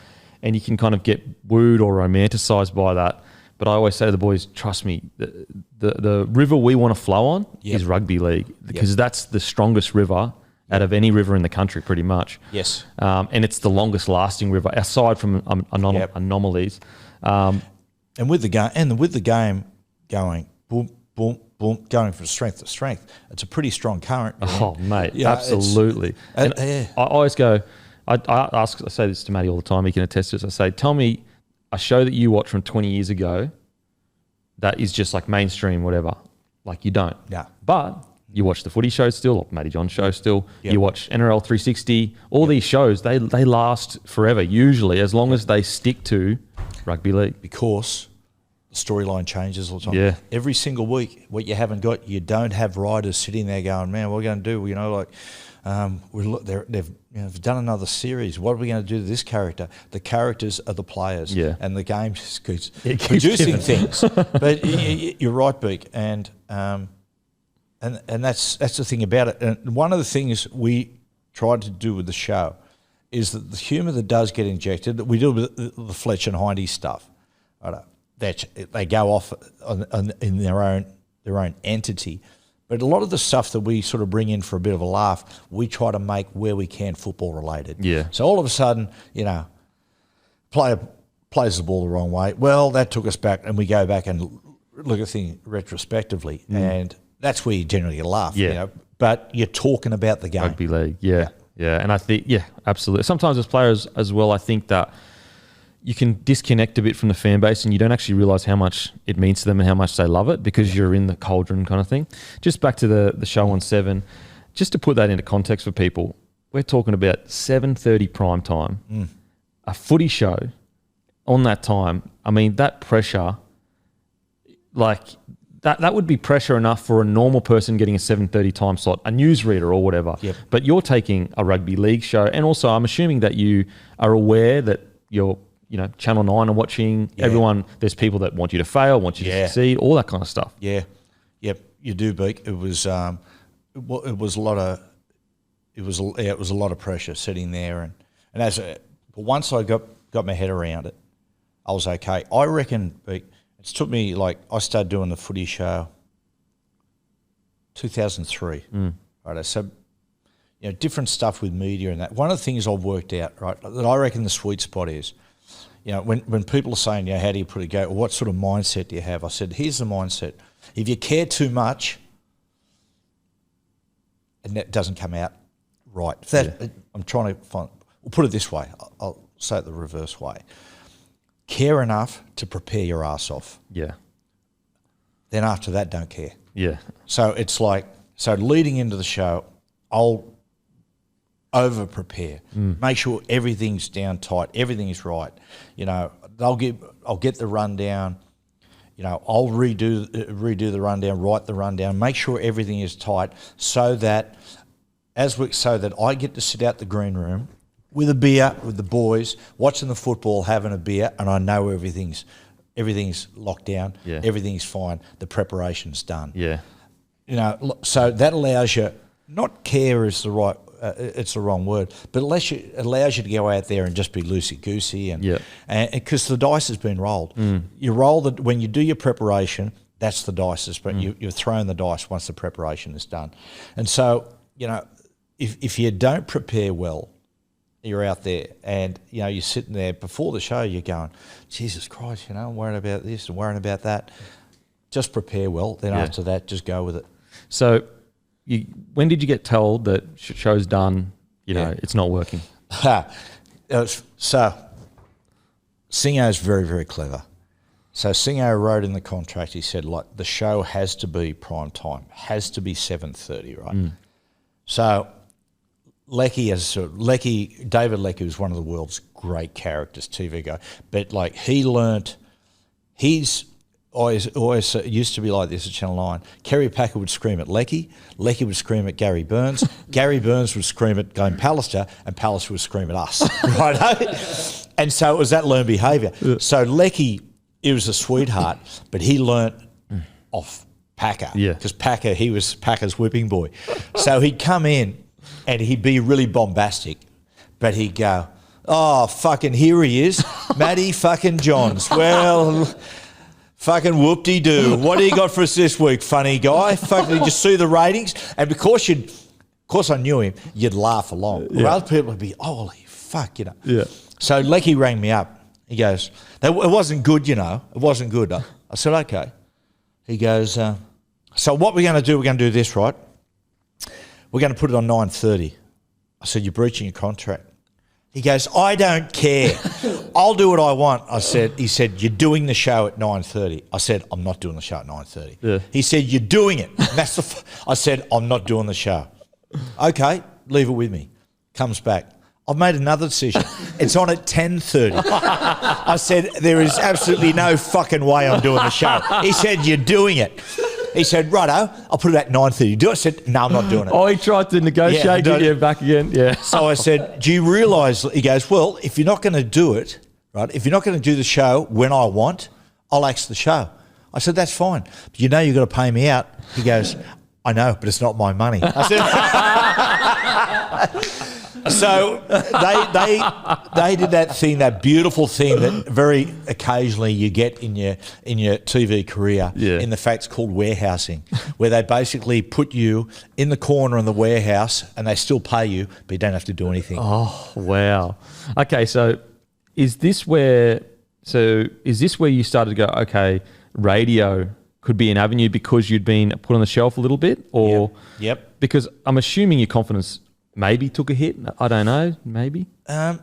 and you can kind of get wooed or romanticised by that. But I always say to the boys, trust me, the river we want to flow on is rugby league, because that's the strongest river out of any river in the country, pretty much. Yes. And it's the longest lasting river, aside from anomalies. And with the game going boom, boom, boom, going from strength to strength, it's a pretty strong current. Oh, mate, absolutely. And I always go, I say this to Matty all the time. He can attest to this. I say, tell me a show that you watch from 20 years ago that is just like mainstream, whatever. Like, you don't. Yeah. But you watch the Footy show still, or Matty Johns show still. Yep. You watch NRL 360. All these shows, they last forever, usually, as long as they stick to rugby league. Because the storyline changes all the time. Yeah. Every single week, what you haven't got, you don't have writers sitting there going, man, what are we going to do? They've done another series. What are we going to do to this character? The characters are the players. Yeah. And the game just keeps producing things. But you're right, Beak. And that's the thing about it. And one of the things we tried to do with the show is that the humour that does get injected, that we do with the Fletch and Hindy stuff, they go off in their own entity. But a lot of the stuff that we sort of bring in for a bit of a laugh, we try to make where we can football related. Yeah. So all of a sudden, player plays the ball the wrong way. Well, that took us back, and we go back and look at things retrospectively, and that's where you generally get a laugh. Yeah. But you're talking about the game. Rugby league, yeah. And I think, absolutely. Sometimes as players as well, I think that you can disconnect a bit from the fan base and you don't actually realise how much it means to them and how much they love it, because you're in the cauldron kind of thing. Just back to the show on 7, just to put that into context for people, we're talking about 7:30 prime time, a footy show on that time. I mean, that pressure, like that would be pressure enough for a normal person getting a 7:30 time slot, a newsreader or whatever. Yep. But you're taking a rugby league show, and also I'm assuming that you are aware that you're Channel 9 are watching. Everyone, there's people that want you to fail, want you to succeed, all that kind of stuff. Yeah, yep, you do, Beak. It was a lot of pressure sitting there, but once I got my head around it, I was okay. I reckon, Beak, it took me I started doing the Footy show 2003. Right, so different stuff with media and that. One of the things I've worked out, right, that I reckon the sweet spot is, when people are saying, how do you put it go? Or what sort of mindset do you have? I said, here's the mindset. If you care too much, and that doesn't come out right. I'm trying to find. We'll put it this way. I'll say it the reverse way. Care enough to prepare your ass off. Yeah. Then after that, don't care. Yeah. So it's like, leading into the show, I'll over prepare, make sure everything's down tight, everything is right. I'll get the rundown. I'll redo the rundown, write the rundown, make sure everything is tight, so that I get to sit out the green room with a beer with the boys, watching the football, having a beer, and I know everything's locked down, everything's fine, the preparation's done. Yeah. So that allows you, not care is the right, it's the wrong word, but it allows you to go out there and just be loosey-goosey, and because the dice has been rolled. You roll when you do your preparation, that's the dice, but you're throwing the dice once the preparation is done. And so, if you don't prepare well, you're out there and, you're sitting there before the show, you're going, Jesus Christ, I'm worrying about this and worrying about that. Just prepare well. Then after that, just go with it. So when did you get told that show's done, it's not working? So Singo's very, very clever. So Singo wrote in the contract, he said, the show has to be prime time, has to be 7:30, right? So David Leckie was one of the world's great characters, TV guy, but he's always used to be like this at Channel 9. Kerry Packer would scream at Leckie would scream at Gary Burns, Gary Burns would scream at Glenn Pallister, and Pallister would scream at us, right? And so it was that learned behaviour. So Leckie, he was a sweetheart, but he learnt off Packer, because Packer, he was Packer's whipping boy. So he'd come in and he'd be really bombastic, but he'd go, oh, fucking here he is, Matty fucking Johns. Well, fucking whoop-de-doo. What do you got for us this week, funny guy? Fucking, did you see the ratings? And because I knew him, you'd laugh along. Or other people would be, holy fuck, Yeah. So Leckie rang me up. He goes, it wasn't good, It wasn't good. I said, okay. He goes, so what we're going to do this, right? We're going to put it on 9:30. I said, you're breaching your contract. He goes, I don't care. I'll do what I want. He said, you're doing the show at 9:30. I said, I'm not doing the show at 9:30. Yeah. He said, you're doing it. And I said, I'm not doing the show. Okay, leave it with me. Comes back. I've made another decision. It's on at 10:30. I said, there is absolutely no fucking way I'm doing the show. He said, you're doing it. He said, righto, I'll put it at 9:30. Do it? I said, no, I'm not doing it. Oh, he tried to negotiate, get you back again. Yeah. So I said, do you realise, he goes, well, if you're not going to do it, right, if you're not going to do the show when I want, I'll axe the show. I said, that's fine. But you've got to pay me out. He goes, I know, but it's not my money. I said, so they did that thing, that beautiful thing that very occasionally you get in your TV career, in the fact it's called warehousing, where they basically put you in the corner in the warehouse and they still pay you, but you don't have to do anything. Oh, wow. Okay, so is this where you started to go, okay, radio could be an avenue because you'd been put on the shelf a little bit? Or Yep. Because I'm assuming your confidence maybe took a hit. I don't know, maybe. I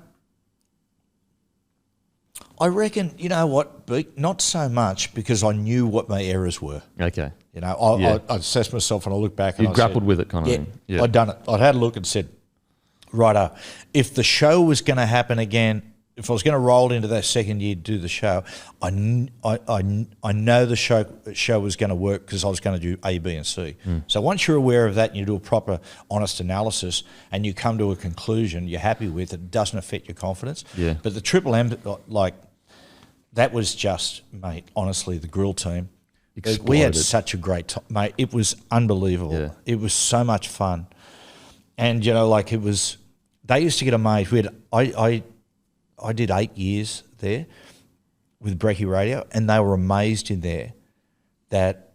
reckon, you know what, Beak, not so much, because I knew what my errors were. Okay. I assessed myself and I looked back and you grappled with it kind of thing. Yeah, I'd done it. I'd had a look and said, righto, if the show was going to happen again, if I was going to roll into that second year to do the show, I know the show was going to work because I was going to do A, B, and C. So once you're aware of that and you do a proper, honest analysis and you come to a conclusion you're happy with, it doesn't affect your confidence. Yeah. But the Triple M, that was just, mate, honestly, the grill team. Exploded. We had such a great time, mate. It was unbelievable. Yeah. It was so much fun. And, it was, they used to get amazed. I did 8 years there with Brecky Radio, and they were amazed in there that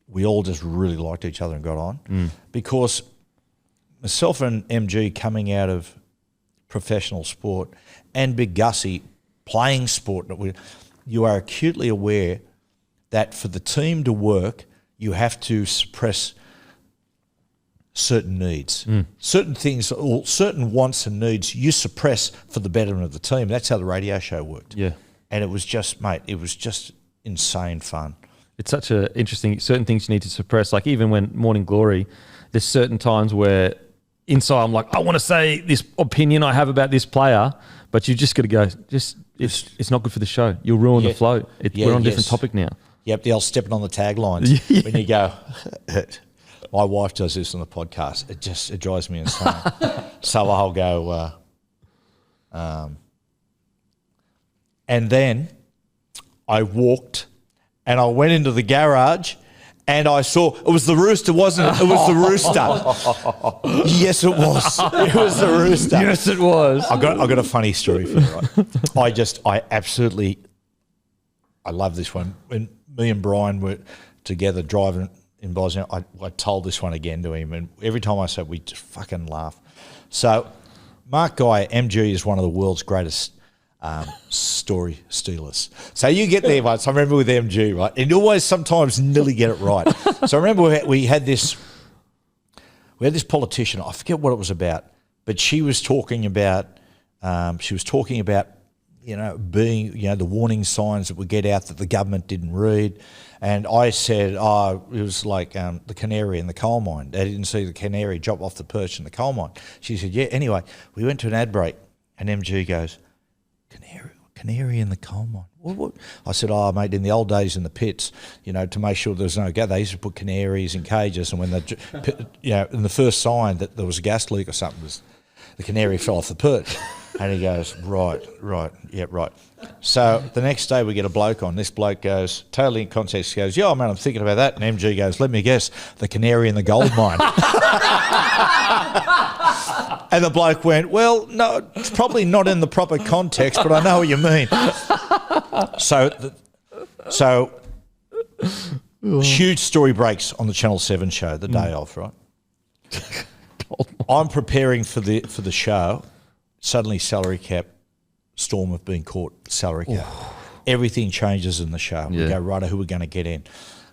we all just really liked each other and got on. Because myself and MG coming out of professional sport, and Big Gussie playing sport, you are acutely aware that for the team to work, you have to suppress certain needs. Certain things, or certain wants and needs, you suppress for the betterment of the team. That's how the radio show worked. Yeah. And it was just, mate, it was just insane fun. It's such a interesting, certain things you need to suppress. Like even when Morning Glory, there's certain times where inside I'm like, I want to say this opinion I have about this player, but you just got to go, it's not good for the show. You'll ruin the flow. We're on a different topic now. Yep, the old stepping on the taglines. When you go, my wife does this on the podcast. It drives me insane. So I'll go, and then I walked and I went into the garage and I saw, it was the rooster, wasn't it? It was the rooster. Yes, it was. It was the rooster. Yes, it was. I got a funny story for you, right? I love this one. When me and Brian were together driving in Bosnia, I told this one again to him, and every time I say it, we just fucking laugh. So Mark Guy, MG, is one of the world's greatest story stealers. So you get there once, I remember with MG, right? And you always sometimes nearly get it right. So I remember we had this politician, I forget what it was about, but she was talking about being, the warning signs that would get out that the government didn't read. And I said, it was like the canary in the coal mine. They didn't see the canary drop off the perch in the coal mine. She said, yeah. Anyway, we went to an ad break and MG goes, canary in the coal mine. What? I said, mate, in the old days in the pits, to make sure there's no gas, they used to put canaries in cages, and when in the first sign that there was a gas leak or something, the canary fell off the perch. And he goes, right, yeah, right. So the next day we get a bloke on. This bloke goes, totally in context, he goes, yeah, man, I'm thinking about that. And MG goes, let me guess, the canary in the gold mine. And the bloke went, well, no, it's probably not in the proper context, but I know what you mean. So huge story breaks on the Channel 7 show the day of, right? I'm preparing for the show. Suddenly salary cap, Storm have been caught, salary cap. Everything changes in the show. We go, right, who are we going to get in?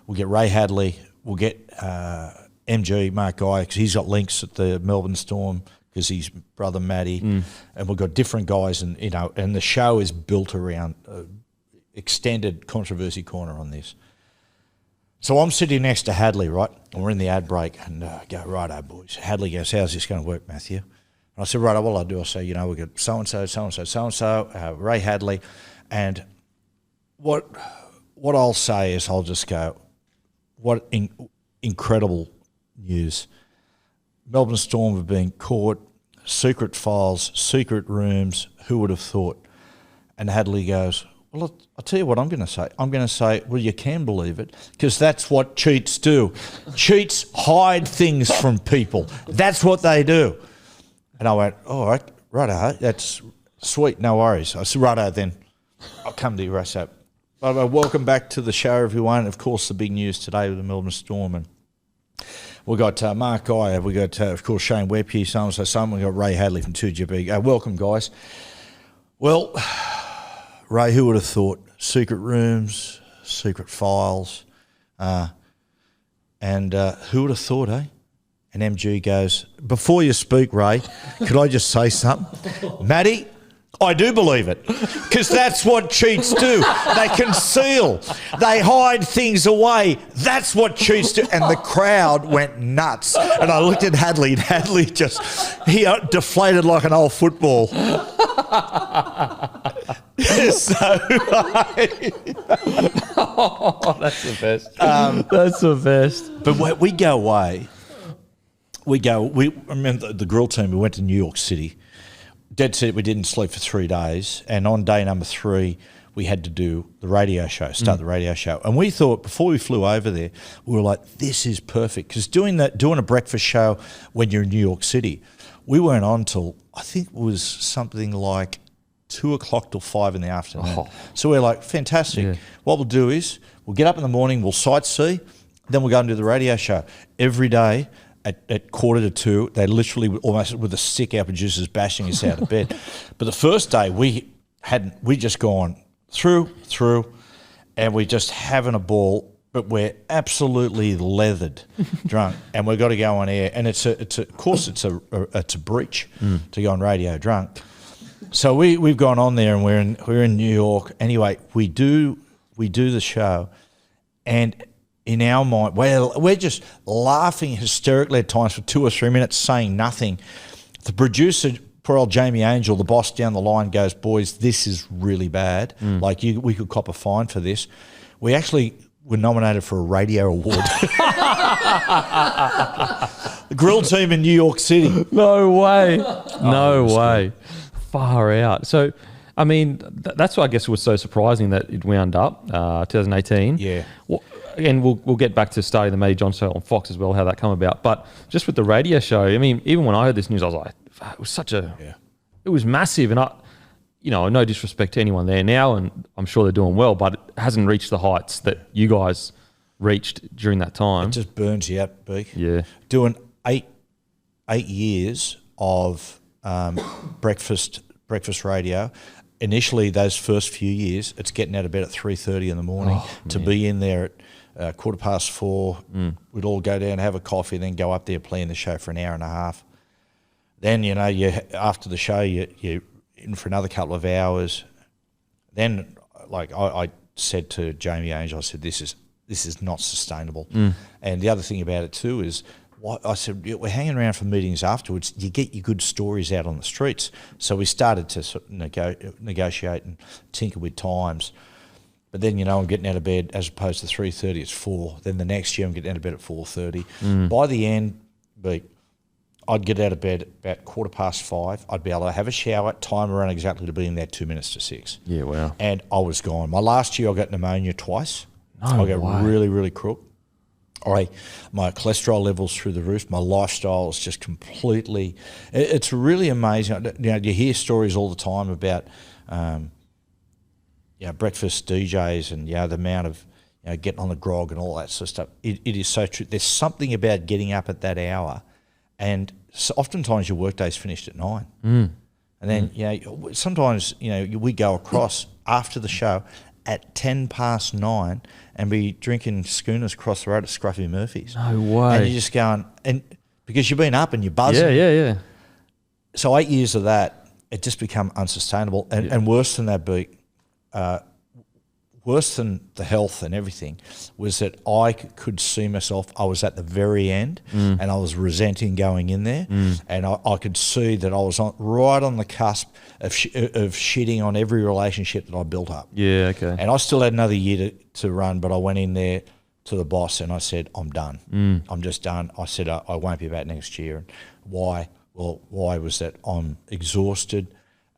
We'll get Ray Hadley. We'll get MG, Mark Guy, because he's got links at the Melbourne Storm because he's brother Matty. And we've got different guys, and the show is built around extended controversy corner on this. So I'm sitting next to Hadley, right? And we're in the ad break, and I go, righto, boys. Hadley goes, how's this going to work, Matthew? And I said, right, what I'll do, I'll say, we've got so-and-so, so-and-so, so-and-so, Ray Hadley. And what I'll say is I'll just go, what incredible news. Melbourne Storm have been caught, secret files, secret rooms, who would have thought? And Hadley goes, well, I'll tell you what I'm going to say. I'm going to say, well, you can believe it, because that's what cheats do. Cheats hide things from people. That's what they do. And I went, all right, righto, that's sweet, no worries. I said, righto, then I'll come to you, Russo. Welcome back to the show, everyone. Of course, the big news today with the Melbourne Storm. And we've got Mark Guy, we've got, of course, Shane Webb here, so-and-so, we've got Ray Hadley from 2GB. Welcome, guys. Well, Ray, who would have thought? Secret rooms, secret files, and who would have thought, eh? And MG goes, before you speak, Ray, could I just say something? Matty, I do believe it, because that's what cheats do. They conceal. They hide things away. That's what cheats do. And the crowd went nuts. And I looked at Hadley, and Hadley he deflated like an old football. That's the best. That's the best. But we go away. I remember the grill team, we went to New York City. Dead set, we didn't sleep for 3 days. And on day number 3, we had to do the radio show, start the radio show. And we thought, before we flew over there, we were like, this is perfect. Because doing a breakfast show when you're in New York City, we weren't on till, I think it was something like 2 o'clock till 5 in the afternoon. Oh. So we're like, fantastic. Yeah. What we'll do is, we'll get up in the morning, we'll sightsee, then we'll go and do the radio show. Every day, at 1:45, they literally almost with a stick, our producers bashing us out of bed. But the first day, we we just gone through, and we're just having a ball, but we're absolutely leathered, drunk, and we've got to go on air. And it's a breach to go on radio drunk. So we've gone on there, and we're in New York. Anyway, we do the show, and in our mind, well, we're just laughing hysterically at times for 2 or 3 minutes, saying nothing. The producer, poor old Jamie Angel, the boss down the line, goes, "Boys, this is really bad. We could cop a fine for this." We actually were nominated for a radio award. The grill team in New York City. No way. No way. Far out. So, I mean, that's what I guess was so surprising that it wound up 2018. Yeah. Well, and we'll get back to starting the Matty Johns show on Fox as well, how that come about. But just with the radio show, I mean, even when I heard this news, I was like, it was it was massive. And no disrespect to anyone there now, and I'm sure they're doing well, but it hasn't reached the heights that you guys reached during that time. It just burns you out, Beak. Yeah. Doing eight years of breakfast radio. Initially, those first few years, it's getting out of bed at 3:30 in the morning to be in there at 4:15. We'd all go down, have a coffee, then go up there, plan the show for an hour and a half. Then, after the show, you're in for another couple of hours. Then, I said to Jamie Angel, I said, this is not sustainable. And the other thing about it too is, I said, we're hanging around for meetings afterwards. You get your good stories out on the streets. So we started to sort of negotiate and tinker with times. But then, I'm getting out of bed as opposed to 3:30, it's 4. Then the next year I'm getting out of bed at 4:30. By the end, I'd get out of bed about 5:15. I'd be able to have a shower, time around exactly to be in there 2 minutes to 6. Yeah, wow. And I was gone. My last year I got pneumonia twice. No I got way. really, really crook. My cholesterol levels through the roof. My lifestyle is just completely. It's really amazing. You hear stories all the time about, breakfast DJs and the amount of getting on the grog and all that sort of stuff. It is so true. There's something about getting up at that hour, and so oftentimes your workday's finished at 9, and then sometimes we go across after the show at 9:10 and be drinking schooners across the road at Scruffy Murphy's. No way. And you're just going, and because you've been up and you're buzzing. Yeah. So 8 years of that, it just become unsustainable. And worse than that, worse than the health and everything, was that I could see myself, I was at the very end and I was resenting going in there, and I could see that I was right on the cusp of shitting on every relationship that I built up. Yeah, okay. And I still had another year to run, but I went in there to the boss and I said, I'm done. I'm just done. I said, I won't be back next year. And why? Well, why was that? I'm exhausted,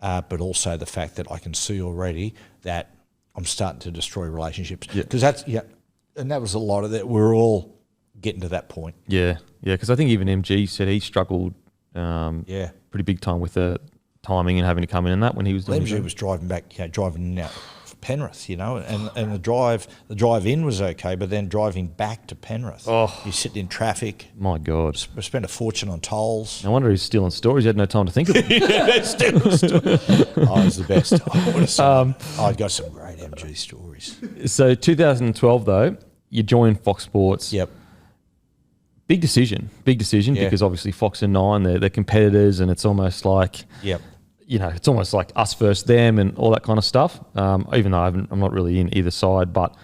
but also the fact that I can see already that I'm starting to destroy relationships. Because and that was a lot of that. We're all getting to that point. Yeah, because I think even MG said he struggled pretty big time with the timing and having to come in and that when he was doing MG was driving back, driving out for Penrith, and the drive in was okay, but then driving back to Penrith, you sit in traffic. My God. Spent a fortune on tolls. No wonder he's stealing stories. He had no time to think of it. I was the best. I've got some great MG stories. So 2012 though, you joined Fox Sports. Yep. Big decision because obviously Fox and Nine, they're competitors, and it's almost like it's almost like us versus them and all that kind of stuff. Even though I'm not really in either side, but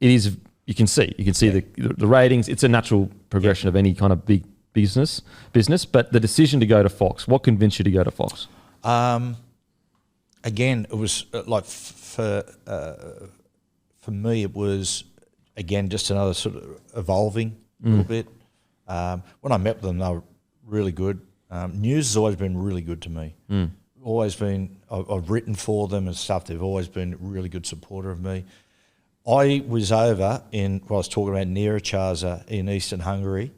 it is. You can see the ratings. It's a natural progression of any kind of big business. But the decision to go to Fox, what convinced you to go to Fox? Again, it was like for me, it was again just another sort of evolving a little bit. When I met them, they were really good. News has always been really good to me. Always been. I've written for them and stuff. They've always been a really good supporter of me. I was over in what I was talking about, Nyíregyháza in eastern Hungary,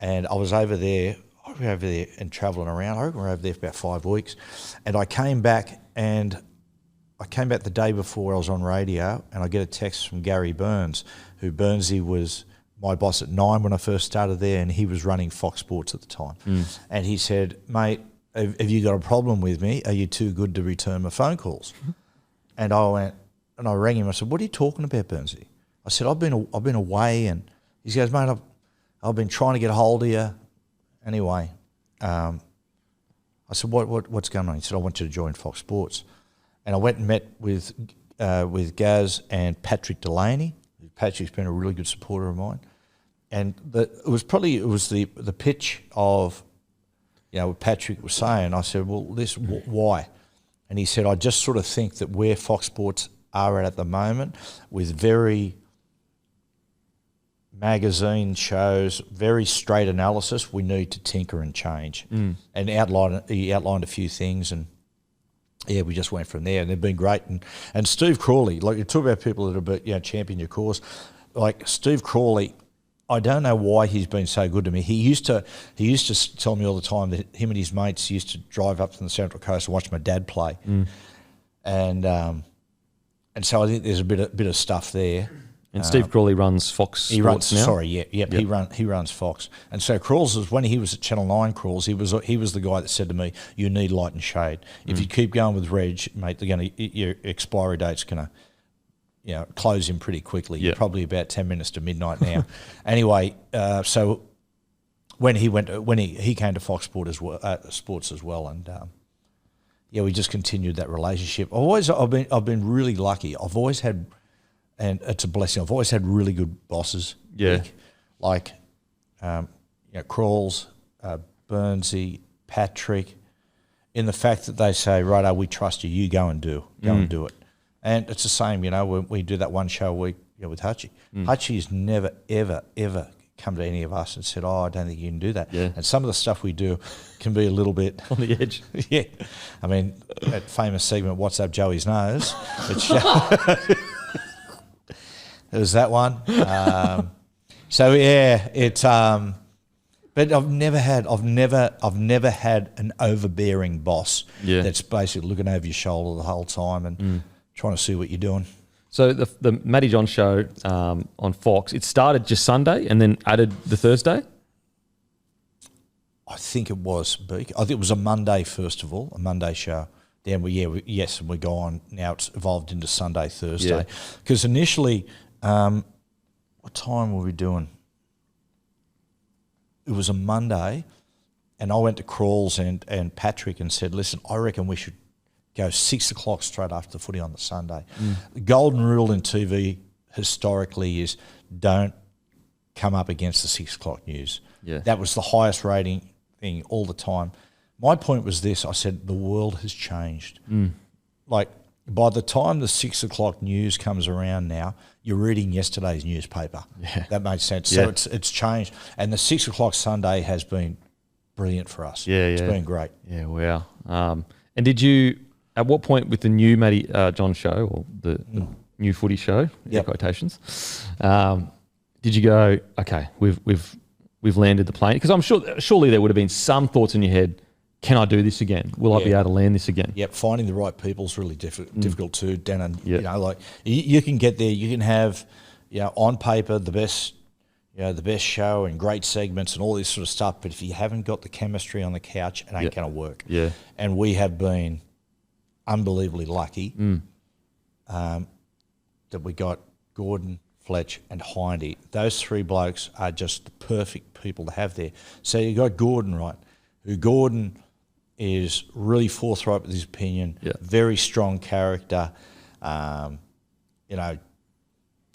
and I was over there. I was over there and travelling around. I reckon we were over there for about 5 weeks, and I came back the day before I was on radio, and I get a text from Gary Burns, who Burnsy was my boss at Nine when I first started there, and he was running Fox Sports at the time. And he said, mate, have you got a problem with me? Are you too good to return my phone calls? And I went, and I rang him. I said, what are you talking about, Burnsy? I said, I've been away. And he goes, mate, I've been trying to get a hold of you. Anyway, I said, what's going on? He said, I want you to join Fox Sports. And I went and met with Gaz and Patrick Delaney. Patrick's been a really good supporter of mine. And it was the pitch of, what Patrick was saying. I said, well, why? And he said, I just sort of think that where Fox Sports are at the moment, with very magazine shows, very straight analysis, we need to tinker and change. And he outlined a few things, and we just went from there, and they've been great. And Steve Crawley, like you talk about people that are champion your cause, like Steve Crawley, I don't know why he's been so good to me. He used to tell me all the time that him and his mates used to drive up from the Central Coast and watch my dad play, and so I think there's a bit of stuff there. And Steve Crawley runs Fox Sports now? He runs Fox. And so Crawls, when he was at Channel 9 Crawls, he was the guy that said to me, you need light and shade. If you keep going with Reg, mate, your expiry date's going to close in pretty quickly. You're probably about 10 minutes to midnight now. Anyway, so when he came to Fox Sports as well, and we just continued that relationship. I've been really lucky. I've always had, and it's a blessing, I've always had really good bosses. Yeah. Like Crawls, Burnsy, Patrick, in the fact that they say, righto, we trust you, you go and do it. And it's the same, when we do that one show a week with Hutchie. Hutchie's never, ever, ever come to any of us and said, I don't think you can do that. Yeah. And some of the stuff we do can be a little bit... on the edge. Yeah. I mean, that famous segment, What's Up Joey's Nose? Which, it was that one. But I've never had an overbearing boss that's basically looking over your shoulder the whole time and trying to see what you're doing. So the Matty Johns show on Fox, it started just Sunday and then added the Thursday? I think it was, Beak. I think it was a Monday, first of all, a Monday show. Then and we go on. Now it's evolved into Sunday, Thursday. Because initially, what time were we doing? It was a Monday, and I went to Crawls and Patrick and said, listen, I reckon we should go 6 o'clock straight after the footy on the Sunday. The golden rule in TV historically is don't come up against the 6 o'clock news. Yeah. That was the highest rating thing all the time. My point was this, I said, the world has changed. Like, by the time the 6 o'clock news comes around now, you're reading yesterday's newspaper. Yeah. That makes sense. So it's changed. And the 6 o'clock Sunday has been brilliant for us. It's been great. Yeah, wow. And did you, at what point with the new Matty Johns show, or the new footy show, quotations, did you go, okay, we've landed the plane? Because I'm surely there would have been some thoughts in your head, can I do this again? Will I be able to land this again? Yep, finding the right people is really difficult too, Dan. And you can get there. You can have, on paper the best show and great segments and all this sort of stuff. But if you haven't got the chemistry on the couch, it ain't going to work. Yeah. And we have been unbelievably lucky that we got Gordon, Fletch, and Hindy. Those three blokes are just the perfect people to have there. So you got Gordon, right? Gordon is really forthright with his opinion, very strong character,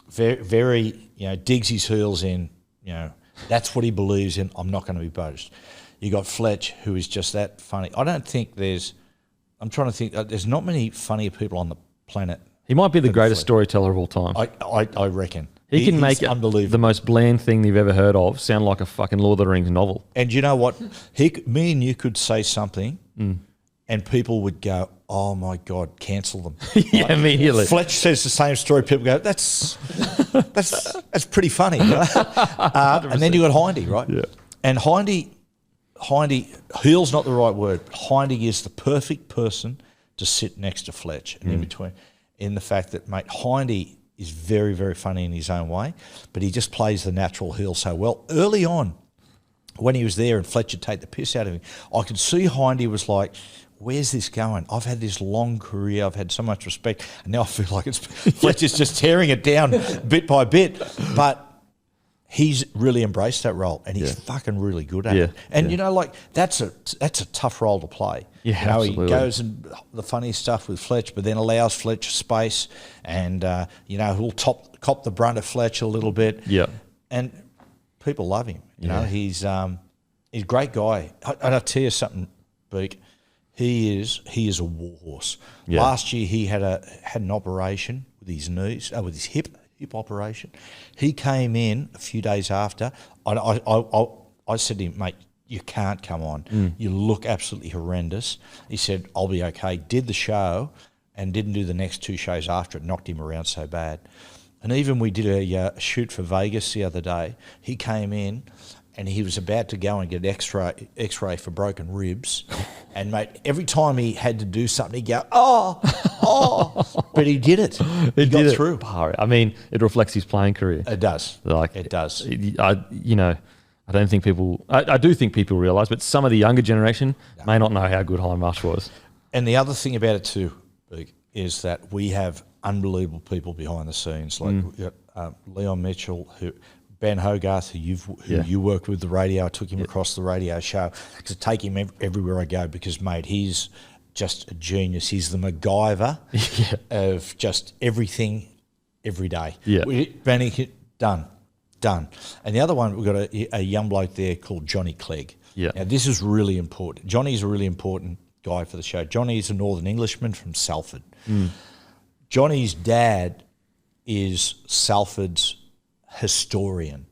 very digs his heels in, that's what he believes in, I'm not going to be budged. You got Fletch, who is just that funny. I don't think there's not many funnier people on the planet. He might be the greatest storyteller of all time. I reckon. He can make the most bland thing you've ever heard of sound like a fucking Lord of the Rings novel. And you know what? Me and you could say something and people would go, oh my God, cancel them. Immediately. Fletch says the same story. People go, that's pretty funny. Right? And then you got Hindy, right? Yeah. And Hindy, heel's not the right word, but Hindy is the perfect person to sit next to Fletch and in between, in the fact that, mate, Hindy is very, very funny in his own way, but he just plays the natural heel so well. Early on, when he was there and Fletcher take the piss out of him, I could see Hindy was like, where's this going? I've had this long career. I've had so much respect. And now I feel like Fletcher's just tearing it down bit by bit. But he's really embraced that role and he's fucking really good at it. And, that's a tough role to play. Yeah, absolutely. He goes and the funny stuff with Fletch, but then allows Fletcher space and, he'll cop the brunt of Fletch a little bit. Yeah. And people love him. You know, he's a great guy. And I'll tell you something, Beak. He is a warhorse. Yeah. Last year he had an operation with his knees, with his hip operation. He came in a few days after. I said to him, mate, you can't come on. You look absolutely horrendous. He said, I'll be okay. Did the show and didn't do the next 2 shows after. It knocked him around so bad. And even we did a shoot for Vegas the other day. He came in and he was about to go and get an X-ray for broken ribs. And, mate, every time he had to do something, he'd go, oh. But he did it. He got through. I mean, it reflects his playing career. It does. It does. I don't think people... I do think people realise, but some of the younger generation may not know how good Hindmarsh was. And the other thing about it too, Big, is that we have unbelievable people behind the scenes, like Leon Mitchell, Ben Hogarth, who you worked with the radio. I took him across the radio show to take him everywhere I go because, mate, he's just a genius. He's the MacGyver of just everything every day. Yeah. Benny, done. And the other one, we've got a young bloke there called Johnny Clegg. Yeah. Now, this is really important. Johnny's a really important guy for the show. Johnny's a Northern Englishman from Salford. Johnny's dad is Salford's historian.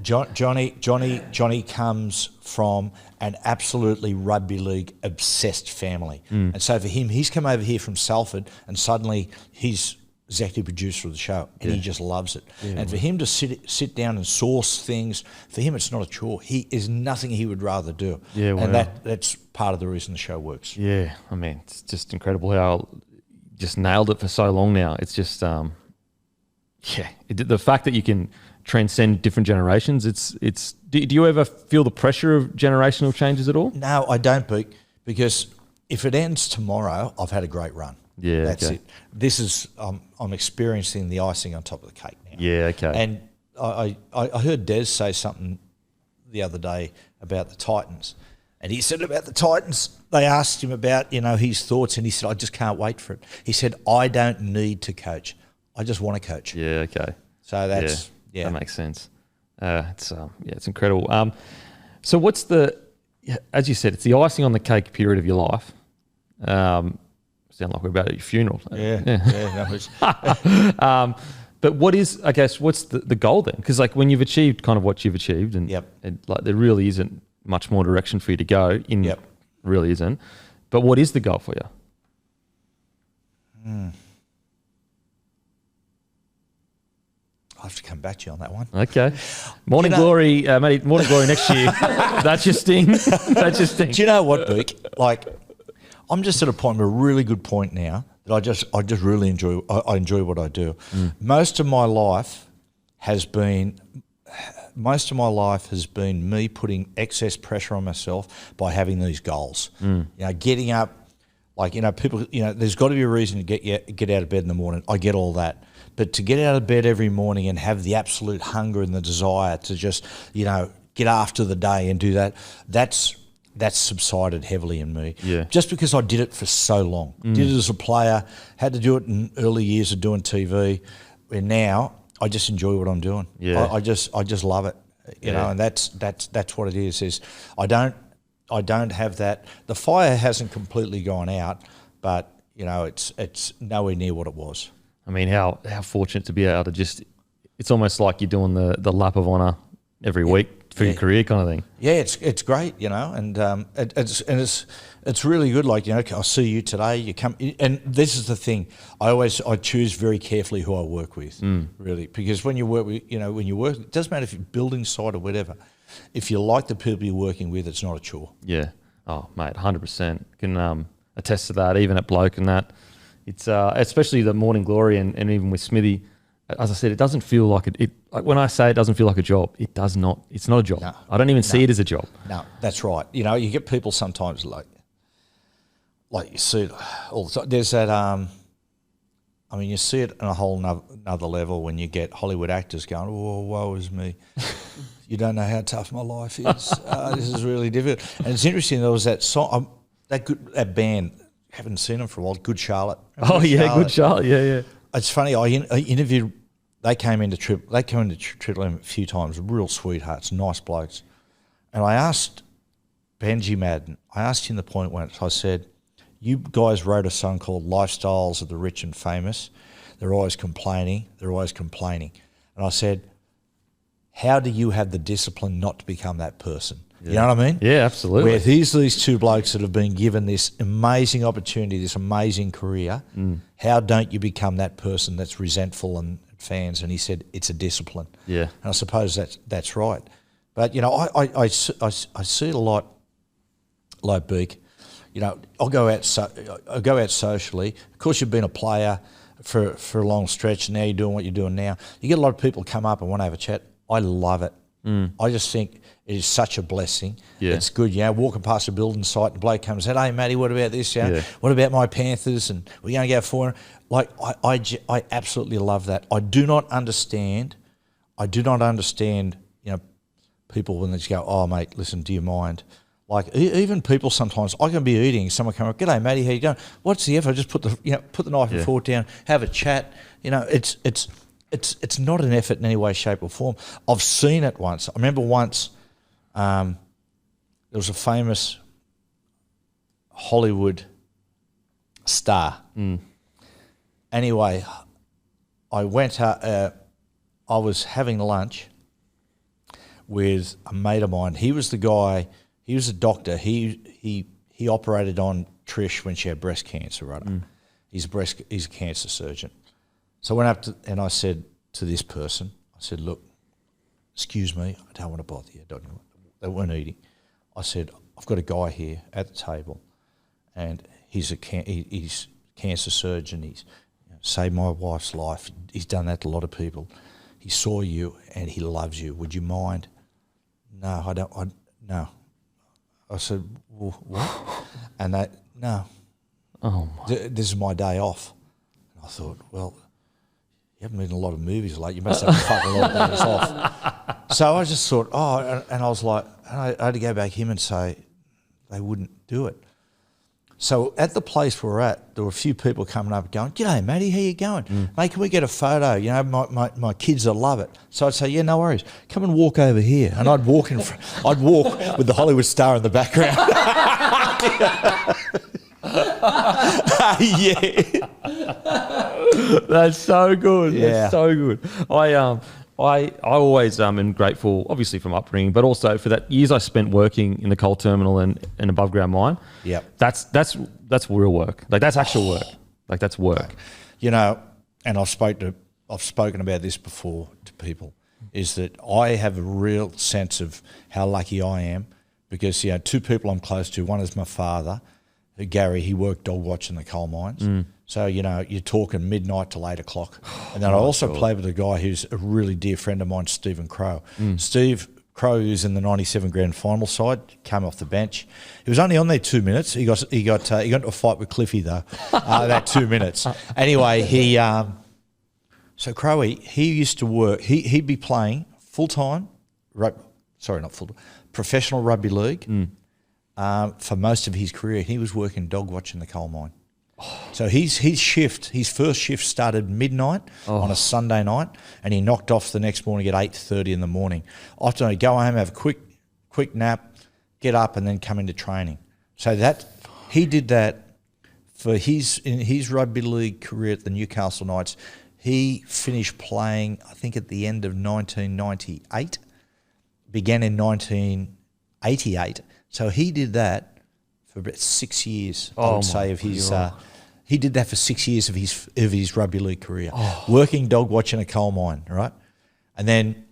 Johnny comes from an absolutely rugby league obsessed family. And so for him, he's come over here from Salford and suddenly he's executive producer of the show and he just loves it. And for him to sit down and source things, for him it's not a chore. He is nothing he would rather do. Yeah, wow. And that's part of the reason the show works. Yeah, I mean, it's just incredible how just nailed it for so long now. It's just, the fact that you can transcend different generations, it's. Do you ever feel the pressure of generational changes at all? No, I don't, because if it ends tomorrow, I've had a great run. Yeah, that's it. This is I'm experiencing the icing on top of the cake now. Yeah, okay. And I heard Des say something the other day about the Titans, and he said about the Titans. They asked him about his thoughts, and he said, "I just can't wait for it." He said, "I don't need to coach. I just want to coach." Yeah, okay. So that's that makes sense. It's incredible. So what's as you said, it's the icing on the cake period of your life. Sound like we're about at your funeral. But what's the goal then? Because like when you've achieved kind of what you've achieved, and like there really isn't much more direction for you to go. Really isn't. But what is the goal for you? I'll have to come back to you on that one. Okay. Morning Glory, Matty, Morning Glory next year. That's your sting. That's your sting. Do you know what, Beak? Like, I'm just at a really good point now that I just really enjoy. I enjoy what I do. Most of my life has been me putting excess pressure on myself by having these goals. Getting up, people. There's got to be a reason to get out of bed in the morning. I get all that. But to get out of bed every morning and have the absolute hunger and the desire to just, get after the day and do that, that's subsided heavily in me. Yeah. Just because I did it for so long. Did it as a player, had to do it in early years of doing TV, and now I just enjoy what I'm doing. Yeah. I just love it. You know, and that's what it is I don't have that. The fire hasn't completely gone out, but it's nowhere near what it was. I mean, how fortunate to be able to it's almost like you're doing the lap of honour every week for your career kind of thing. Yeah, it's great, and it's really good. Like, I'll see you today, you come, and this is the thing. I choose very carefully who I work with, really, because when you work with, it doesn't matter if you're building site or whatever. If you like the people you're working with, it's not a chore. Yeah. Oh, mate, 100%. Can attest to that, even at Bloke and that. It's especially the Morning Glory and even with Smithy, as I said, it doesn't feel like like when I say it doesn't feel like a job, it does not. It's not a job. No. I don't even see it as a job. No, that's right. You know, you get people sometimes like you see it all the time. There's that, you see it on a whole another level when you get Hollywood actors going, oh, woe is me. You don't know how tough my life is. This is really difficult. And it's interesting, there was that song, that band, haven't seen them for a while, Good Charlotte. Remember Good Charlotte, yeah. It's funny, I interviewed, they came into Triple M a few times, real sweethearts, nice blokes. And I asked Benji Madden, I asked him the point once, I said, you guys wrote a song called Lifestyles of the Rich and Famous. They're always complaining. And I said, how do you have the discipline not to become that person? Yeah. You know what I mean? Yeah, absolutely. Where these two blokes that have been given this amazing opportunity, this amazing career, how don't you become that person that's resentful and fans? And he said, it's a discipline. Yeah. And I suppose that's right. But, you know, I see it a lot like Beak. You know, I'll go out socially. Of course, you've been a player for a long stretch, and now you're doing what you're doing now. You get a lot of people come up and want to have a chat. I love it. I just think it is such a blessing. Yeah. It's good, you know, walking past a building site, and the bloke comes and said, hey, Matty, what about this? You know? What about my Panthers? And we're going to go for like, I absolutely love that. I do not understand, you know, people when they just go, oh, mate, listen, do you mind? Like even people sometimes, I can be eating, someone come up, g'day, Matty, how you going? What's the effort? Just put the knife and fork down, have a chat. You know, it's not an effort in any way, shape or form. I've seen it once. I remember once there was a famous Hollywood star. Anyway, I went, I was having lunch with a mate of mine. He was the guy, he was a doctor. He operated on Trish when she had breast cancer, right? He's a cancer surgeon. So I went up and I said to this person, I said, look, excuse me, I don't want to bother you. They weren't eating. I said, I've got a guy here at the table and he's cancer surgeon. He's saved my wife's life. He's done that to a lot of people. He saw you and he loves you. Would you mind? No, I don't. No. I said, well, what? And no. Oh, my. This is my day off. And I thought, well, you haven't been in a lot of movies lately. You must have a fucking lot of days off. So I just thought, and I was like, I had to go back him and say they wouldn't do it. So at the place we're at, there were a few people coming up going, g'day, Matty, how you going? Mate, can we get a photo? You know, my kids will love it. So I'd say, yeah, no worries. Come and walk over here. And I'd walk with the Hollywood star in the background. Yeah. That's so good. Yeah. That's so good. I always am grateful, obviously from upbringing, but also for that years I spent working in the coal terminal and above ground mine. Yeah, that's real work. Like that's actual work. Like that's work. You know, and I've spoken about this before to people, is that I have a real sense of how lucky I am because, you know, two people I'm close to. One is my father, Gary. He worked dog watching the coal mines. So, you know, you're talking midnight till 8 o'clock. And then I also played with a guy who's a really dear friend of mine, Stephen Crow. Steve Crow, who's in the 97 grand final side, came off the bench. He was only on there 2 minutes. He got into a fight with Cliffy, though, that 2 minutes. Anyway, so Crowy, he used to work, he'd be playing full-time, professional rugby league for most of his career. He was working dog watching the coal mine. So his first shift started midnight on a Sunday night, and he knocked off the next morning at 8:30 in the morning. Often he'd go home, have a quick nap, get up, and then come into training. So that he did that for in his rugby league career at the Newcastle Knights. He finished playing, I think, at the end of 1998, began in 1988. So he did that for about 6 years, I would say, of his. He did that for 6 years of his rugby league career, working dog watching a coal mine, right? And then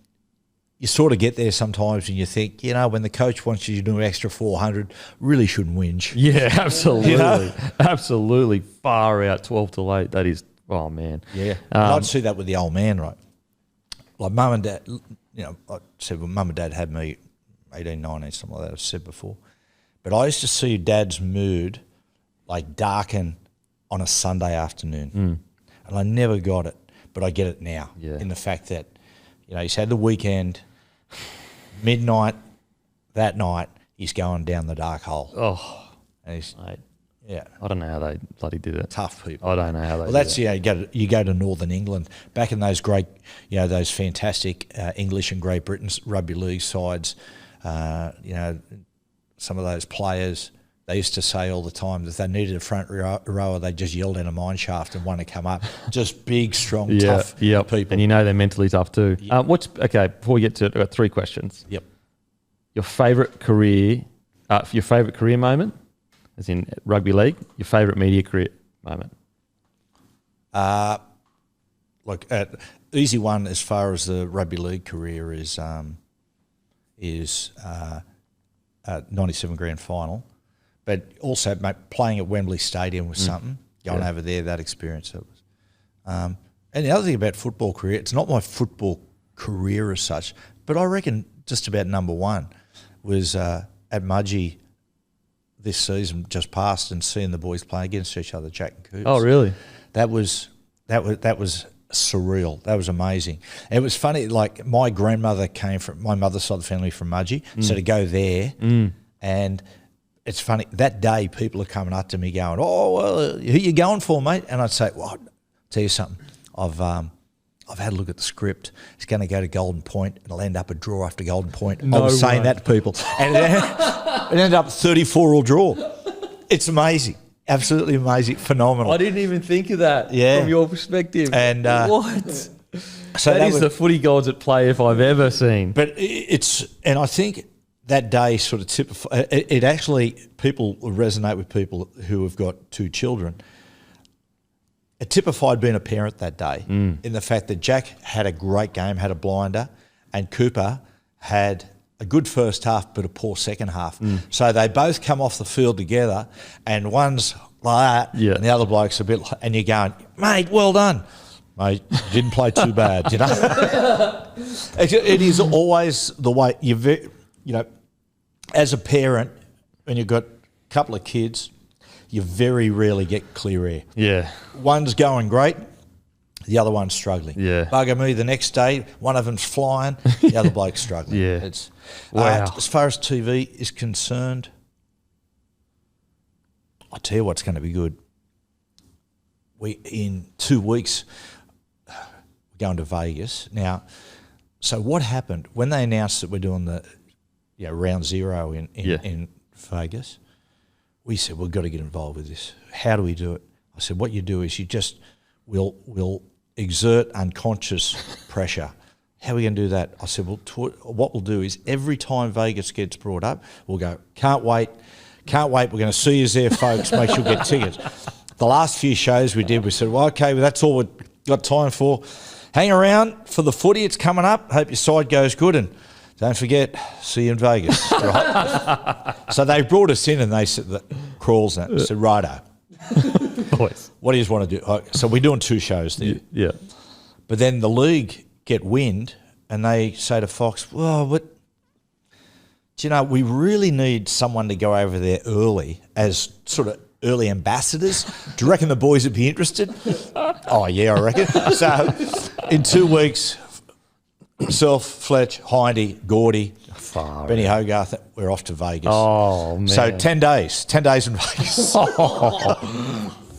you sort of get there sometimes and you think, you know, when the coach wants you to do an extra 400, really shouldn't whinge. Yeah, absolutely. You know? Absolutely. Far out, 12 till 8. That is, Oh, man. Yeah. And I'd see that with the old man, right? Like mum and dad, I said, well, mum and dad had me 18, 19, something like that, I've said before. But I used to see dad's mood like darken on a Sunday afternoon. And I never got it, but I get it now in the fact that, he's had the weekend, midnight, that night, he's going down the dark hole. Oh, and he's, mate. Yeah. I don't know how they bloody did it. Tough people. I don't know how they Well, that's, you go to Northern England. Back in those great, those fantastic English and Great Britain's rugby league sides, some of those players, they used to say all the time that if they needed a front rower, they just yelled in a mine shaft and want to come up. Just big, strong, tough people. And they're mentally tough too. Yep. Before we get to it, I've got 3 questions. Yep. Your favourite career moment, as in rugby league, your favourite media career moment? Look, easy one as far as the rugby league career is 97 grand final. But also, mate, playing at Wembley Stadium was something. Going over there, that experience. It was. And the other thing about football career, it's not my football career as such, but I reckon just about number one was at Mudgee this season just passed and seeing the boys play against each other, Jack and Coops. Oh, really? That was surreal. That was amazing. And it was funny, like my grandmother came from, my mother's side of the family from Mudgee, so to go there and it's funny, that day people are coming up to me going, oh, well, who you going for, mate? And I'd say, well, I'll tell you something. I've had a look at the script. It's going to go to Golden Point and it'll end up a draw after Golden Point. I was saying that to people. And it ended up a 34-all draw. It's amazing. Absolutely amazing. Phenomenal. I didn't even think of that from your perspective. And what? So that is the footy gods at play if I've ever seen. But and I think that day sort of typified, it actually, people resonate with people who have got 2 children. It typified being a parent that day in the fact that Jack had a great game, had a blinder, and Cooper had a good first half but a poor second half. So they both come off the field together and one's like that and the other bloke's a bit like, and you're going, mate, well done. Mate, you didn't play too bad, It is always the way, as a parent, when you've got a couple of kids, you very rarely get clear air. Yeah. One's going great, the other one's struggling. Yeah. Bugger me, the next day, one of them's flying, the other bloke's struggling. It's wow. As far as TV is concerned, I'll tell you what's going to be good. In 2 weeks, we're going to Vegas. Now, so what happened when they announced that we're doing the round 0 in Vegas? We said, we've got to get involved with this. How do we do it? I said, what you do is you just will exert unconscious pressure. How are we going to do that? I said, well, what we'll do is every time Vegas gets brought up, we'll go, can't wait. We're going to see you there, folks. Make sure you get tickets. The last few shows we did, we said, well, okay, well, that's all we've got time for. Hang around for the footy. It's coming up. Hope your side goes good. And don't forget, see you in Vegas. Right? So they brought us in and they said, that crawls and said, righto. Boys. What do you want to do? So we're doing 2 shows there. Yeah. But then the league get wind and they say to Fox, well, we really need someone to go over there early as sort of early ambassadors. Do you reckon the boys would be interested? Oh, yeah, I reckon. So in 2 weeks, myself, Fletch, Hindy, Gordy, Benny Hogarth, we're off to Vegas. Oh, man. So 10 days in Vegas.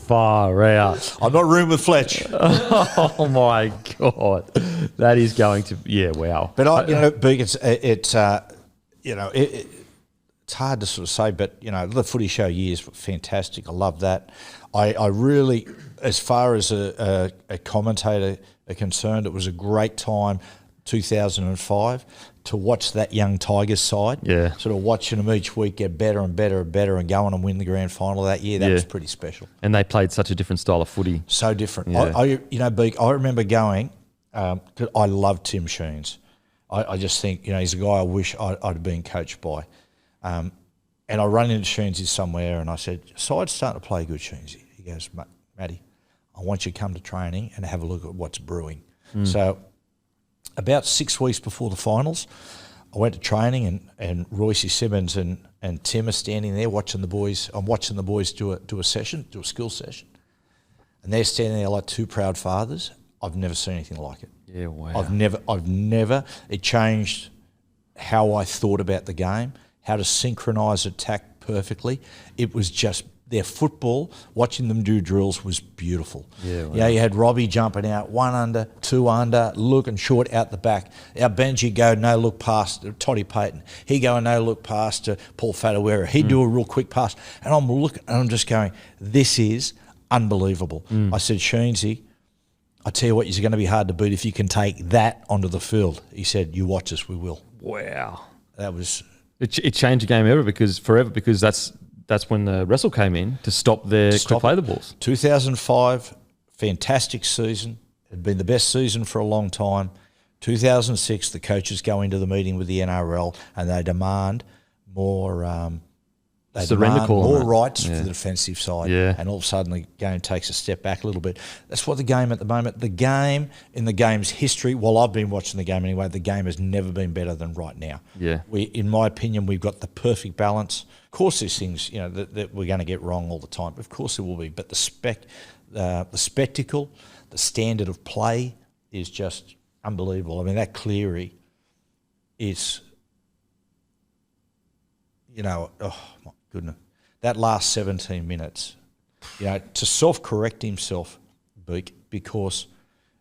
Far out. I'm not room with Fletch. Oh, my God. That is going to, wow. But, Beak, it's hard to sort of say, but, the footy show years were fantastic. I love that. I really, as far as a commentator are concerned, it was a great time, 2005, to watch that young Tigers side. Yeah. Sort of watching them each week get better and better and better and go on and win the grand final that year. That was pretty special. And they played such a different style of footy. So different. Yeah. Beak, I remember going, 'cause I love Tim Sheens. I just think, he's a guy I wish I'd have been coached by. And I run into Sheensy somewhere and I said, side's starting to play good, Sheensy. He goes, Matty, I I want you to come to training and have a look at what's brewing. So about 6 weeks before the finals, I went to training and Royce Simmons and Tim are standing there watching the boys. I'm watching the boys do a skill session. And they're standing there like two proud fathers. I've never seen anything like it. Yeah, wow. I've never, it changed how I thought about the game, how to synchronise attack perfectly. It was just, their football, watching them do drills was beautiful. Yeah, wow. Yeah, you had Robbie jumping out, 1 under, 2 under, looking short out the back. Our Benji go no look past Toddy Payton. He go a no look pass to Paul Fadawera. He'd do a real quick pass. And I'm looking and I'm just going, this is unbelievable. I said, Sheensy, I tell you what, you're going to be hard to beat if you can take that onto the field. He said, you watch us, we will. Wow. That was... It changed the game forever because that's when the wrestle came in to stop their quick play the balls. 2005, fantastic season. It had been the best season for a long time. 2006, the coaches go into the meeting with the NRL and they demand more... Surrender call more on that. rights for the defensive side, and all of a sudden the game takes a step back a little bit. That's what the game at the moment, the game in the game's history, well, I've been watching the game anyway, the game has never been better than right now. Yeah. In my opinion, we've got the perfect balance. Of course there's things, that we're going to get wrong all the time. Of course there will be, but the spectacle, the standard of play is just unbelievable. I mean, that Cleary is, oh my goodness, that last 17 minutes, to self-correct himself, Beak, because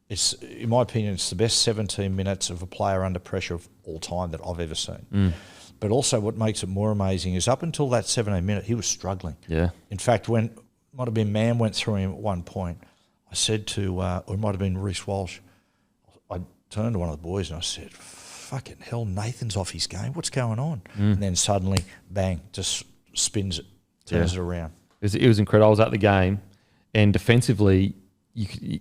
it's, in my opinion, it's the best 17 minutes of a player under pressure of all time that I've ever seen. But also what makes it more amazing is up until that 17 minute, he was struggling. Yeah. In fact, when, might have been Mann went through him at one point, I said to, or it might have been Reece Walsh, I turned to one of the boys and I said, fucking hell, Nathan's off his game. What's going on? And then suddenly, bang, just spins it, turns it around. It was incredible. I was at the game, and defensively,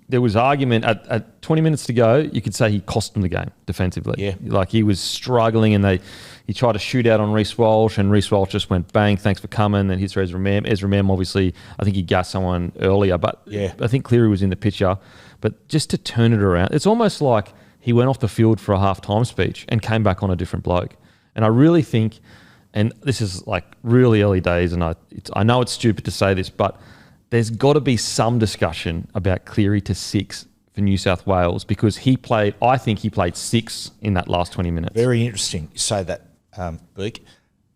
there was argument at 20 minutes to go. You could say he cost them the game defensively. Yeah, like he was struggling, and he tried to shoot out on Reece Walsh, and Reece Walsh just went bang, thanks for coming. Then hits for Ezra Mam. Ezra Mam, obviously, I think he gassed someone earlier, but I think Cleary was in the picture. But just to turn it around, it's almost like he went off the field for a half-time speech and came back on a different bloke. And I really think, and this is like really early days, and I know it's stupid to say this, but there's got to be some discussion about Cleary to 6 for New South Wales, because I think he played 6 in that last 20 minutes. Very interesting you say that, Beak,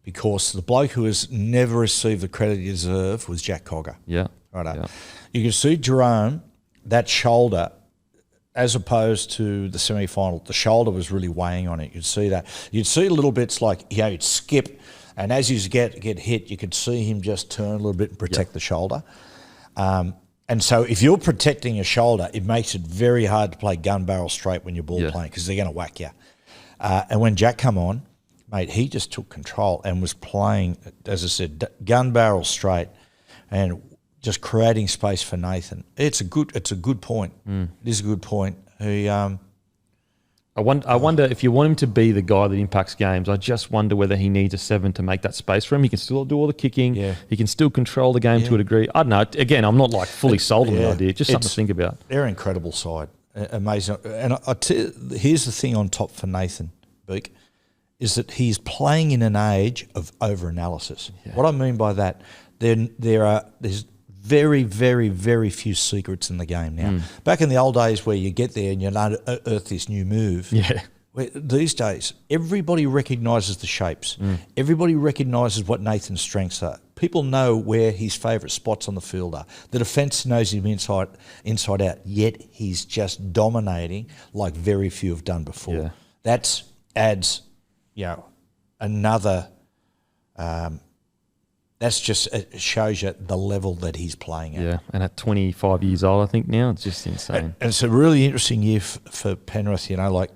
because the bloke who has never received the credit he deserved was Jack Cogger. Yeah. Right. Yeah. You can see Jerome, that shoulder, as opposed to the semi-final, the shoulder was really weighing on it. You'd see that. You'd see little bits like, he'd skip, and as you get hit, you could see him just turn a little bit and protect the shoulder. And so if you're protecting your shoulder, it makes it very hard to play gun barrel straight when you're ball playing, because they're going to whack you. And when Jack come on, mate, he just took control and was playing, as I said, gun barrel straight and just creating space for Nathan. It's a good point. It is a good point. I wonder if you want him to be the guy that impacts games, I just wonder whether he needs a 7 to make that space for him. He can still do all the kicking. Yeah. He can still control the game to a degree. I don't know. Again, I'm not like fully sold on the idea. Just something to think about. They're an incredible side. Amazing. And here's the thing on top for Nathan Beak, is that he's playing in an age of over-analysis. Yeah. What I mean by that, there's very, very, very few secrets in the game now. Back in the old days where you get there and you unearth this new move, these days everybody recognises the shapes. Everybody recognises what Nathan's strengths are. People know where his favourite spots on the field are. The defence knows him inside out, yet he's just dominating like very few have done before. Yeah. That adds, another... That's just, it shows you the level that he's playing at. Yeah, and at 25 years old, I think now, it's just insane. And it's a really interesting year for Penrith, like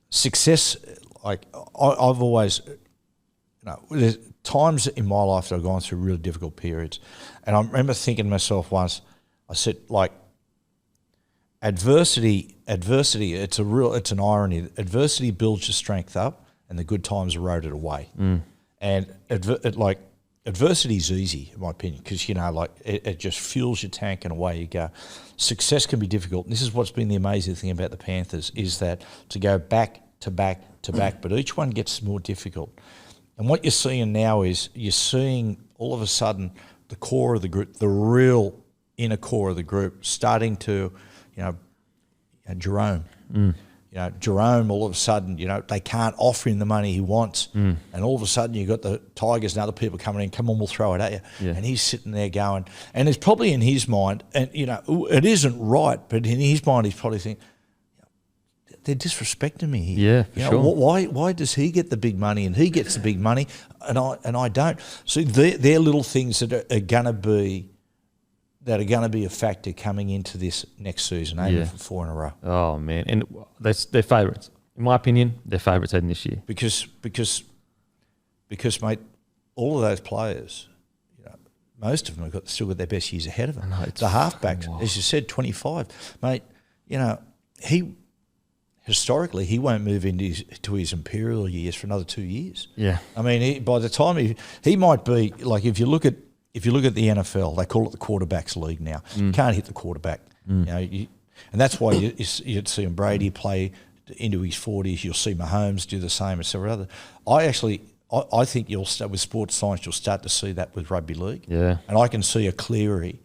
success, like I've always, there's times in my life that I've gone through really difficult periods. And I remember thinking to myself once, I said, like, adversity, it's an irony. Adversity builds your strength up and the good times erode it away. And adversity is easy, in my opinion, because, it just fuels your tank and away you go. Success can be difficult. And this is what's been the amazing thing about the Panthers, is that to go back to back to back, but each one gets more difficult. And what you're seeing now is you're seeing all of a sudden the core of the group, the real inner core of the group, starting to, Jerome. Jerome, all of a sudden, they can't offer him the money he wants. And all of a sudden you've got the Tigers and other people coming in, come on, we'll throw it at you. Yeah. And he's sitting there going, and it's probably in his mind, and, it isn't right, but in his mind he's probably thinking, they're disrespecting me here. Yeah, for sure. Why does he get the big money and he gets the big money and I don't? So they're little things that are going to be a factor coming into this next season, aiming for 4 in a row. Oh, man. And they're favourites. In my opinion, they're favourites heading this year. Because, mate, all of those players, most of them have still got their best years ahead of them. The halfbacks, as you said, 25. Mate, historically, he won't move into his imperial years for another 2 years. Yeah. I mean, by the time he might be, like, if you look at the NFL, they call it the quarterbacks league now. You can't hit the quarterback. And that's why you'd see Brady play into his 40s. You'll see Mahomes do the same and several other. I think you'll start with sports science. You'll start to see that with rugby league. Yeah. And I can see a Cleary.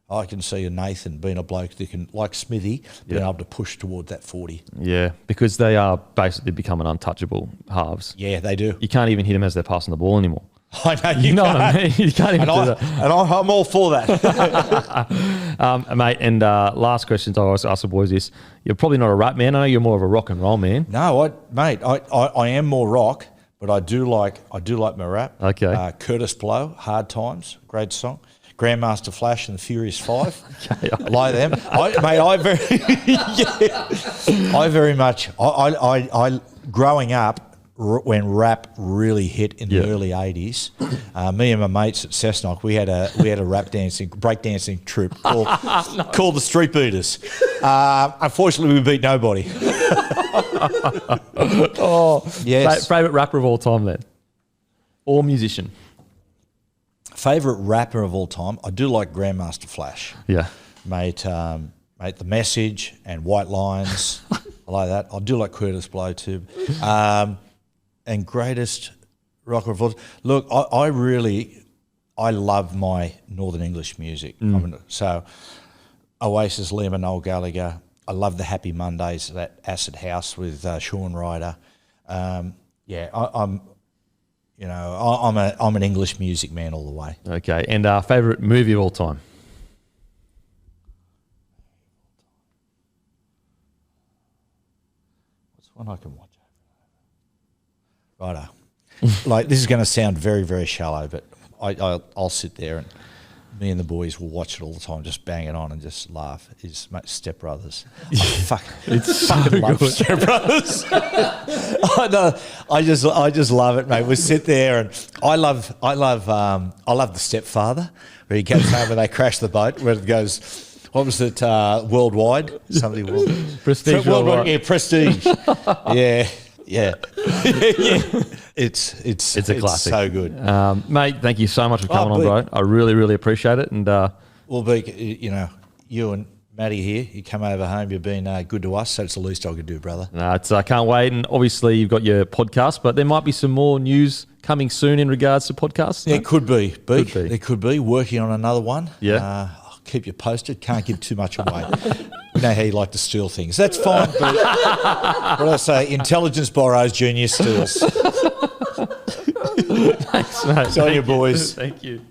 I can see a Nathan being a bloke that can, like Smithy, being able to push toward that 40. Yeah, because they are basically becoming untouchable halves. Yeah, they do. You can't even hit them as they're passing the ball anymore. I know you know what I mean? You can't even do that. And I'm all for that. Mate, and last question I always ask the boys this. You're probably not a rap man. I know you're more of a rock and roll man. No, I am more rock, but I do like my rap. Okay. Curtis Blow, Hard Times, great song. Grandmaster Flash and the Furious Five. Okay, I like them. Growing up, when rap really hit in the early 80s, me and my mates at Cessnock, we had a breakdancing troupe called the Street Beaters. Unfortunately, we beat nobody. Yes. Favourite rapper of all time then? Or musician? Favourite rapper of all time? I do like Grandmaster Flash. Yeah. Mate, The Message and White Lines. I like that. I do like Curtis Blow too. And greatest rocker of all time. Look, I love my Northern English music. So Oasis, Liam and Noel Gallagher. I love the Happy Mondays, that Acid House with Shaun Ryder. I'm an English music man all the way. Okay, and favourite movie of all time? What's one I can watch? Righto. Like, this is going to sound very, very shallow, but I'll sit there and me and the boys will watch it all the time, just bang it on and just laugh. Is Step Brothers. It's so love good. Step Brothers. I just love it, mate. We sit there and I love the Stepfather, where he gets home and they crash the boat, where it goes, what was it, Worldwide? Somebody will Prestige Worldwide. Yeah, Prestige. Yeah. It's a classic. So good. Mate, thank you so much for coming on, bro. I really, really appreciate it. And well, Beak, you and Matty here, you come over home, you've been good to us, so it's the least I could do, brother. No, I can't wait. And obviously you've got your podcast, but there might be some more news coming soon in regards to podcasts. There could be, Beak. There could be. Working on another one. Yeah. I'll keep you posted. Can't give too much away. You know how you like to steal things. That's fine. But what I say, intelligence borrows, genius steals. Thanks, mate. It's on you, boys. Thank you.